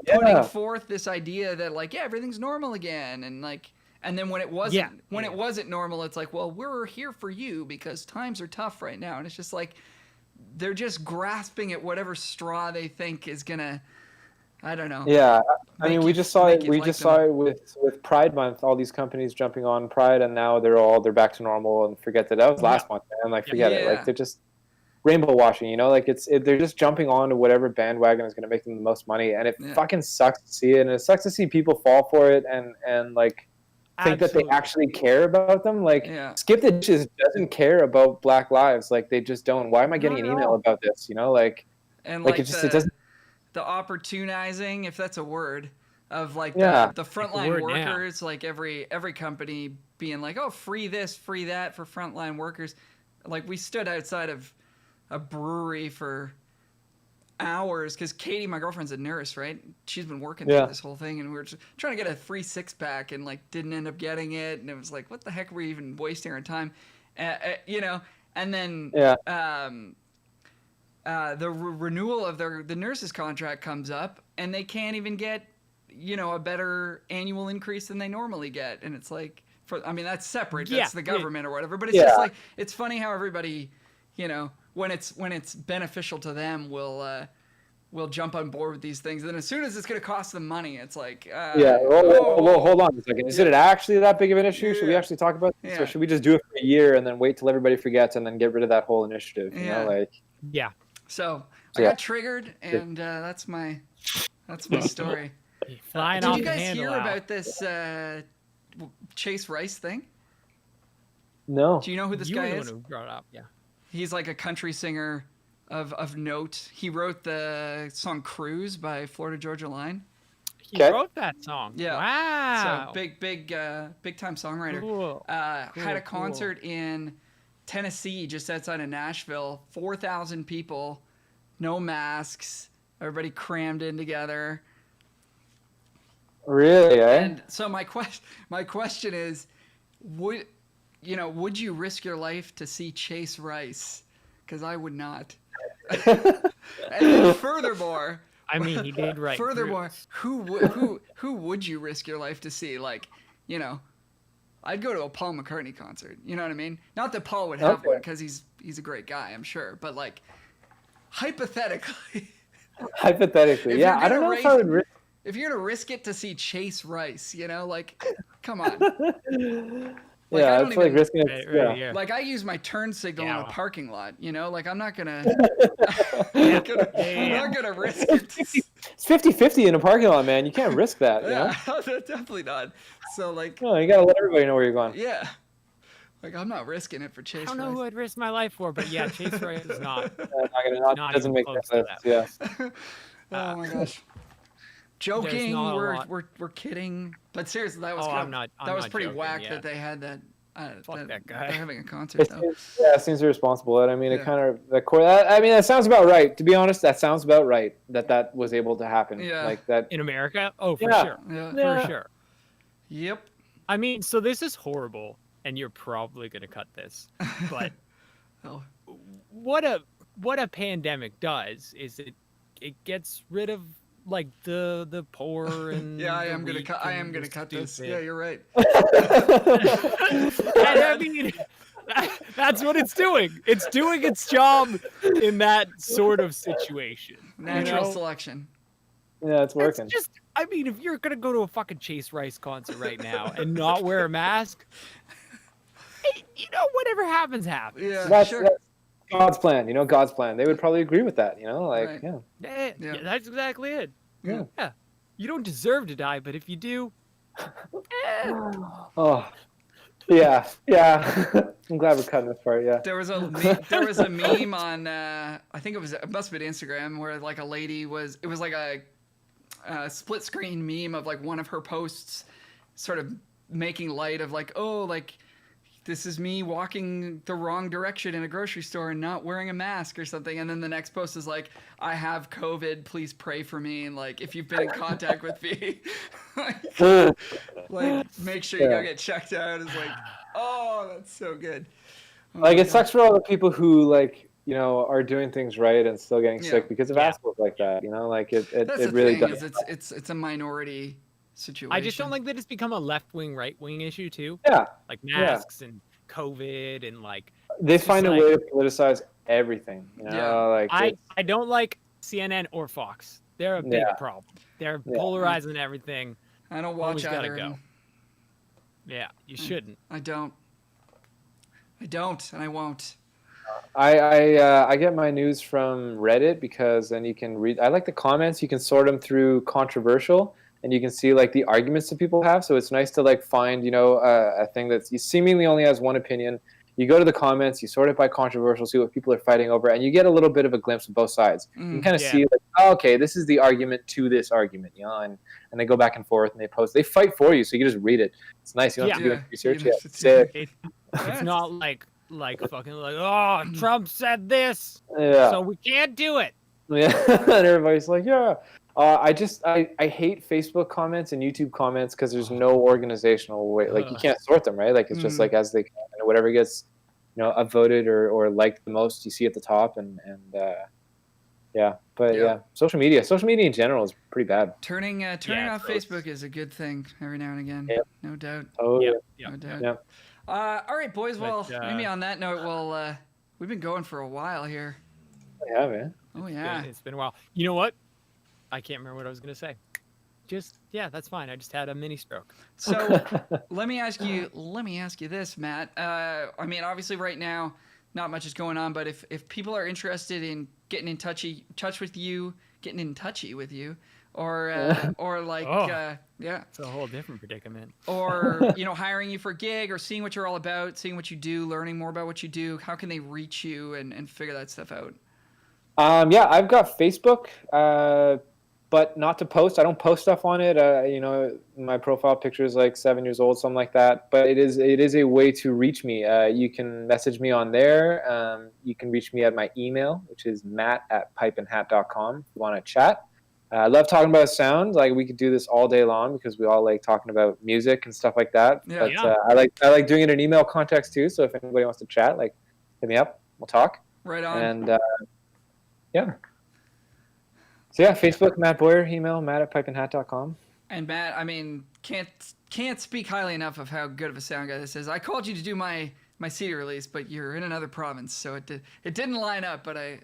putting forth this idea that like, yeah, everything's normal again, and like, and then when it wasn't normal, it's like, well, we're here for you because times are tough right now, and it's just like, they're just grasping at whatever straw they think is gonna, I don't know. Yeah, I mean, we just saw it with Pride Month. All these companies jumping on Pride, and now they're back to normal. And forget that was last month, man. Like forget it. Like they're just rainbow washing. You know, like they're just jumping on to whatever bandwagon is gonna make them the most money, and it fucking sucks to see it. And it sucks to see people fall for it and like think that they actually care about them. Like Skip the Dishes doesn't care about Black lives. Like they just don't. Why am I getting an email about this? You know, like, and like it doesn't. The opportunizing, if that's a word, of like Yeah. the frontline workers, like every company being like, oh, free this, free that for frontline workers. Like we stood outside of a brewery for hours because Katie, my girlfriend's a nurse, right? She's been working through this whole thing, and we were just trying to get a free 6-pack and like didn't end up getting it, and it was like, what the heck were we even wasting our time, you know? And then the renewal of the nurses contract comes up, and they can't even get, you know, a better annual increase than they normally get, and it's like, I mean, that's separate. That's the government or whatever. But it's just like, it's funny how everybody, you know, when it's beneficial to them, will jump on board with these things. And then as soon as it's going to cost them money, it's like, well, hold on a second. Is it actually that big of an issue? Should we actually talk about this, or should we just do it for a year and then wait till everybody forgets and then get rid of that whole initiative? You know, like. Yeah. So I got triggered, and that's my story. Did you guys hear about this Chase Rice thing? No. Do you know who this guy is? You were the one who brought it up, yeah. He's like a country singer of note. He wrote the song "Cruise" by Florida Georgia Line. He wrote that song. Yeah. Wow. So big time songwriter. Cool. Had a concert in Tennessee, just outside of Nashville. 4,000 people, no masks, everybody crammed in together. Really? And so my question is, would you risk your life to see Chase Rice? Because I would not. And then furthermore, I mean, he did right. Furthermore, who would you risk your life to see? Like, you know, I'd go to a Paul McCartney concert. You know what I mean? Not that Paul would have one, because he's a great guy, I'm sure. But like, hypothetically. Hypothetically, yeah. I don't know if I would risk. If you're gonna risk it to see Chase Rice, you know, like, come on. Like, it's like risking it. Yeah. Like, I use my turn signal in a parking lot, you know? Like, I'm not gonna I'm not gonna risk it. It's 50-50 in a parking lot, man. You can't risk that, you know? Definitely not. So, like... No, you gotta let everybody know where you're going. Yeah. Like, I'm not risking it for Chase Rice. I don't know who I'd risk my life for, but yeah, Chase Rice is not. Doesn't make sense. Yeah. Oh, my gosh. Joking, we're kidding, but seriously, that was pretty joking, whack that they had that. Fuck that guy. They're having a concert though. It seems irresponsible. I mean, it kind of I mean, that sounds about right. To be honest, that sounds about right. That was able to happen. Yeah. Like that in America. Oh, for sure. Yeah. For sure. Yep. I mean, so this is horrible, and you're probably gonna cut this, but what a pandemic does is it gets rid of like the poor and I am gonna cut this. Yeah, you're right. And I mean, that's what it's doing. It's doing its job in that sort of situation. Natural selection. Yeah, it's working. It's just, I mean, if you're gonna go to a fucking Chase Rice concert right now and not wear a mask, you know, whatever happens. Yeah, that's God's plan, God's plan. They would probably agree with that, like, right. Yeah, that's exactly it. Yeah. You don't deserve to die, but if you do, Oh, yeah. I'm glad we're cutting this part. Yeah. There was a meme on, I think it must have been Instagram, where like a lady it was like a split screen meme of like one of her posts, sort of making light of like, oh, like, this is me walking the wrong direction in a grocery store and not wearing a mask or something. And then the next post is like, I have COVID, please pray for me. And like, if you've been in contact with me, like make sure you go get checked out. It's like, oh, that's so good. Like, it sucks for all the people who like, are doing things right and still getting sick because of assholes like that, like it really does. It's a minority situation. I just don't like that it's become a left-wing, right-wing issue too. Yeah. Like masks and COVID and like they find a way to politicize everything. Like I don't like CNN or Fox. They're a big problem. They're polarizing everything. I don't watch either. Gotta go. Yeah, you shouldn't. I don't, and I won't. I get my news from Reddit because then you can read. I like the comments. You can sort them through controversial. And you can see like the arguments that people have, so it's nice to like find a thing that's seemingly only has one opinion. you go to the comments, you sort it by controversial, see what people are fighting over, and you get a little bit of a glimpse of both sides. You can kind of see, like, oh, okay, this is the argument to this argument, you know, and they go back and forth and they fight for you, so you can just read it. It's nice. You don't have to do any research. It's not like fucking like, oh, Trump said this, so we can't do it. Yeah, and everybody's like, yeah. I hate Facebook comments and YouTube comments because there's no organizational way. Like, you can't sort them, right? Like, it's just like as they, whatever gets, you know, upvoted or liked the most, you see at the top, and social media in general is pretty bad. Turning off Facebook is a good thing every now and again. No doubt. Oh no doubt. Yeah. All right, boys. Well, maybe on that note, we've been going for a while here. Yeah, man. Oh yeah, it's been a while. You know what? I can't remember what I was gonna say. That's fine. I just had a mini stroke. So let me ask you this, Matt. I mean, obviously right now, not much is going on, but if people are interested in getting in touchy with you, or like it's a whole different predicament. Or you know, hiring you for a gig, or seeing what you're all about, seeing what you do, learning more about what you do, how can they reach you and figure that stuff out? I've got Facebook, but not to post. I don't post stuff on it. You know, my profile picture is like 7 years old, something like that. But it is a way to reach me. You can message me on there. You can reach me at my email, which is matt@pipeandhat.com if you want to chat. I love talking about sound. Like, we could do this all day long because we all like talking about music and stuff like that. Yeah, but I like doing it in email context too. So if anybody wants to chat, like, hit me up. We'll talk. Right on. And So yeah, Facebook, Matt Boyer, email matt@pipeandhat.com. And Matt, I mean, can't speak highly enough of how good of a sound guy this is. I called you to do my CD release, but you're in another province, so it didn't line up. But I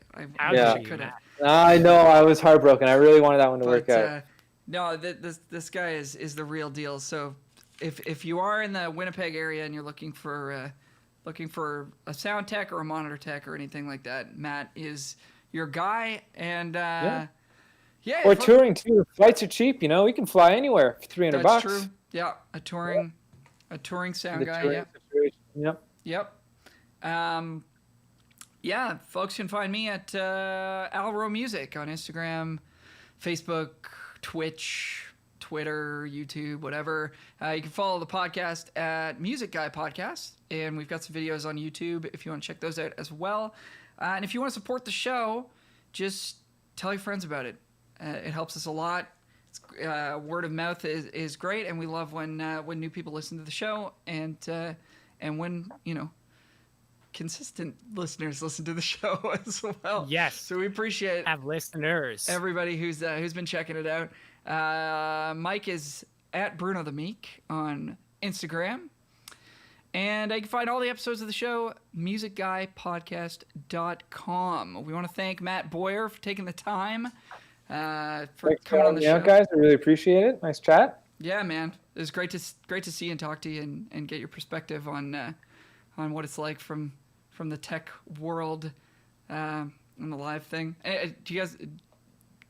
wish I could have. I know, I was heartbroken. I really wanted that one to work out. No, this guy is the real deal. So if you are in the Winnipeg area and you're looking for a sound tech or a monitor tech or anything like that, Matt is your guy. And or touring too. Flights are cheap, you know. We can fly anywhere for $300. That's true. Yeah, a touring sound guy. Yep. Folks can find me at Alro Music on Instagram, Facebook, Twitch, Twitter, YouTube, whatever. You can follow the podcast at Music Guy Podcast, and we've got some videos on YouTube if you want to check those out as well. And if you want to support the show, just tell your friends about it. It helps us a lot. Word of mouth is great, and we love when new people listen to the show, and when, you know, consistent listeners listen to the show as well. Yes. So we appreciate listeners. Everybody who's been checking it out. Mike is at Bruno the Meek on Instagram. And you can find all the episodes of the show, musicguypodcast.com. We want to thank Matt Boyer for taking the time for coming on the show. Yeah, guys, I really appreciate it. Nice chat. Yeah, man. It was great to see you and talk to you and get your perspective on what it's like from the tech world and the live thing. Do you guys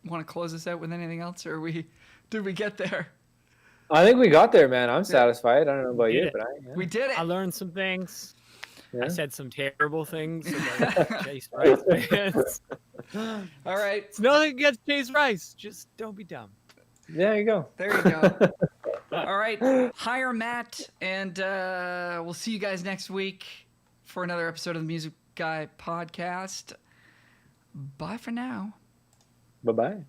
want to close this out with anything else, or did we get there? I think we got there, man. I'm satisfied. I don't know about you, but we did it. I learned some things. Yeah. I said some terrible things about Chase Rice fans. All right. It's nothing against Chase Rice. Just don't be dumb. There you go. There you go. All right. Hire Matt, and we'll see you guys next week for another episode of the Music Guy Podcast. Bye for now. Bye-bye.